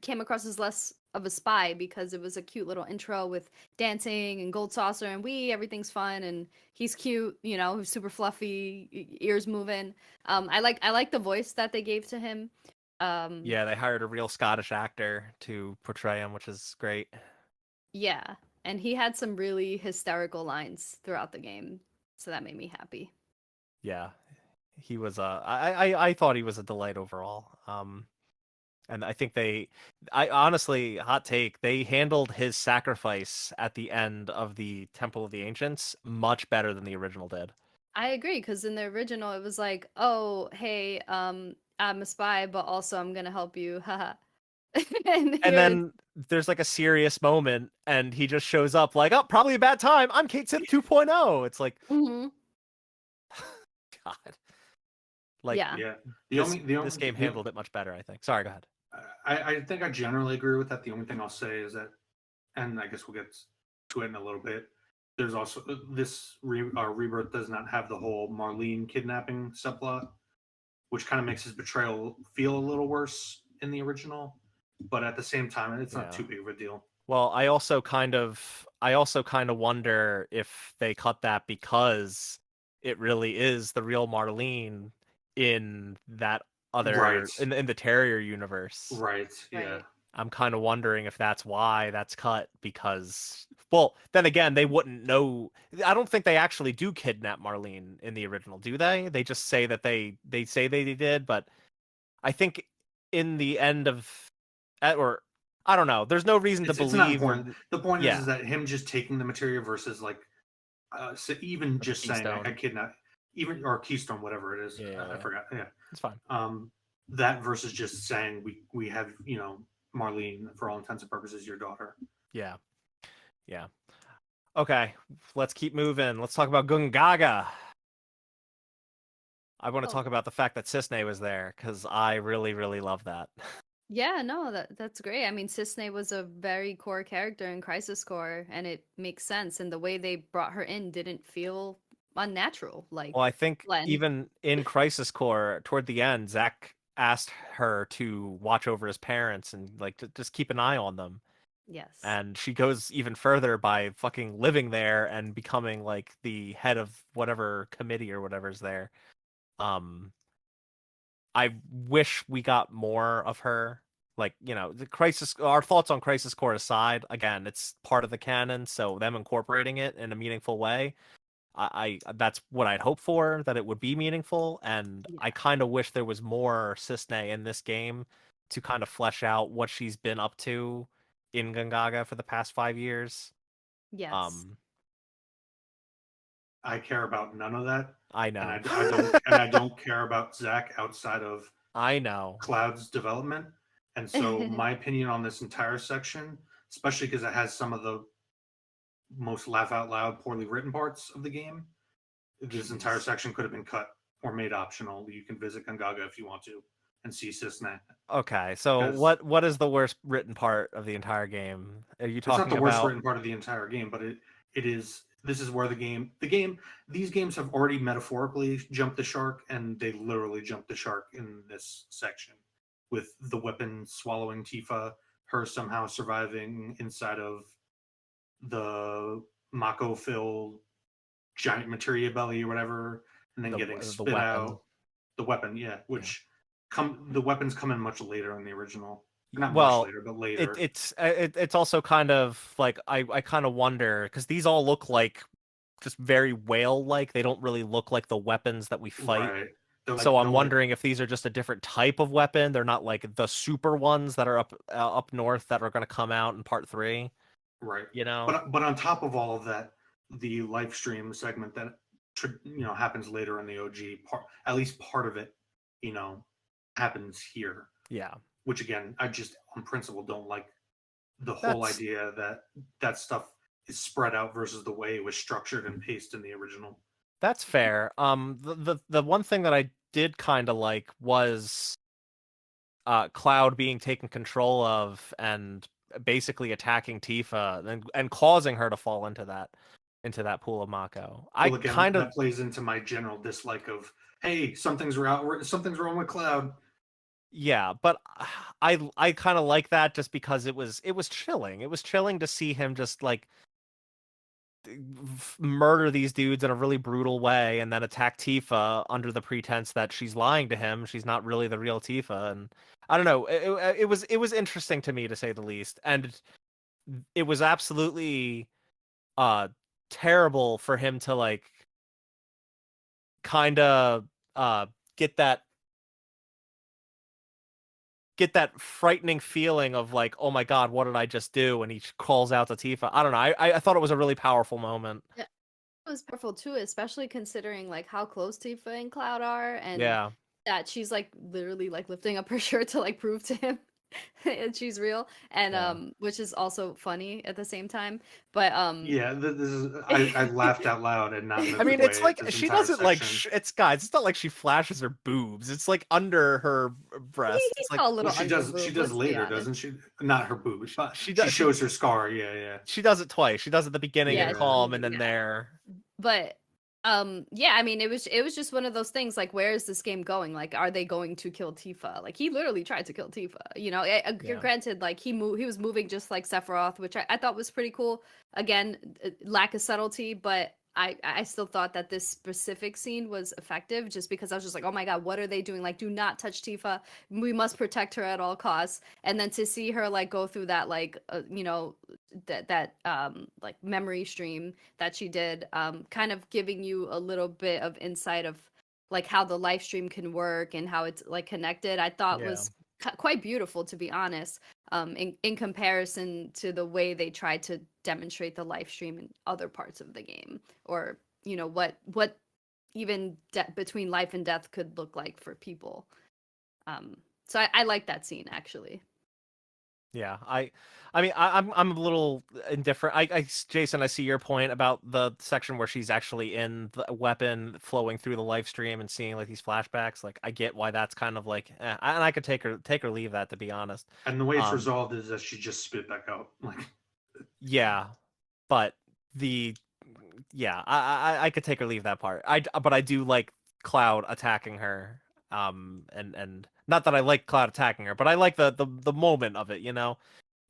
came across as less of a spy because it was a cute little intro with dancing and gold saucer and everything's fun and he's cute, super fluffy, ears moving. I like the voice that they gave to him. Yeah, they hired a real Scottish actor to portray him, which is great. Yeah, and he had some really hysterical lines throughout the game, so that made me happy. Yeah, he was I thought he was a delight overall. And I think I honestly, hot take, they handled his sacrifice at the end of the Temple of the Ancients much better than the original did. I agree, because in the original it was like, oh, hey, I'm a spy, but also I'm gonna help you, haha. And And here it's then there's like a serious moment, and he just shows up like, oh, probably a bad time. I'm Kate Sith 2.0. It's like, Mhm. God, like Yeah. Yeah. this game handled it much better, I think. Sorry, go ahead. I think I generally agree with that. The only thing I'll say is that, and I guess we'll get to it in a little bit. There's also this rebirth does not have the whole Marlene kidnapping subplot, which kind of makes his betrayal feel a little worse in the original. But at the same time, it's not Yeah. too big of a deal. Well, I also kind of wonder if they cut that because it really is the real Marlene in that Right. in the Terrier universe. Right. Yeah. Right. I'm kind of wondering if that's why that's cut because, well, then again, they wouldn't know. I don't think they actually do kidnap Marlene in the original, do they? They just say that they say they did, but I think in the end of, or I don't know. There's no reason to It's not believe. important. The point Yeah, is that him just taking the materia versus like, so even or the just saying I Keystone. kidnap, even or Keystone, whatever it is, Yeah, I forgot. Yeah. it's fine. That versus just saying we have Marlene for all intents and purposes your daughter. Yeah, yeah. Okay, let's keep moving. Let's talk about Gungaga. I want to Oh, talk about the fact that Cisne was there because I really, really love that. yeah, no, that's great. I mean, Cisne was a very core character in Crisis Core, and it makes sense. And the way they brought her in didn't feel unnatural, Well, like I think Glenn. even in Crisis Core, toward the end, Zack asked her to watch over his parents and like to just keep an eye on them. Yes. And she goes even further by fucking living there and becoming like the head of whatever committee or whatever's there. Um, I wish we got more of her. Like, the Crisis, our thoughts on Crisis Core aside, again, it's part of the canon, so them incorporating it in a meaningful way, I that's what I'd hope for, that it would be meaningful, and Yeah. I kind of wish there was more Cisne in this game to kind of flesh out what she's been up to in Gungaga for the past 5 years. Yes. Um, I care about none of that, I and know. I don't care about Zach outside of I know. Cloud's development. And so my opinion on this entire section, especially because it has some of the most laugh out loud, poorly written parts of the game, this entire section could have been cut or made optional. You can visit Gungaga if you want to and see Cisne. Okay, so Because what is the worst written part of the entire game? Are you it's not talking the worst about? written part of the entire game, but it is. This is where these games have already metaphorically jumped the shark, and they literally jumped the shark in this section with the weapon swallowing Tifa, her somehow surviving inside of the Mako filled giant materia belly or whatever, and then getting The spit weapon? out. The weapon, yeah, Yeah. which the weapons come in much later in the original. Not much Well, later, but later. it's also kind of like I kind of wonder because these all look like just very whale-like. They don't really look like the weapons that we fight. Right. So They're I'm like wondering if these are just a different type of weapon. They're not like the super ones that are up north that are going to come out in part 3. right. You know? But on top of all of that, the live stream segment that happens later in the OG part, at least part of it, you know, happens here. Yeah. Which again, I just on principle don't like the whole That's idea that that stuff is spread out versus the way it was structured and paced in the original. That's fair. The one thing that I did kind of like was Cloud being taken control of and basically attacking Tifa and causing her to fall into that pool of Mako. I Well, again, kind of that plays into my general dislike of hey, something's wrong with Cloud. Yeah, but I kind of like that just because it was chilling. It was chilling to see him just like murder these dudes in a really brutal way and then attack Tifa under the pretense that she's lying to him. She's not really the real Tifa, and I don't know. It was interesting to me, to say the least, and it was absolutely uh terrible for him to like kind of uh get that frightening feeling of like, oh my god, what did I just do? And he calls out to Tifa. I don't know. I thought it was a really powerful moment. Yeah, it was powerful too, especially considering like how close Tifa and Cloud are, and Yeah. that she's like literally like lifting up her shirt to like prove to him and she's real, and Yeah. which is also funny at the same time. But Yeah, this is. I laughed out loud and not in a I mean, good it's way. like This she entire doesn't like section. it's guys. It's not like she flashes her boobs. It's like under her breast. he It's like saw a Well, little she under does. She boob. does Let's be later, honest. doesn't she? Not her boobs, but she she does shows her scar. Yeah, yeah, she does it twice. She does it at the beginning in Yeah, yeah. calm, and then yeah. there. But yeah, I mean it was just one of those things like where is this game going? Like are they going to kill Tifa? Like he literally tried to kill Tifa. You know, Yeah. granted like he was moving just like Sephiroth, which I thought was pretty cool. Again, lack of subtlety, but I still thought that this specific scene was effective just because I was just like, "Oh my god, what are they doing? Like do not touch Tifa. We must protect her at all costs." And then to see her like go through that like you know that like memory stream that she did, kind of giving you a little bit of insight of like how the live stream can work and how it's like connected. I thought Yeah. was quite beautiful, to be honest, in comparison to the way they tried to demonstrate the live stream in other parts of the game, or you know what even between life and death could look like for people. So I like that scene actually. Yeah, I mean, I'm a little indifferent. Jason, I see your point about the section where she's actually in the weapon flowing through the live stream and seeing like these flashbacks. Like, I get why that's kind of like, and I could take or leave that, to be honest. And the way it's Um, resolved is that she just spit back out. Like, yeah, but the yeah, I could take or leave that part. But I do like Cloud attacking her. And not that I like Cloud attacking her, but I like the moment of it. You know,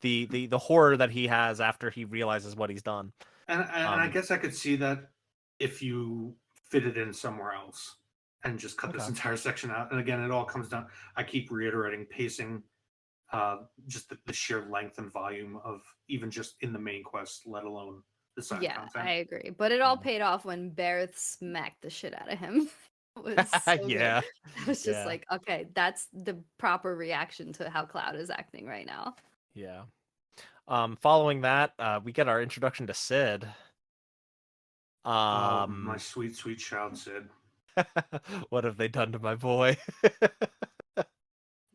the horror that he has after he realizes what he's done. and I Um, guess I could see that if you fit it in somewhere else and just cut this okay. entire section out. And again, it all comes down. I keep reiterating pacing, just the sheer length and volume of even just in the main quest, let alone the side Yeah, I content. agree. But it all paid off when Bareth smacked the shit out of him. It was so good. Yeah, I was just yeah, like, okay, that's the proper reaction to how Cloud is acting right now. yeah. Following that, we get our introduction to Sid. Oh, my Um, sweet, sweet child Sid. what have they done to my boy?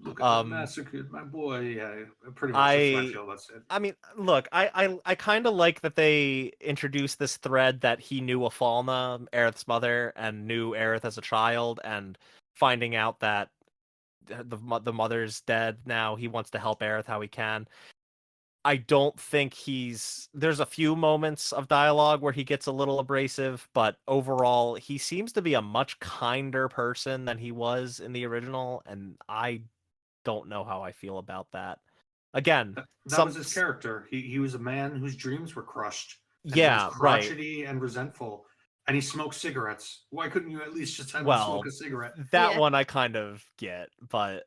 Look at them um, massacred my boy. Yeah, pretty much. That's what I I feel about Sid. I mean, look, I kind of like that they introduced this thread that he knew Afalna, Aerith's mother, and knew Aerith as a child, and finding out that the mother's dead now. He wants to help Aerith how he can. I don't think there's a few moments of dialogue where he gets a little abrasive, but overall, he seems to be a much kinder person than he was in the original, and I don't know how I feel about that. Again, That was his character. He was a man whose dreams were crushed, and he was yeah, right. crotchety and resentful, and he smoked cigarettes. Why couldn't you at least just have him smoke Well, a cigarette? that Yeah. one I kind of get, but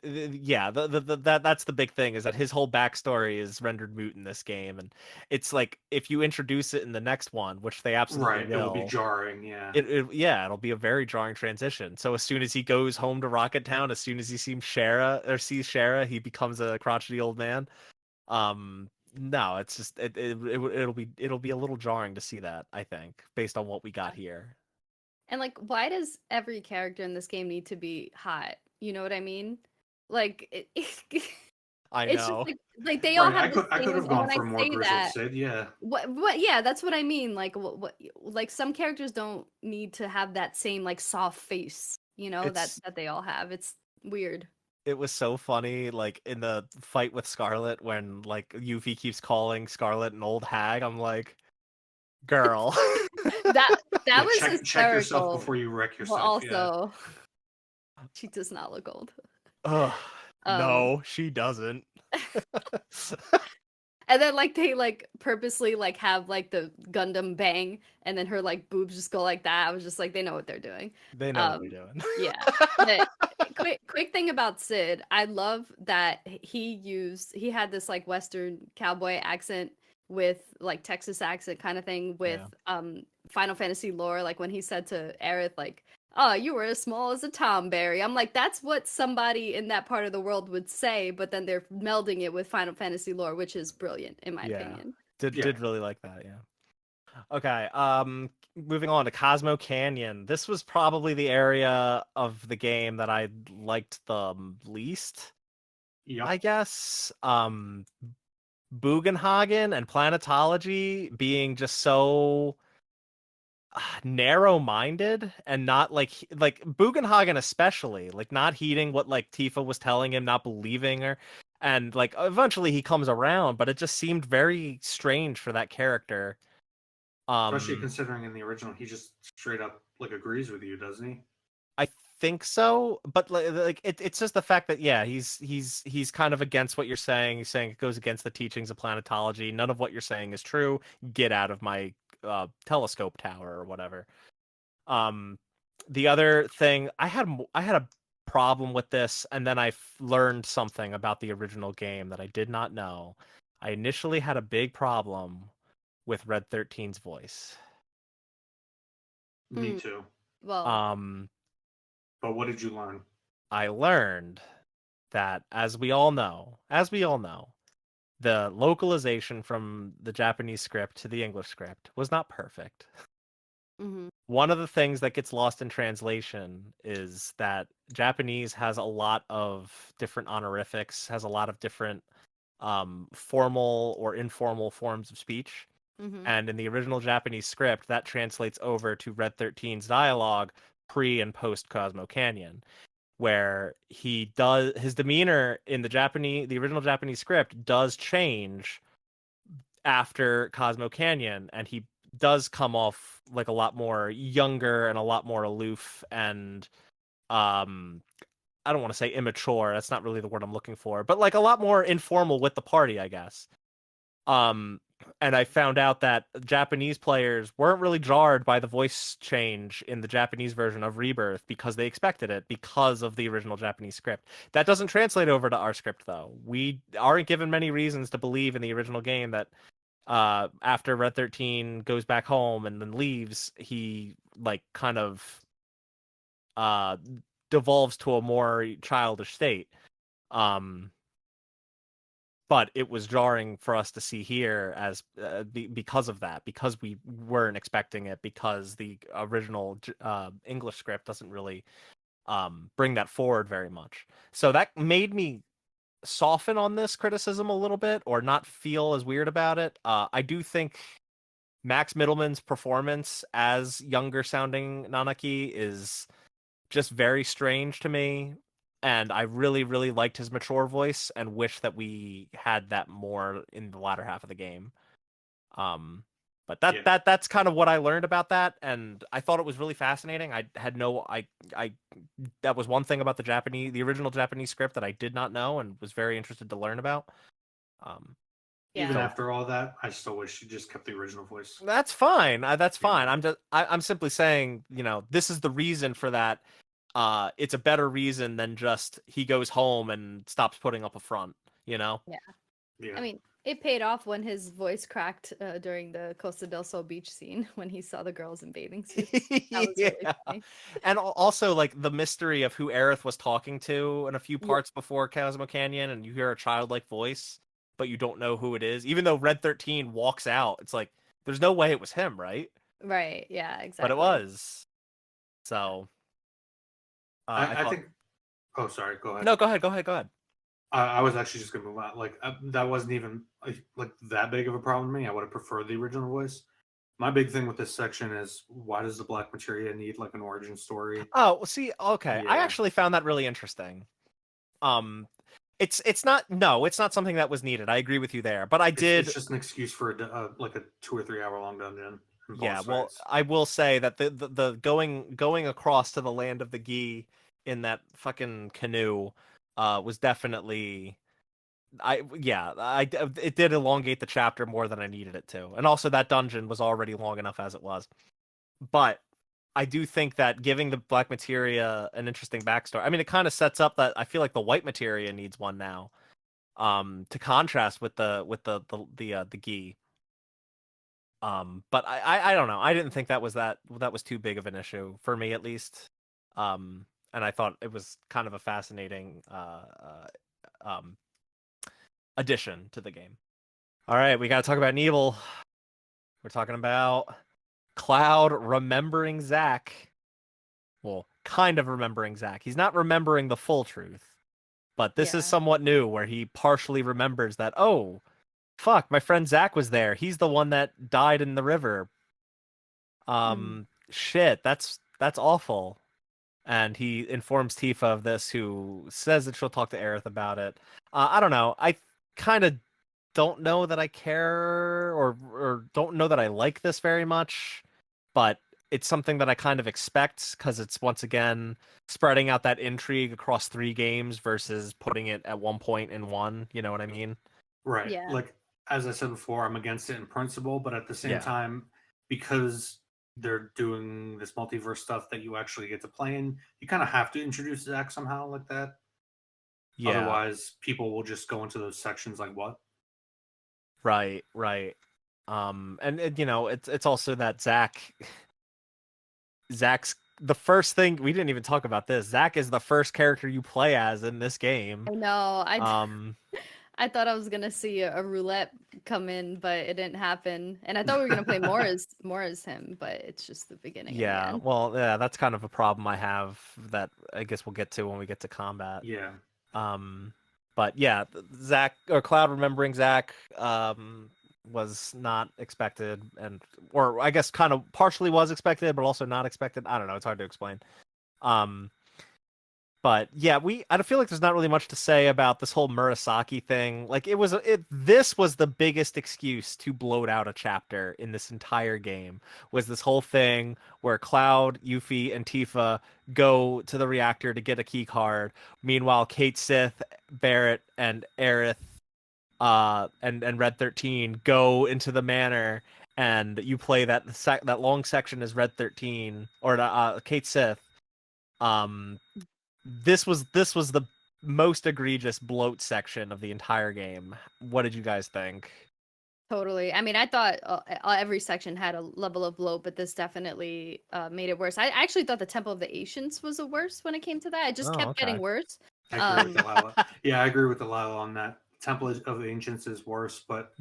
yeah, that's the big thing, is that his whole backstory is rendered moot in this game, and it's like if you introduce it in the next one, which they absolutely Right. It will be will, jarring. Yeah. yeah, it'll be a very jarring transition. So as soon as he goes home to Rocket Town, as soon as he sees Shara, he becomes a crotchety old man. No, it's just it'll be a little jarring to see that, I think, based on what we got here. And like, why does every character in this game need to be hot? You know what I mean? Like, I it's just know. like they all Right. I have the could I could same. have And gone when I for a more say grizzled that, Sid. Yeah. what? Yeah, that's what I mean. Like, what? Like some characters don't need to have that same like soft face. You know It's that they all have. It's weird. it was so funny, like in the fight with Scarlet when like Yuffie keeps calling Scarlet an old hag. I'm like, girl. That Yeah, was check yourself hysterical. before you wreck But yourself. Yeah. also, she does not look old. Ugh, Um, no, she doesn't. and then like they like purposely like have like the Gundam bang, and then her like boobs just go like that. I was just like, they know what they're doing. They know what they're doing. Yeah. But quick thing about Sid, I love that he had this like Western cowboy accent with like Texas accent kind of thing with Yeah. Final Fantasy lore, like when he said to Aerith like, "Oh, you were as small as a tomberry." I'm like, that's what somebody in that part of the world would say, but then they're melding it with Final Fantasy lore, which is brilliant in my Yeah. opinion. Did really like that, yeah. Okay, moving on to Cosmo Canyon. This was probably the area of the game that I liked the least, I Yep. guess. Bugenhagen and planetology being just so narrow-minded and not like Bugenhagen especially, like not heeding what like Tifa was telling him, not believing her. And like eventually he comes around, but it just seemed very strange for that character. Especially Um considering in the original he just straight up like agrees with you, doesn't he? I think so, but it's just the fact that yeah, he's kind of against what you're saying. He's saying it goes against the teachings of planetology. None of what you're saying is true. Get out of my telescope tower or whatever. Um, the other thing I had a problem with this, and then learned something about the original game that I did not know. I initially had a big problem with Red 13's voice. Me Mm, too. well, Um, But what did you learn? I learned that as we all know, the localization from the Japanese script to the English script was not perfect. mhm. One of the things that gets lost in translation is that Japanese has a lot of different honorifics, has a lot of different formal or informal forms of speech. Mhm. And in the original Japanese script, that translates over to Red 13's dialogue pre and post Cosmo Canyon, where his demeanor in the original Japanese script does change after Cosmo Canyon, and he does come off like a lot more younger and a lot more aloof and um I don't want to say immature, that's not really the word I'm looking for, but like a lot more informal with the party, I guess. Um, and I found out that Japanese players weren't really jarred by the voice change in the Japanese version of Rebirth because they expected it because of the original Japanese script. That doesn't translate over to our script, though. We aren't given many reasons to believe in the original game that after Red 13 goes back home and then leaves, he like kind of uh devolves to a more childish state. Um, but it was jarring for us to see here as because of that, because we weren't expecting it, because the original English script doesn't really bring that forward very much. So that made me soften on this criticism a little bit, or not feel as weird about it. I do think Max Middleman's performance as younger sounding Nanaki is just very strange to me. And I really, really liked his mature voice and wish that we had that more in the latter half of the game. Um, but Yeah. that's kind of what I learned about that, and I thought it was really fascinating. I that was one thing about the original Japanese script that I did not know and was very interested to learn about. Um, Even Yeah. so after all that, I still wish you just kept the original voice. that's fine. That's You fine. know. I'm simply saying, this is the reason for that. It's a better reason than just he goes home and stops putting up a front, you know? Yeah. Yeah. I mean, it paid off when his voice cracked during the Costa del Sol beach scene when he saw the girls in bathing suits. That was really Yeah. funny. And also like the mystery of who Aerith was talking to in a few Yeah. parts before Cosmo Canyon, and you hear a childlike voice, but you don't know who it is. Even though Red 13 walks out, it's like there's no way it was him, right? Right. Yeah, But it exactly. was. So I I thought think. Oh, sorry. Go ahead. no, go ahead, go ahead, go ahead. I was actually just gonna move on. Like that wasn't even like that big of a problem to me. I would have preferred the original voice. My big thing with this section is why does the Black Materia need like an origin story? Oh, well, see, okay. I Yeah, actually found that really interesting. Um, it's not no, it's not something that was needed. I agree with you there, but I it's did. just an excuse for like a 2 or 3 hour long dungeon. from both Yeah, well, sides. I will say that the going across to the land of the Gi in that fucking canoe was definitely it did elongate the chapter more than I needed it to. And also that dungeon was already long enough as it was. But I do think that giving the black materia an interesting backstory. I mean, it kind of sets up that I feel like the white materia needs one now. To contrast with the Gi. But I don't know. I didn't think that was too big of an issue for me at least. And I thought it was kind of a fascinating um addition to the game. All right, we got to talk about Nebel. We're talking about Cloud remembering Zack. Well, kind of remembering Zack. He's not remembering the full truth, but this is Yeah. somewhat new where he partially remembers that, oh, fuck, my friend Zack was there. He's the one that died in the river. Shit, that's awful. And he informs Tifa of this, who says that she'll talk to Aerith about it. I don't know. I kind of don't know that I care or don't know that I like this very much, but it's something that I kind of expect because it's once again spreading out that intrigue across 3 games versus putting it at one point in one. You know what I mean? Right. Yeah. Like as I said before, I'm against it in principle, but at the same Yeah. time, because they're doing this multiverse stuff that you actually get to play in, you kind of have to introduce Zack somehow like that. Yeah. Otherwise, people will just go into those sections like, what? Right. And you know, it's also that Zack's the first thing we didn't even talk about this. Zack is the first character you play as in this game. I know. Um, I thought I was gonna see a roulette come in, but it didn't happen. And I thought we were gonna play more as him, but it's just the beginning and the yeah, end. well, yeah, that's kind of a problem I have that I guess we'll get to when we get to combat. Yeah. But yeah, Zack or Cloud remembering Zack was not expected, or I guess kind of partially was expected, but also not expected. I don't know, it's hard to explain. But yeah, I don't feel like there's not really much to say about this whole Murasaki thing. Like this was the biggest excuse to bloat out a chapter in this entire game. Was this whole thing where Cloud, Yuffie, and Tifa go to the reactor to get a key card. Meanwhile, Kate Sith, Barrett, and Aerith, and Red 13 go into the manor, and you play that long section as Red 13 or Kate Sith. This was the most egregious bloat section of the entire game. What did you guys think? Totally. I mean, I thought every section had a level of bloat, but this definitely made it worse. I actually thought the Temple of the Ancients was the worst when it came to that. It just kept getting worse. I agree with Delilah. Yeah, I agree with Delilah on that. Temple of the Ancients is worse, but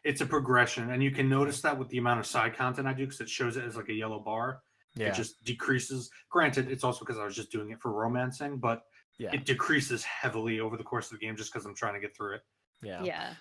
it's a progression, and you can notice that with the amount of side content I do, because it shows it as like a yellow bar. Yeah. It just decreases. Granted, it's also because I was just doing it for romancing, but it decreases heavily over the course of the game just because I'm trying to get through it. Yeah.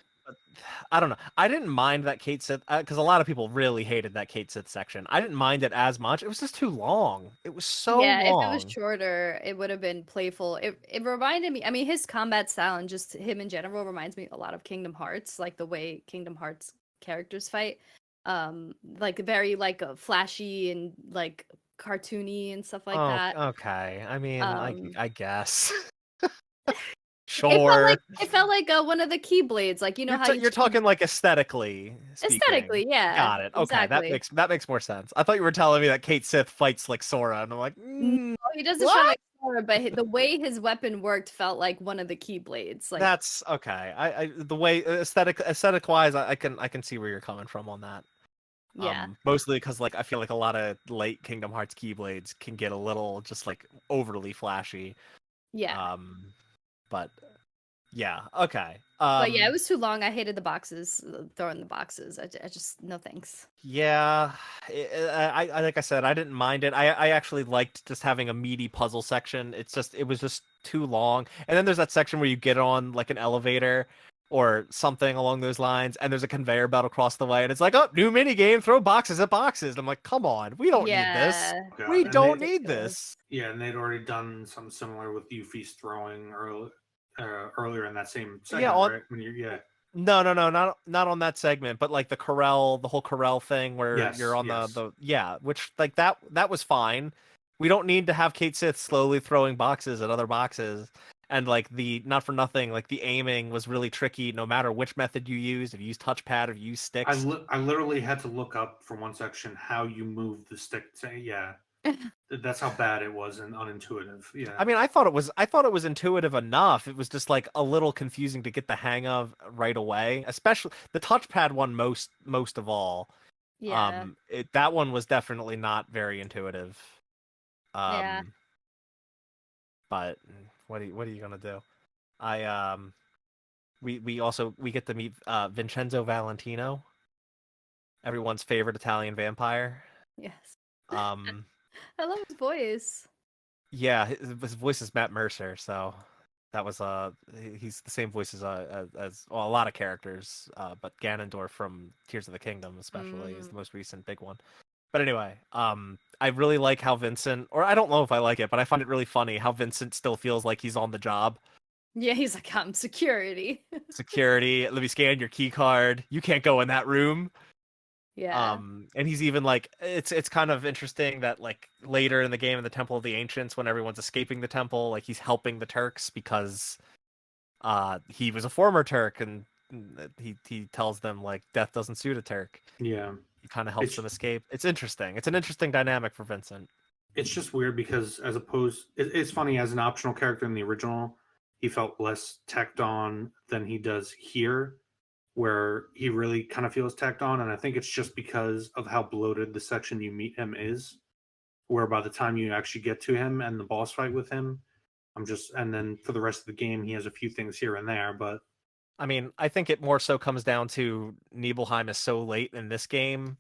I don't know. I didn't mind that Kate Sith because a lot of people really hated that Kate Sith section. I didn't mind it as much. It was just too long. It was so long. If it was shorter, it would have been playful. It reminded me. I mean, his combat style and just him in general reminds me a lot of Kingdom Hearts, like the way Kingdom Hearts characters fight. Like very like flashy and like cartoony and stuff like that. Okay. I mean, I guess. Sure. Sure. It felt like one of the Keyblades, like how you're talking like aesthetically speaking. Aesthetically, yeah. Got it. Okay, exactly. that makes more sense. I thought you were telling me that Kate Sith fights like Sora, and I'm like, No, he doesn't fight like Sora, but the way his weapon worked felt like one of the Keyblades. Like that's okay. I the way aesthetic wise, I can see where you're coming from on that. yeah. Mostly because like I feel like a lot of late Kingdom Hearts Keyblades can get a little just like overly flashy. Yeah. But yeah, okay. But yeah, it was too long. I hated the boxes, throwing the boxes. I just no thanks. Yeah, I like I said, I didn't mind it. I actually liked just having a meaty puzzle section. It was just too long. And then there's that section where you get on like an elevator or something along those lines, and there's a conveyor belt across the way, and it's like, oh, new mini game, throw boxes at boxes. And I'm like, come on, we don't need this. God, we don't need this. Yeah, and they'd already done something similar with Yuffie's throwing earlier in that same segment, right? No, not on that segment, but like the Corel, the whole Corel thing where Yes, you're on yes. the yeah, which like that was fine. We don't need to have Kate Sith slowly throwing boxes at other boxes. And like the not for nothing, like the aiming was really tricky no matter which method you use. If you use touchpad or you use sticks. I literally had to look up for one section how you move the stick. Yeah, that's how bad it was and unintuitive. Yeah, I mean, I thought it was intuitive enough. It was just like a little confusing to get the hang of right away, especially the touchpad one most of all. Yeah. That one was definitely not very intuitive. Yeah. Um, but what are you gonna do? I we get to meet Vincenzo Valentino, everyone's favorite Italian vampire. Yes. Um, I love his voice. yeah, his voice is Matt Mercer, so that was he's the same voice as well, a lot of characters, but Ganondorf from Tears of the Kingdom especially is Mm. the most recent big one. But anyway, I really like how Vincent, or I don't know if I like it, but I find it really funny how Vincent still feels like he's on the job. Yeah, he's like, I'm security. Security, let me scan your key card. You can't go in that room. Yeah. And he's even like, it's kind of interesting that like later in the game in the Temple of the Ancients, when everyone's escaping the temple, like he's helping the Turks because he was a former Turk, and he tells them like death doesn't suit a Turk. yeah. He kind of helps It's them escape. It's interesting. It's an interesting dynamic for Vincent. it's just weird because it's funny as an optional character in the original, he felt less tacked on than he does here, where he really kind of feels tacked on, and I think it's just because of how bloated the section you meet him is, where by the time you actually get to him and the boss fight with him, and then for the rest of the game he has a few things here and there, but I mean, I think it more so comes down to Nibelheim is so late in this game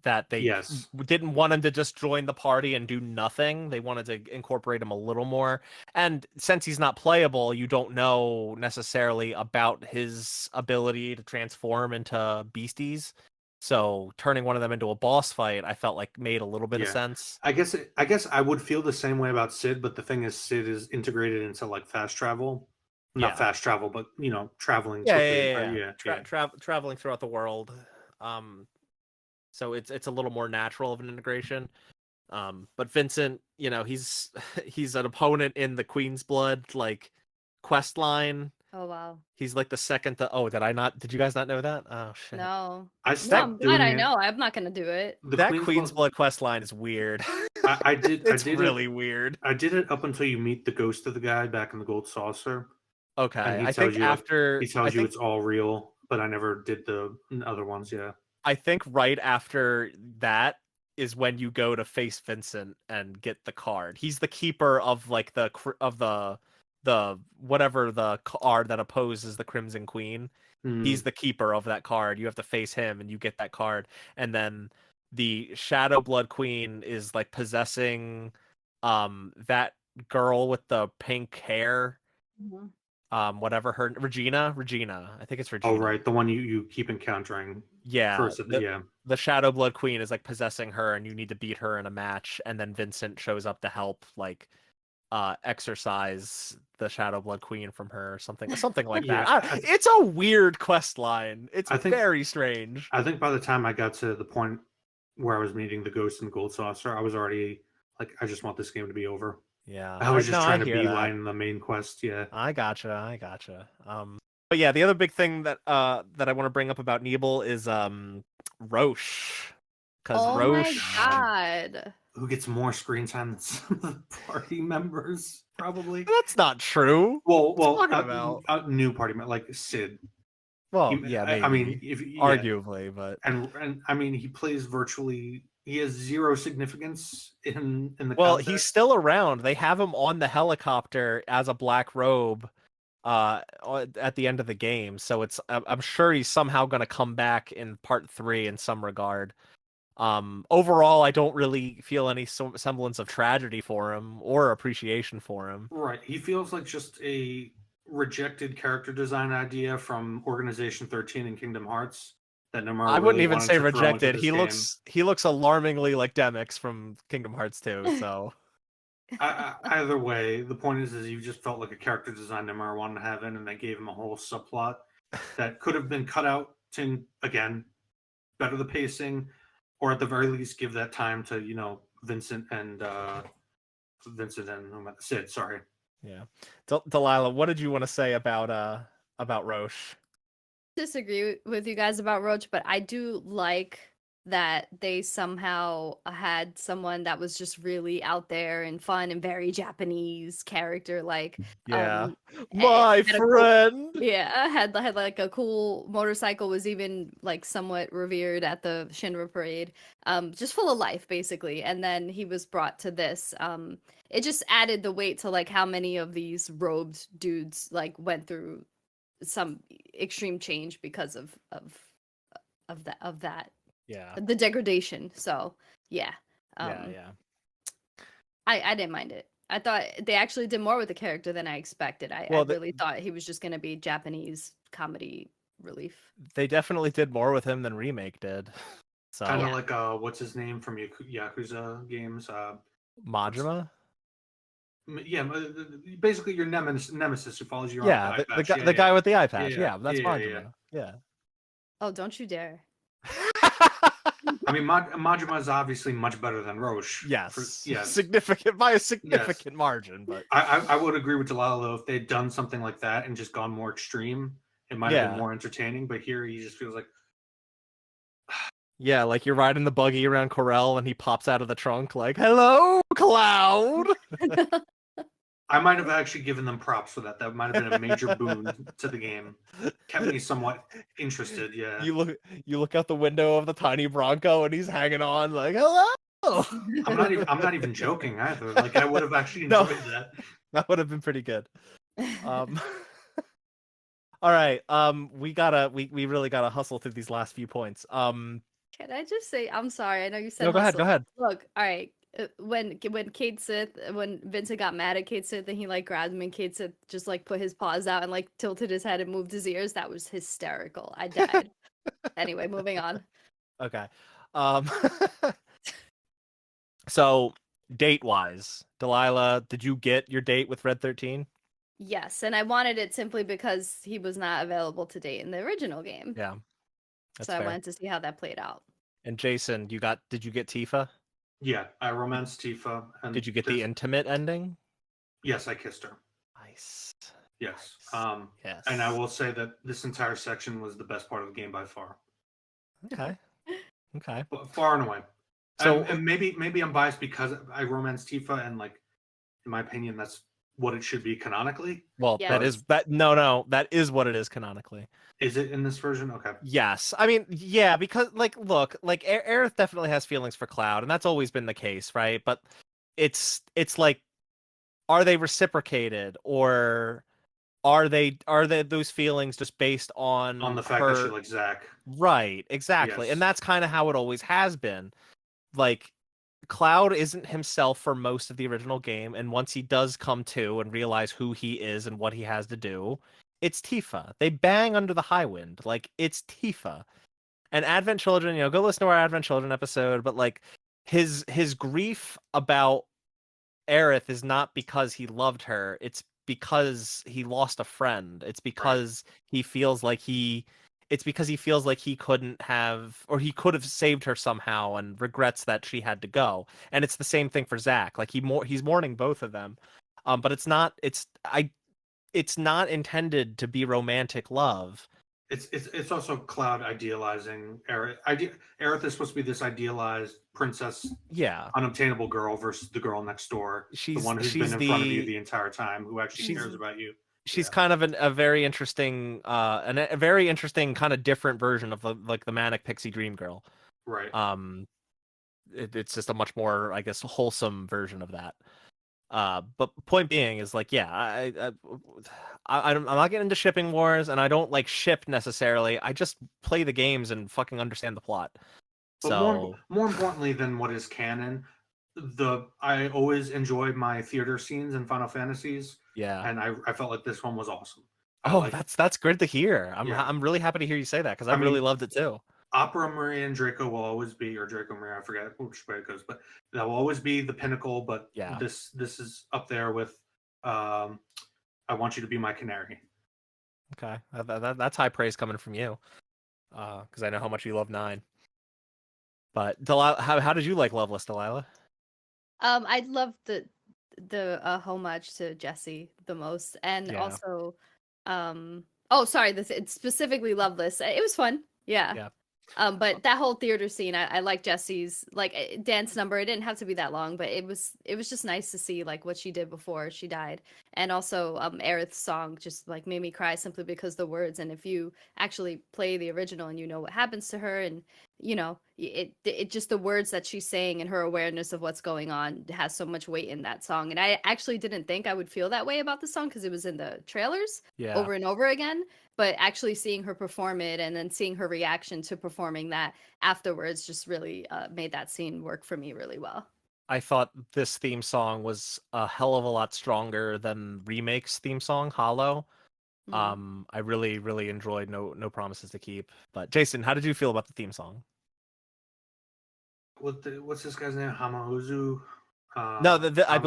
that they yes. didn't want him to just join the party and do nothing. They wanted to incorporate him a little more. And since he's not playable, you don't know necessarily about his ability to transform into beasties. So turning one of them into a boss fight, I felt like made a little bit of Yeah. sense. I guess I would feel the same way about Sid, but the thing is Sid is integrated into like fast travel. Not Yeah. fast travel, but traveling Yeah, quickly. yeah, yeah, Right? yeah. Yeah, yeah. Traveling throughout the world. Um, so it's a little more natural of an integration. But Vincent, he's he's an opponent in the Queen's Blood like quest line. Oh wow. He's like the second to did I not did you guys not know that? Oh shit. No. I No, I'm stopped glad doing I it. know. I'm not gonna do it. The That Queen's Queen's Blood. Blood quest line is weird. I It's did really it. weird. I did it up until you meet the ghost of the guy back in the gold saucer, and Okay. he I tells think you like after he tells you it's all real. But I never did the other ones. Yeah. I think right after that is when you go to face Vincent and get the card. He's the keeper of like the whatever the card that opposes the Crimson Queen. Hmm. He's the keeper of that card. You have to face him and you get that card. And then the Shadow Blood Queen is like possessing that girl with the pink hair. Mhm. Whatever her Regina. I think it's Oh Regina. right, the one you keep encountering Yeah, first. Yeah. the Shadow Blood Queen is like possessing her, and you need to beat her in a match, and then Vincent shows up to help like exorcise the Shadow Blood Queen from her, or something like that. Yeah. It's a weird quest line. It's I think very strange. I think by the time I got to the point where I was meeting the ghost in the gold saucer, I was already like, I just want this game to be over. Yeah, I was no, just I trying to hear that. beeline the main quest. Yeah. I gotcha. But yeah, the other big thing that I want to bring up about Nebel is Roche, because Oh my Roche. god. Who gets more screen time than some of the party members? Probably. That's not true. Well, What are you talking about? new party member like Sid. Well, yeah, I mean, maybe, if yeah, arguably, but and I mean, he plays virtually. He has zero significance in the well, he's context. still around. They have him on the helicopter as a black robe at the end of the game, so I'm sure he's somehow going to come back in part 3 in some regard. Overall, I don't really feel any semblance of tragedy for him or appreciation for him. Right. He feels like just a rejected character design idea from Organization 13 in Kingdom Hearts that Nomura I wouldn't really even wanted say to throw into rejected. this game. He looks alarmingly like Demix from Kingdom Hearts 2, so Either way, the point is you just felt like a character design Nomura wanted to have in, and they gave him a whole subplot. that could have been cut out to, again, better the pacing, or at the very least give that time to, Vincent and Sid. Sorry. Yeah. Delilah, what did you want to say about Roche? Disagree with you guys about Roach, but I do like that they somehow had someone that was just really out there and fun and very Japanese character, like Yeah. eh, My had a cool, friend. yeah, had like a cool motorcycle, was even like somewhat revered at the Shinra parade, just full of life basically. And then he was brought to this. It just added the weight to like how many of these robed dudes like went through some extreme change because of that Yeah. the degradation. So yeah, Yeah. I didn't mind it. I thought they actually did more with the character than I expected. I Well, really thought he was just gonna be Japanese comedy relief. they definitely did more with him than Remake did. So Kind of Yeah. like what's his name from Yakuza games? Majima? Yeah, basically your nemesis who follows you around Yeah, with the eye patch. the guy with the eye patch. Yeah, Yeah, that's yeah, Majima. Yeah. Oh, don't you dare. I mean, Majima is obviously much better than Roche. Yes. Yes. Significant by a significant margin, but I would agree with Delilah though, if they'd done something like that and just gone more extreme, it might have been more entertaining. But here he just feels like, yeah, like you're riding the buggy around Corel and he pops out of the trunk like, "Hello, Cloud." I might have actually given them props for that. That might have been a major boon to the game. Kept me somewhat interested. Yeah. You look out the window of the tiny Bronco and he's hanging on like, "Hello." I'm not even joking either. Like I would have actually No. enjoyed that. That would have been pretty good. All right. We really gotta hustle through these last few points. Can I just say, I'm sorry, I know you said No, go ahead, hustle. go ahead. Look, all right. When Kate Sith, when Vincent got mad at Kate Sith and he like grabbed him and Kate Sith just like put his paws out and like tilted his head and moved his ears, that was hysterical. I died. Anyway, moving on. Okay. Um So date wise, Delilah, did you get your date with Red 13? Yes, and I wanted it simply because he was not available to date in the original game. Yeah. That's So I fair. wanted to see how that played out. And Jason, did you get Tifa? Yeah, I romanced Tifa. And Did you get the intimate ending? Yes, I kissed her. Nice. Yes. Nice. Yes. And I will say that this entire section was the best part of the game by far. Okay. Okay. Far and away. So and maybe I'm biased because I romanced Tifa, and like in my opinion, that's what it should be canonically. well, Yes. that is what it is canonically. Is it in this version? Okay. Yes. I mean, yeah, because like look, like Aerith definitely has feelings for Cloud, and that's always been the case, right? But it's like, are they reciprocated, or are they those feelings just based on the fact that she likes Zack? Right, exactly. Yes. And that's kind of how it always has been. Like, Cloud isn't himself for most of the original game, and once he does come to and realize who he is and what he has to do, it's Tifa. They bang under the high wind. Like, it's Tifa. And Advent Children, go listen to our Advent Children episode, but like his grief about Aerith is not because he loved her, it's because he lost a friend. It's because he feels like he couldn't have, or he could have saved her somehow, and regrets that she had to go. And it's the same thing for Zack. Like he's mourning both of them. But it's not intended to be romantic love. It's also Cloud idealizing Aerith. Aerith is supposed to be this idealized princess, unobtainable girl versus the girl next door, the one who's been in front of you the entire time, who actually cares about you. She's kind of a very interesting, a very interesting kind of different version of the manic pixie dream girl. Right. It's just a much more, I guess, wholesome version of that. But point being is like, yeah, I'm not getting into shipping wars, and I don't like ship necessarily. I just play the games and fucking understand the plot. But So more importantly than what is canon, I always enjoyed my theater scenes in Final Fantasies. Yeah, and I felt like this one was awesome. That's good to hear. I'm really happy to hear you say that, because I really loved it too. Opera Maria and Draco will always be, or Draco Maria, I forget which way it goes, but that will always be the pinnacle. But this is up there with I Want You to Be My Canary. Okay, that's high praise coming from you. Because I know how much you love 9. But Delilah, how did you like Loveless, Delilah? I love the homage to Jesse the most, and Yeah, also, oh, sorry, it's specifically Loveless. It was fun, yeah. yeah. But that whole theater scene, I like Jesse's like dance number. It didn't have to be that long, but it was just nice to see like what she did before she died, and also Aerith's song just like made me cry simply because the words. And if you actually play the original and you know what happens to her, and it just the words that she's saying and her awareness of what's going on has so much weight in that song. And I actually didn't think I would feel that way about the song because it was in the trailers Yeah. over and over again, but actually seeing her perform it and then seeing her reaction to performing that afterwards just really made that scene work for me really well. I thought this theme song was a hell of a lot stronger than Remake's theme song, Hollow. Mm. I really, really enjoyed No Promises to Keep. But Jason, how did you feel about the theme song? What's this guy's name? Hamahuzu. No, I Hama-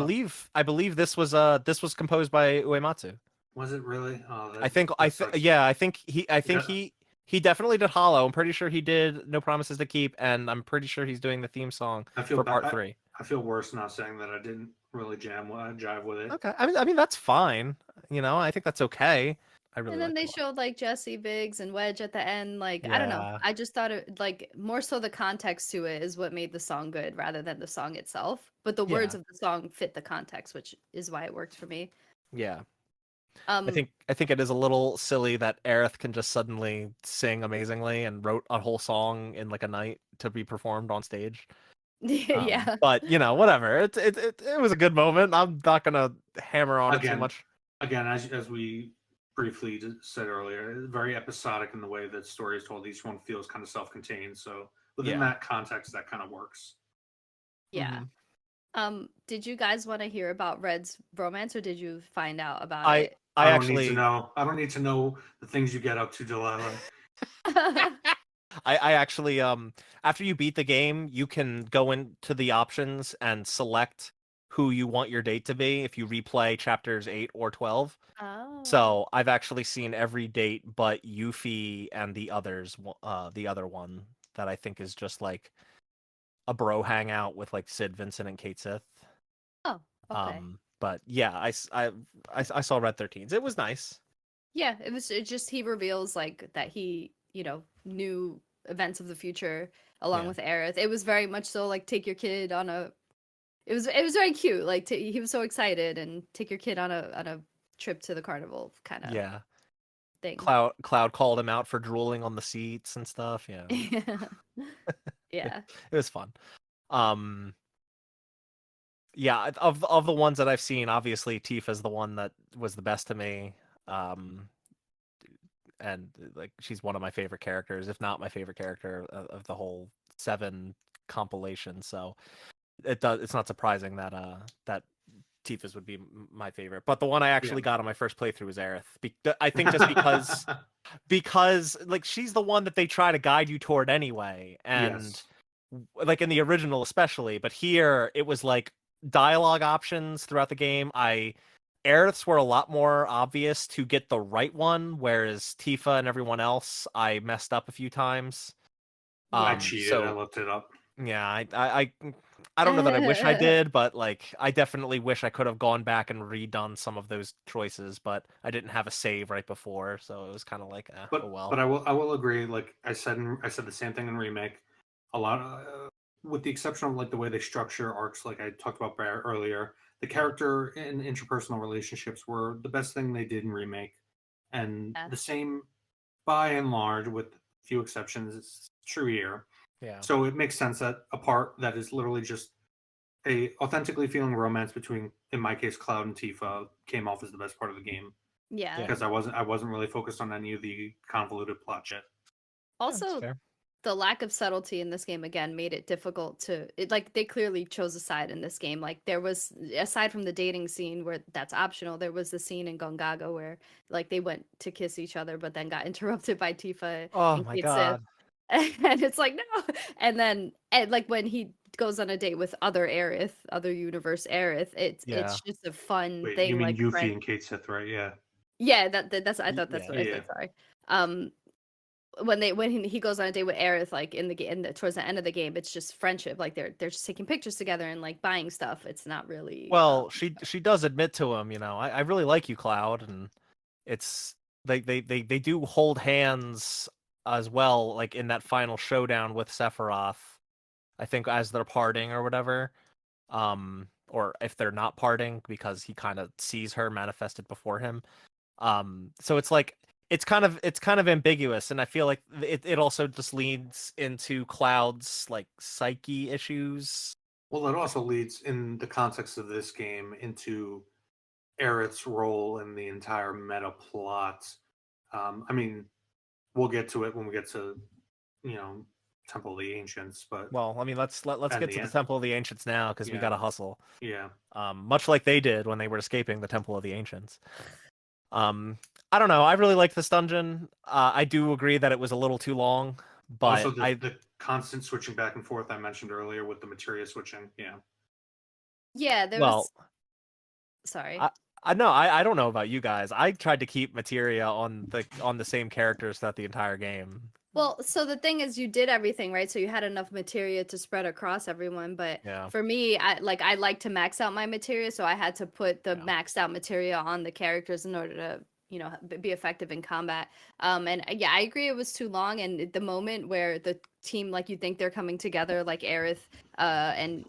believe this was composed by Uematsu. Was it really? Oh, I think that sucks. yeah, I think Yeah, he definitely did Hollow. I'm pretty sure he did No Promises to Keep, and I'm pretty sure he's doing the theme song I feel for bad. part 3. I feel worse not saying that I didn't really jive with it. Okay, I mean that's fine. I think that's okay. I really And then like it they a lot. showed like Jesse Biggs and Wedge at the end. Like, I don't know. Yeah, I just thought it like more so the context to it is what made the song good rather than the song itself. But the words yeah, of the song fit the context, which is why it worked for me. yeah. Um, I think it is a little silly that Aerith can just suddenly sing amazingly and wrote a whole song in like a night to be performed on stage. yeah. But whatever. It was a good moment. I'm not gonna hammer on it too Again, much. as we briefly said earlier, very episodic in the way that story is told. Each one feels kind of self-contained. So within Yeah. that context, that kind of works. Yeah. Hmm. Did you guys want to hear about Red's romance or did you find out about I it? I I don't need to actually know. I don't need to know the things you get up to, Delilah. I actually after you beat the game, you can go into the options and select who you want your date to be if you replay chapters 8 or 12. Oh. So I've actually seen every date but Yuffie and the other one that I think is just like a bro hangout with like Sid, Vincent, and Kate Sith. Oh, okay. But yeah, I saw Red 13s. It was nice. Yeah, it just he reveals like that he, knew events of the future along Yeah, with Aerith. It was very much so like take your kid on a it was very cute. Like he was so excited and take your kid on a trip to the carnival kind of yeah. thing. Cloud called him out for drooling on the seats and stuff. Yeah, it, Yeah. it was fun. Um, yeah, of the ones that I've seen, obviously Tifa's the one that was the best to me. Um, and like she's one of my favorite characters, if not my favorite character of the whole 7 compilation. So it's not surprising that that Tifa's would be my favorite. But the one I Yeah. actually got on my first playthrough was Aerith. I think just because like she's the one that they try to guide you toward anyway, and Yes. like in the original especially, but here it was like dialogue options throughout the game. Aerith's were a lot more obvious to get the right one, whereas Tifa and everyone else I messed up a few times. I Yeah. cheated. I So looked it up. yeah, I don't know that I wish I did, but like I definitely wish I could have gone back and redone some of those choices, but I didn't have a save right before, so it was kind of like, oh But well. I will agree. Like I said the same thing in remake. A lot, with the exception of like the way they structure arcs, like I talked about earlier. The Yeah. character and interpersonal relationships were the best thing they did in remake, and Yeah. the same by and large, with few exceptions, is true here. Yeah. So it makes sense that a part that is literally just a authentically feeling romance between, in my case, Cloud and Tifa, came off as the best part of the game Yeah. Yeah. because I wasn't really focused on any of the convoluted plot shit. Yeah, that's Also, fair. the lack of subtlety in this game again made it difficult to it like they clearly chose a side in this game. Like there was aside from the dating scene where that's optional, there was the scene in Gongaga where like they went to kiss each other but then got interrupted by Tifa Oh and my Kate Sith. god. And it's like no. And like when he goes on a date with other Aerith, other universe Aerith, it's Yeah. just a fun Wait, you thing mean like Yuffie friend. and Kate Sith, right? Yeah. Yeah, that's I thought that's Yeah. what I said. Sorry. Um, when he goes on a date with Aerith, like towards the end of the game, it's just friendship. Like they're just taking pictures together and like buying stuff. It's not really. Well, she does admit to him, I really like you, Cloud, and it's they do hold hands as well, like in that final showdown with Sephiroth. I think as they're parting or whatever. Or if they're not parting because he kind of sees her manifested before him. So it's like it's kind of ambiguous, and I feel like it also just leads into Cloud's like psyche issues. Well, it also leads, in the context of this game, into Aerith's role in the entire meta plot. I mean, we'll get to it when we get to, you know, Temple of the Ancients, but Well, I mean, let's and get the to the end. Temple of the Ancients now because we Yeah, gotta hustle. yeah. Much like they did when they were escaping the Temple of the Ancients. I don't know. I really liked this dungeon. I do agree that it was a little too long, Also, but the constant switching back and forth I mentioned earlier with the materia switching. Yeah. Yeah, there well, was. Sorry. I I know I don't know about you guys. I tried to keep materia on the same characters throughout the entire game. Well, so the thing is, you did everything right, so you had enough materia to spread across everyone. But Yeah. for me, I like to max out my materia, so I had to put the Yeah. maxed out materia on the characters in order to, be effective in combat. And yeah, I agree it was too long. And the moment where the team, like, you think they're coming together, like Aerith, and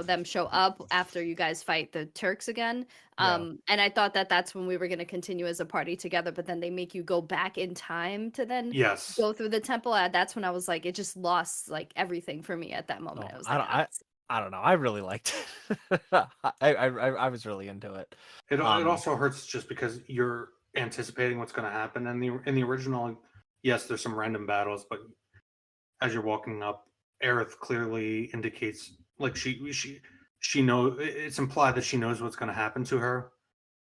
them show up after you guys fight the Turks again. Yeah. And I thought that that's when we were going to continue as a party together, but then they make you go back in time to then Yes. go through the temple. That's when I was like, it just lost like everything for me at that moment. Oh, I was I like, don't I don't know. I really liked it. I was really into it. It also hurts just because you're anticipating what's going to happen. And in the original, yes, there's some random battles, but as you're walking up, Aerith clearly indicates, like, she know it's implied that she knows what's going to happen to her,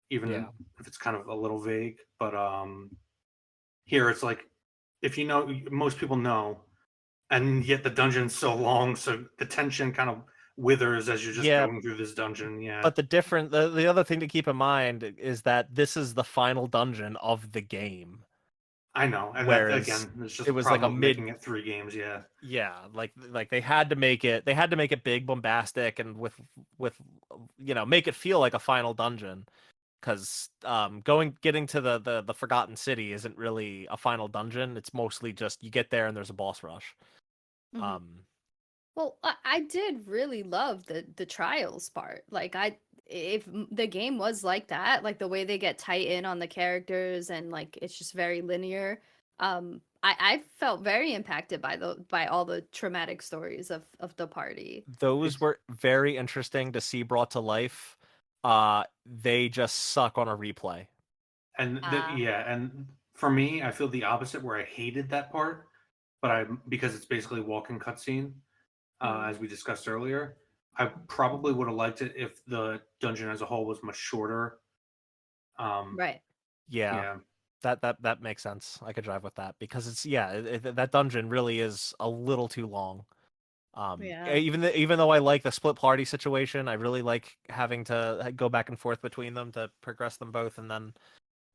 even Yeah. if it's kind of a little vague. But here it's like, if you know, most people know, and yet the dungeon's so long, so the tension kind of withers as you're just Yeah, going through this dungeon. Yeah, but the other thing to keep in mind is that this is the final dungeon of the game. I know, and that Whereas again is it just the was like a problem of mid making it 3 games. Yeah, yeah, like they had to make it big, bombastic, and with make it feel like a final dungeon. Because getting to the Forgotten City isn't really a final dungeon. It's mostly just you get there and there's a boss rush. Mhm. Um, Well, I did really love the trials part. Like if the game was like that, like the way they get tight in on the characters and like it's just very linear. I felt very impacted by all the traumatic stories of the party. those it's were very interesting to see brought to life. They just suck on a replay. Uh, yeah, and for me, I feel the opposite, where I hated that part, but because it's basically walking cutscene, mm, as we discussed earlier. I probably would have liked it if the dungeon as a whole was much shorter. right. Yeah, Yeah, that makes sense. I could drive with that because that dungeon really is a little too long. Yeah. Even though I like the split party situation, I really like having to go back and forth between them to progress them both, and then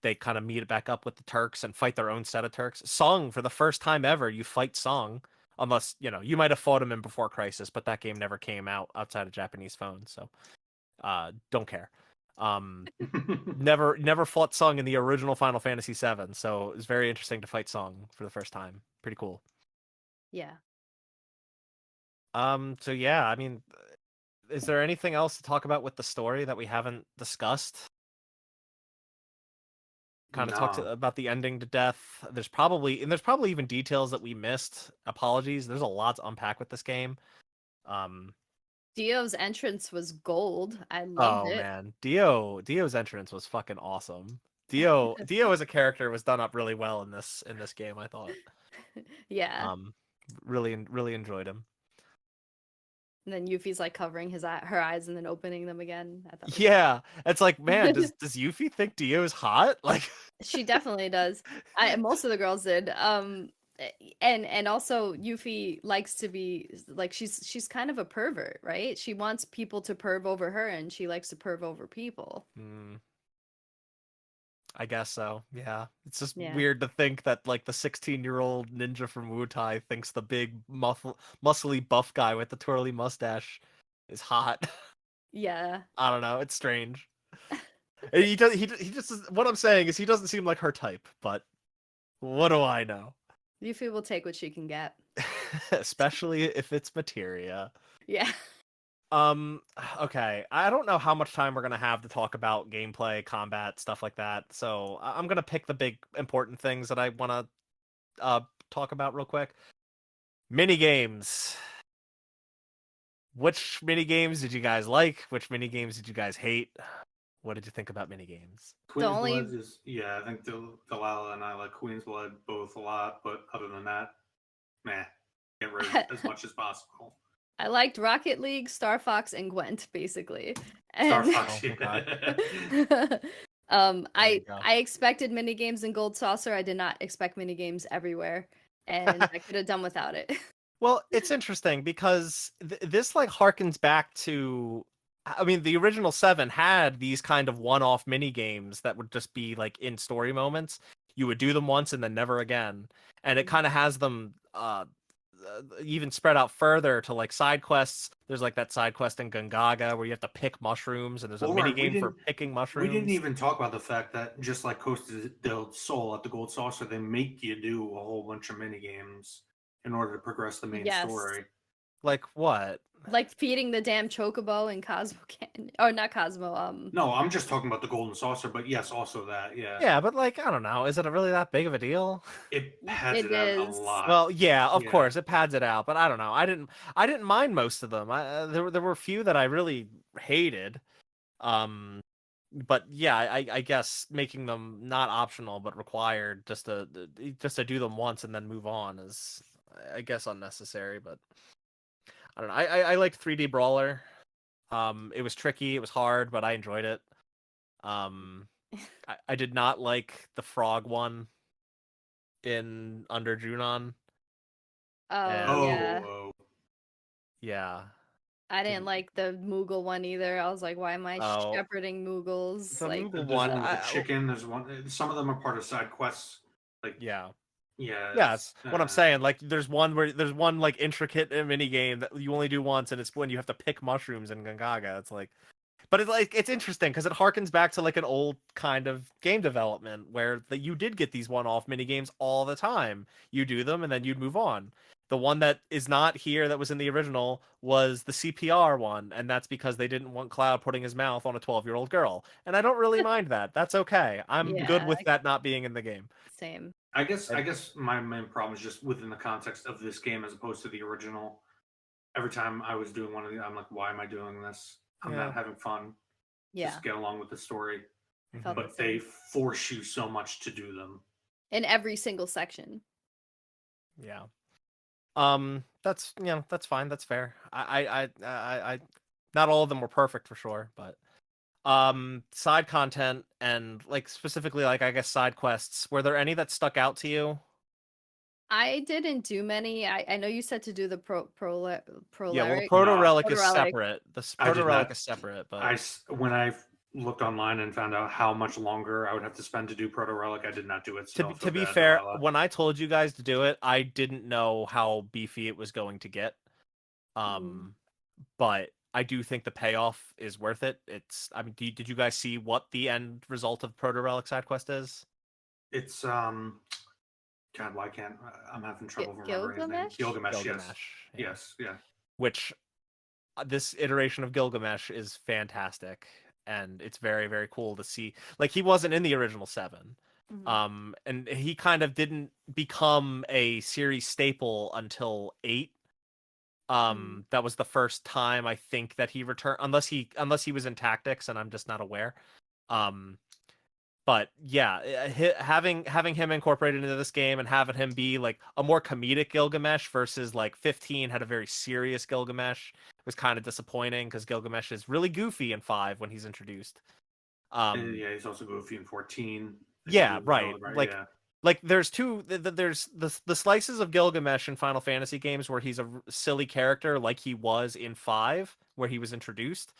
they kind of meet it back up with the Turks and fight their own set of Turks. Song, for the first time ever, you fight Song, unless you might have fought him in Before Crisis, but that game never came out outside of Japanese phones, so don't care. Um, never fought Song in the original Final Fantasy VII, so it was very interesting to fight Song for the first time. Pretty cool. Yeah. So yeah, I mean, is there anything else to talk about with the story that we haven't discussed? Kind of talked no, about the ending to death. There's probably even details that we missed. Apologies. There's a lot to unpack with this game. Um, Dio's entrance was gold. I loved oh it. man, Dio's entrance was fucking awesome. Dio as a character was done up really well in this game, I thought. Yeah. Um, really enjoyed him. And then Yuffie's like covering her eyes and then opening them again. I thought it was Yeah, it's like, man, does Yuffie think Dio's hot? Like, She definitely does. Most of the girls did. And also Yuffie likes to be like she's kind of a pervert, right? She wants people to perv over her and she likes to perv over people. hmm, I guess so. Yeah. It's just Yeah. weird to think that like the 16-year-old ninja from Wutai thinks the big muscly buff guy with the twirly mustache is hot. Yeah. I don't know. It's strange. And he does. He just. What I'm saying is he doesn't seem like her type. But what do I know? Yuffie will take what she can get. Especially if it's materia. Yeah. Okay. I don't know how much time we're gonna have to talk about gameplay, combat, stuff like that. So I'm gonna pick the big important things that I want to talk about real quick. Mini games. Which mini games did you guys like? Which mini games did you guys hate? What did you think about mini games? Queen's only- Blood is I think Delilah and I like Queen's Blood both a lot, but other than that, meh. Get rid of as much as possible. I liked Rocket League, Star Fox, and Gwent, basically. Star And Fox, Oh, yeah. I go. I expected mini games in Gold Saucer. I did not expect mini games everywhere, and I could have done without it. Well, it's interesting because this like harkens back to, I mean, the original 7 had these kind of one-off mini games that would just be like in story moments. You would do them once and then never again, and it kind of has them even spread out further to like side quests. There's like that side quest in Gungaga where you have to pick mushrooms, and there's a Well, mini right, we game for didn't- picking We mushrooms. didn't even talk about the fact that just like Costa del Sol at the Gold Saucer, they make you do a whole bunch of mini games in order to progress the main Yes. story. Like what? Like feeding the damn chocobo in Cosmo Canyon, or not Cosmo. No, I'm just talking about the Golden Saucer, but yes, also that, yeah. Yeah, but like I don't know, is it really that big of a deal? It pads It it out a is. lot. Well, yeah, of Yeah. course it pads it out, but I don't know. I didn't mind most of them. There were a few that I really hated. But yeah, I guess making them not optional but required just to do them once and then move on is, I guess, unnecessary. But I don't know. I liked 3D Brawler. It was tricky, it was hard, but I enjoyed it. I did not like the frog one in Under Junon. Oh yeah, Oh, Yeah. I didn't like the Moogle one either. I was like, why am I Oh. shepherding Moogles? The Like, Moogle there's one, one with the chicken. There's one. Some of them are part of side quests. Like, yeah. yeah, Yes, what I'm uh, saying. Like, there's one like intricate mini game that you only do once, and it's when you have to pick mushrooms in Gongaga. It's like, but it's interesting because it harkens back to like an old kind of game development where you did get these one-off mini games all the time. You do them and then you'd move on. The one that is not here that was in the original was the CPR one, and that's because they didn't want Cloud putting his mouth on a 12-year-old girl. And I don't really mind that. That's okay. I'm good Yeah, with that not being in the game. same. I guess my main problem is just within the context of this game as opposed to the original. Every time I was doing one of these, I'm like, why am I doing this? I'm Yeah. not having fun. Yeah, Just get along with the story. I felt But the they same. force you so much to do them. In every single section. Yeah. That's that's fine. That's fair. I not all of them were perfect for sure, but side content and like specifically like I guess side quests, were there any that stuck out to you? I didn't do many. I know you said to do the Yeah, well, the Prolaric. Proto No. Relic is Proto Relic. separate. The I Proto did Relic not- is separate, but When I looked online and found out how much longer I would have to spend to do Proto Relic, I did not do it. So to be fair, when I told you guys to do it, I didn't know how beefy it was going to get. But I do think the payoff is worth it. It's, I mean, did you guys see what the end result of Proto Relic side quest is? It's God, why can't I'm having trouble remembering his name? Gilgamesh? Gilgamesh, yes. Yeah. Yes, yeah. Which this iteration of Gilgamesh is fantastic, and it's very, very cool to see. Like, he wasn't in the original 7. And he kind of didn't become a series staple until 8. That was the first time I think that he returned, unless he was in Tactics, and I'm just not aware. But yeah, having him incorporated into this game and having him be like a more comedic Gilgamesh versus like 15 had a very serious Gilgamesh was kind of disappointing because Gilgamesh is really goofy in 5 when he's introduced. Yeah, he's also goofy in 14. Yeah, right. Like, yeah. like there's there's the slices of Gilgamesh in Final Fantasy games where he's a silly character like he was in 5 where he was introduced.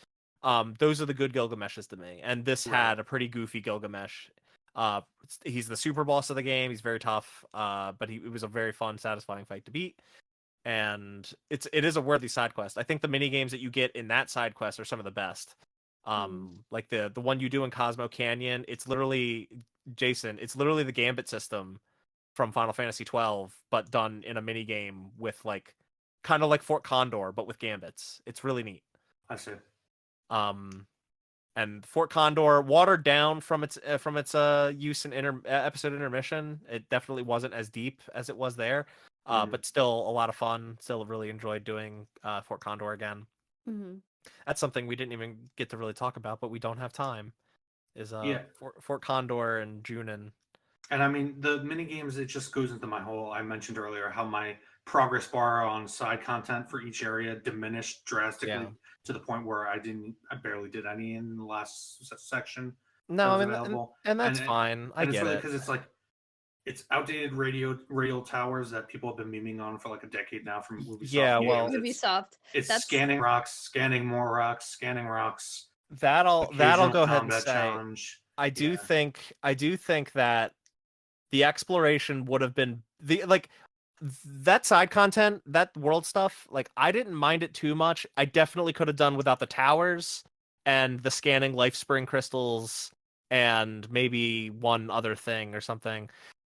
Those are the good Gilgameshes to me, and this had a pretty goofy Gilgamesh. He's the super boss of the game. He's very tough, but it was a very fun, satisfying fight to beat. And it is a worthy side quest. I think the mini games that you get in that side quest are some of the best. Like the one you do in Cosmo Canyon, it's literally Jason. It's literally the Gambit system from Final Fantasy XII, but done in a mini game with like kind of like Fort Condor, but with gambits. It's really neat. I see. And Fort Condor watered down from its use in episode intermission. It definitely wasn't as deep as it was there, but still a lot of fun. Still really enjoyed doing Fort Condor again. Mm-hmm. That's something we didn't even get to really talk about, but we don't have time. Is Yeah. Fort Condor and Junin. And I mean, the mini games, it just goes into my whole. I mentioned earlier how my progress bar on side content for each area diminished drastically to the point where I barely did any in the last section. No, I mean, and that's fine. I get it's really it because it's outdated radio towers that people have been memeing on for like a decade now from Ubisoft. Yeah, well, Ubisoft. It's scanning rocks, scanning more rocks, scanning rocks. That'll go ahead and say. Challenge. I do think that the exploration would have been that side content, that world stuff, like I didn't mind it too much. I definitely could have done without the towers and the scanning life spring crystals and maybe one other thing or something.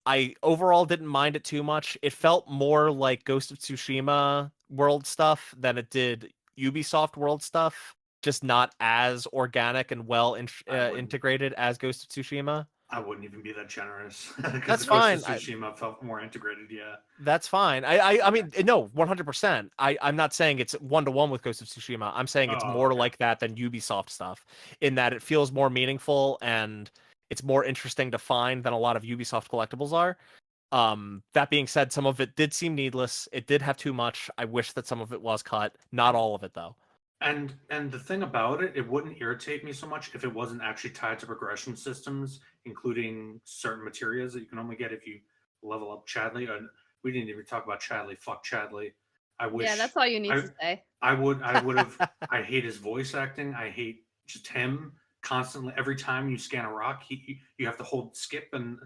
I overall didn't mind it too much. It felt more like Ghost of Tsushima world stuff than it did Ubisoft world stuff, just not as organic and well integrated as Ghost of Tsushima. I wouldn't even be that generous. That's fine. Ghost of Tsushima felt more integrated, yeah. That's fine. I mean, no, 100%. I'm not saying it's 1-to-1 with Ghost of Tsushima. I'm saying it's more like that than Ubisoft stuff, in that it feels more meaningful and it's more interesting to find than a lot of Ubisoft collectibles are. That being said, some of it did seem needless. It did have too much. I wish that some of it was cut. Not all of it, though. And the thing about it, it wouldn't irritate me so much if it wasn't actually tied to progression systems, including certain materials that you can only get if you level up Chadley. And we didn't even talk about Chadley. Fuck Chadley. I wish. Yeah, that's all you need to say. I would have. I hate his voice acting. I hate just him constantly. Every time you scan a rock, you have to hold skip and.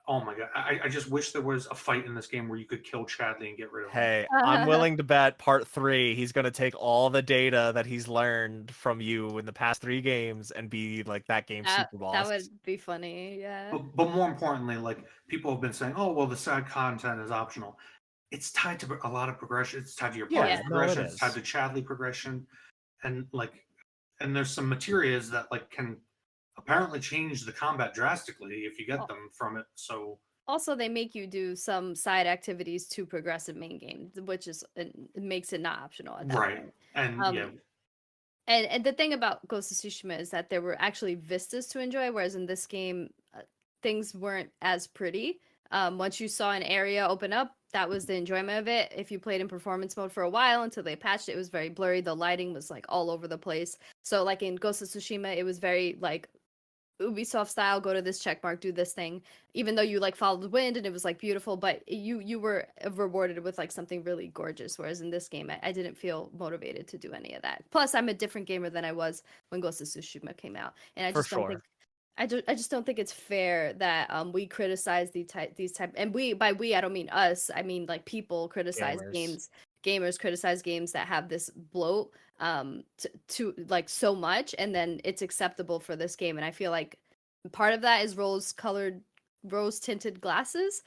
Oh my god! I just wish there was a fight in this game where you could kill Chadley and get rid of him. Hey, I'm willing to bet part 3 he's going to take all the data that he's learned from you in the past 3 games and be like that game's super boss. That would be funny, yeah. But more importantly, like people have been saying, oh well, the side content is optional. It's tied to a lot of progression. It's tied to your party's progression. It's tied to Chadley progression, and there's some materials that like can apparently change the combat drastically if you get them from it. So also they make you do some side activities to progress in main game, which is it makes it not optional at that point. And the thing about Ghost of Tsushima is that there were actually vistas to enjoy, whereas in this game things weren't as pretty. Once you saw an area open up, that was the enjoyment of it. If you played in performance mode for a while until they patched it, it was very blurry. The lighting was like all over the place. So like in Ghost of Tsushima, it was very like Ubisoft style, go to this check mark, do this thing, even though you like followed the wind and it was like beautiful, but you were rewarded with like something really gorgeous, whereas in this game I didn't feel motivated to do any of that. Plus I'm a different gamer than I was when Ghost of Tsushima came out, and I just don't think I just don't think it's fair that we criticize these type, and by we I don't mean us, I mean like people criticize gamers criticize games that have this bloat to like so much, and then it's acceptable for this game. And I feel like part of that is rose tinted glasses,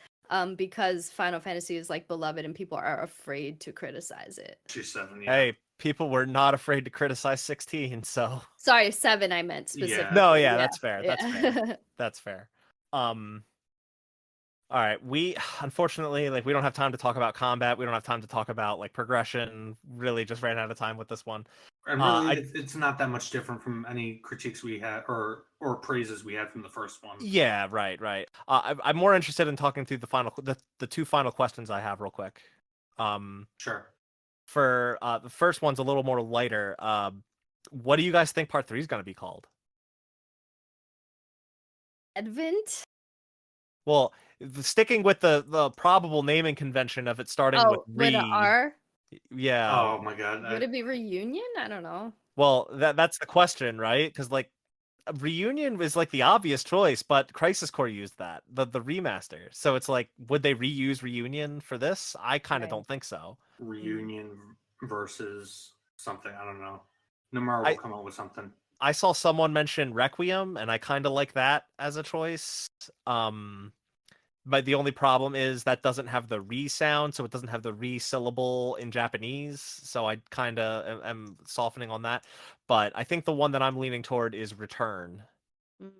because Final Fantasy is like beloved and people are afraid to criticize it. She's 7, yeah. Hey, people were not afraid to criticize 16, so sorry, 7 I meant specifically. Yeah. No, yeah, that's fair. That's fair. All right, we unfortunately we don't have time to talk about combat. We don't have time to talk about like progression. Really, just ran out of time with this one. And really, it's not that much different from any critiques we had or praises we had from the first one. Yeah, right. I'm more interested in talking through the 2 final questions I have real quick. Sure. For the first one's a little more lighter. What do you guys think Part 3 is going to be called? Advent. Well, sticking with the probable naming convention of it starting with an R. Yeah. Oh my god. Would it be Reunion? I don't know. Well, that's the question, right? Because like Reunion was like the obvious choice, but Crisis Core used that, the remaster. So it's like, would they reuse Reunion for this? I kind of Right. don't think so. Reunion versus something. I don't know. Nomura will I come up with something. I saw someone mention Requiem, and I kind of like that as a choice. But the only problem is that doesn't have the re sound, so it doesn't have the re syllable in Japanese. So I kind of am softening on that. But I think the one that I'm leaning toward is Return. Mm.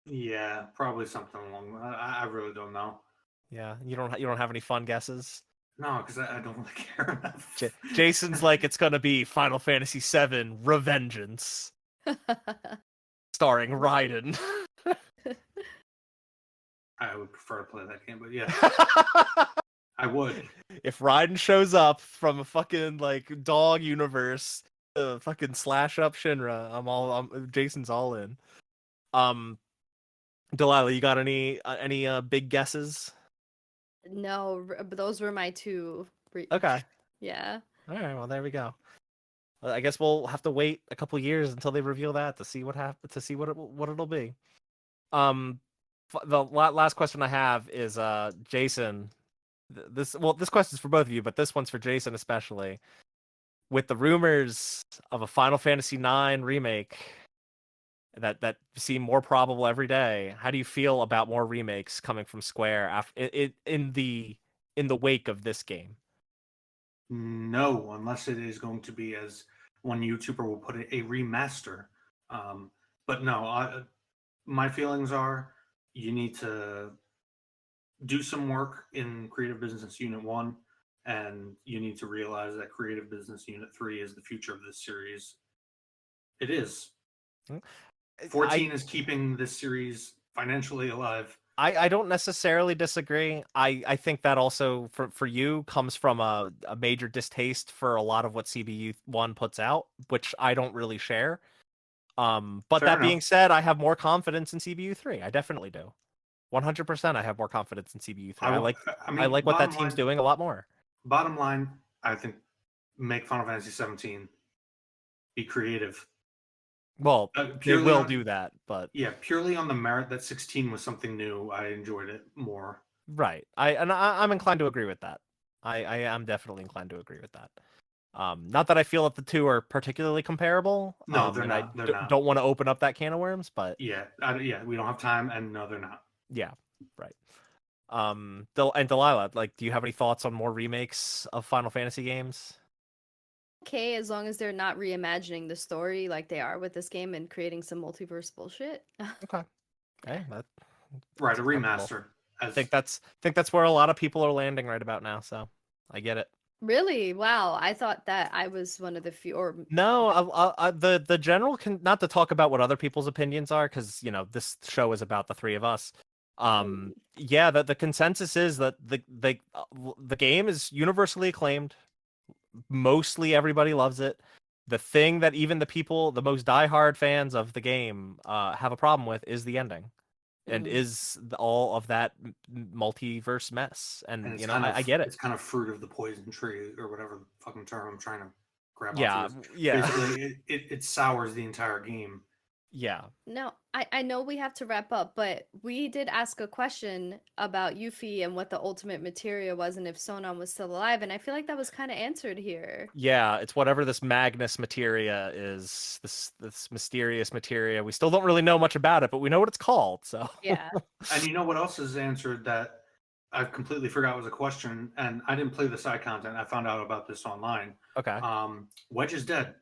Yeah, probably something along. I really don't know. Yeah, you don't have any fun guesses. No, because I don't really care enough. Jason's like it's gonna be Final Fantasy VII Revengeance, starring Raiden. I would prefer to play that game, but yeah, I would. If Raiden shows up from a fucking like dog universe, fucking slash up Shinra, Jason's all in. Delilah, you got any big guesses? No, but those were my two. Okay. Yeah. All right. Well, there we go. I guess we'll have to wait a couple years until they reveal that to see what to see what it'll be. The last question I have is Jason. This question's for both of you, but this one's for Jason especially. With the rumors of a Final Fantasy IX remake that seem more probable every day, how do you feel about more remakes coming from Square in the wake of this game? No, unless it is going to be, as one YouTuber will put it, a remaster. But no, my feelings are you need to do some work in Creative Business Unit 1, and you need to realize that Creative Business Unit 3 is the future of this series. It is. 14 is keeping this series financially alive. I don't necessarily disagree. I think that also for you comes from a major distaste for a lot of what CBU1 puts out, which I don't really share. But Fair that enough. being said, I have more confidence in CBU3. I definitely do. 100% I have more confidence in CBU3. I like what that team's doing a lot more. Bottom line, I think make Final Fantasy 17 be creative. Well, they will do that, but yeah, purely on the merit that 16 was something new, I enjoyed it more. right. I'm inclined to agree with that. I am definitely inclined to agree with that. Not that I feel that the two are particularly comparable. No, they're not. They're not. Don't want to open up that can of worms, but yeah, we don't have time, and no, they're not. yeah, right. And Delilah, like, do you have any thoughts on more remakes of Final Fantasy games? Okay, as long as they're not reimagining the story like they are with this game and creating some multiverse bullshit. Okay. Hey, right, a remaster. I think that's where a lot of people are landing right about now, so I get it. Really? Wow. I thought that I was one of the few. Or no, the general can not to talk about what other people's opinions are because this show is about the three of us. Yeah, the consensus is that the game is universally acclaimed. Mostly everybody loves it. The thing that even the most diehard fans of the game have a problem with is the ending. And is all of that multiverse mess. And I get it. It's kind of fruit of the poison tree, or whatever the fucking term I'm trying to grab onto. Yeah. Basically, it sours the entire game. Yeah. No, I know we have to wrap up, but we did ask a question about Yuffie and what the ultimate materia was and if Sonon was still alive, and I feel like that was kind of answered here. Yeah, it's whatever this Magnus materia is, this mysterious materia. We still don't really know much about it, but we know what it's called, so. Yeah. And you know what else is answered that I completely forgot was a question, and I didn't play the side content. I found out about this online. Okay. Wedge is dead,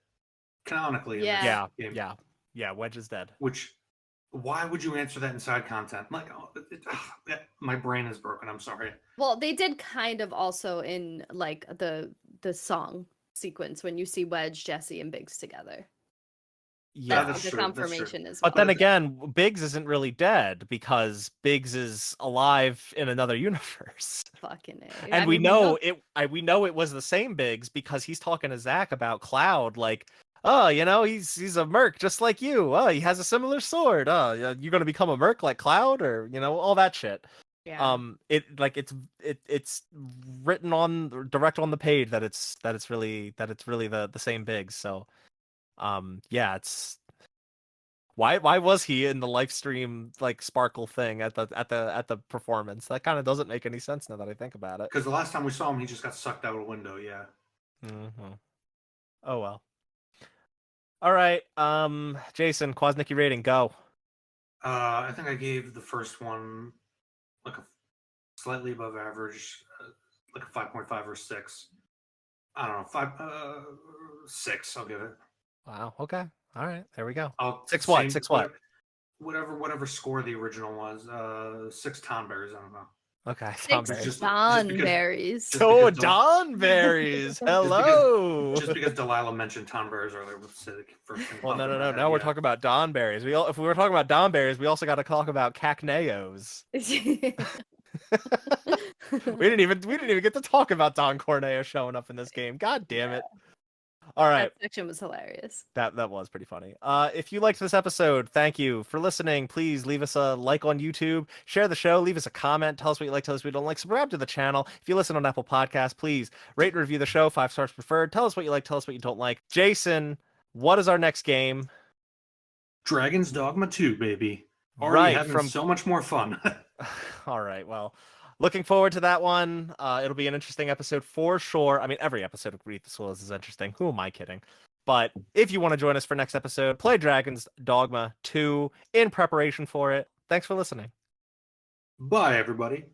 canonically. Yeah. In this game. Yeah, Wedge is dead. Which, why would you answer that in side content? Like, my brain is broken. I'm sorry. Well, they did kind of also in like the song sequence when you see Wedge, Jesse, and Biggs together. Yeah, that's the confirmation as well. But then again, Biggs isn't really dead because Biggs is alive in another universe. Fucking A. And we know it was the same Biggs because he's talking to Zach about Cloud, like, oh, he's a merc just like you. Oh, he has a similar sword. Oh, you're gonna become a merc like Cloud, or all that shit. Yeah. It's written on direct on the page that it's really the same Biggs. So, yeah, it's Why was he in the live stream like sparkle thing at the performance? That kind of doesn't make any sense now that I think about it. Because the last time we saw him, he just got sucked out a window. Yeah. Mm-hmm. Oh well. All right, Jason, Kwasnicki rating, go. I think I gave the first one like a slightly above average, like a 5.5 or 6. I don't know, 6. I'll give it. Wow. Okay. All right. There we go. I'll 6 what? 6 what? Whatever score the original was. 6 Tonberries. I don't know. Okay. Six Donberries. Donberries. So Donberries. Hello. Just because Delilah mentioned Tonberries earlier, let's say the first thing. Well, no. Now we're talking about Donberries. If we were talking about Donberries, we also got to talk about Cacneos. we didn't even get to talk about Don Corneo showing up in this game. God damn it. All right. That section was hilarious. That was pretty funny. If you liked this episode, thank you for listening. Please leave us a like on YouTube, share the show, leave us a comment, tell us what you like, tell us what you don't like, subscribe to the channel. If you listen on Apple Podcasts, please rate and review the show, 5 stars preferred. Tell us what you like, tell us what you don't like. Jason, what is our next game? Dragon's Dogma 2, baby. Already having so much more fun. All right, well, looking forward to that one. It'll be an interesting episode for sure. I mean, every episode of Read the Souls is interesting. Who am I kidding? But if you want to join us for next episode, play Dragon's Dogma 2 in preparation for it. Thanks for listening. Bye, everybody.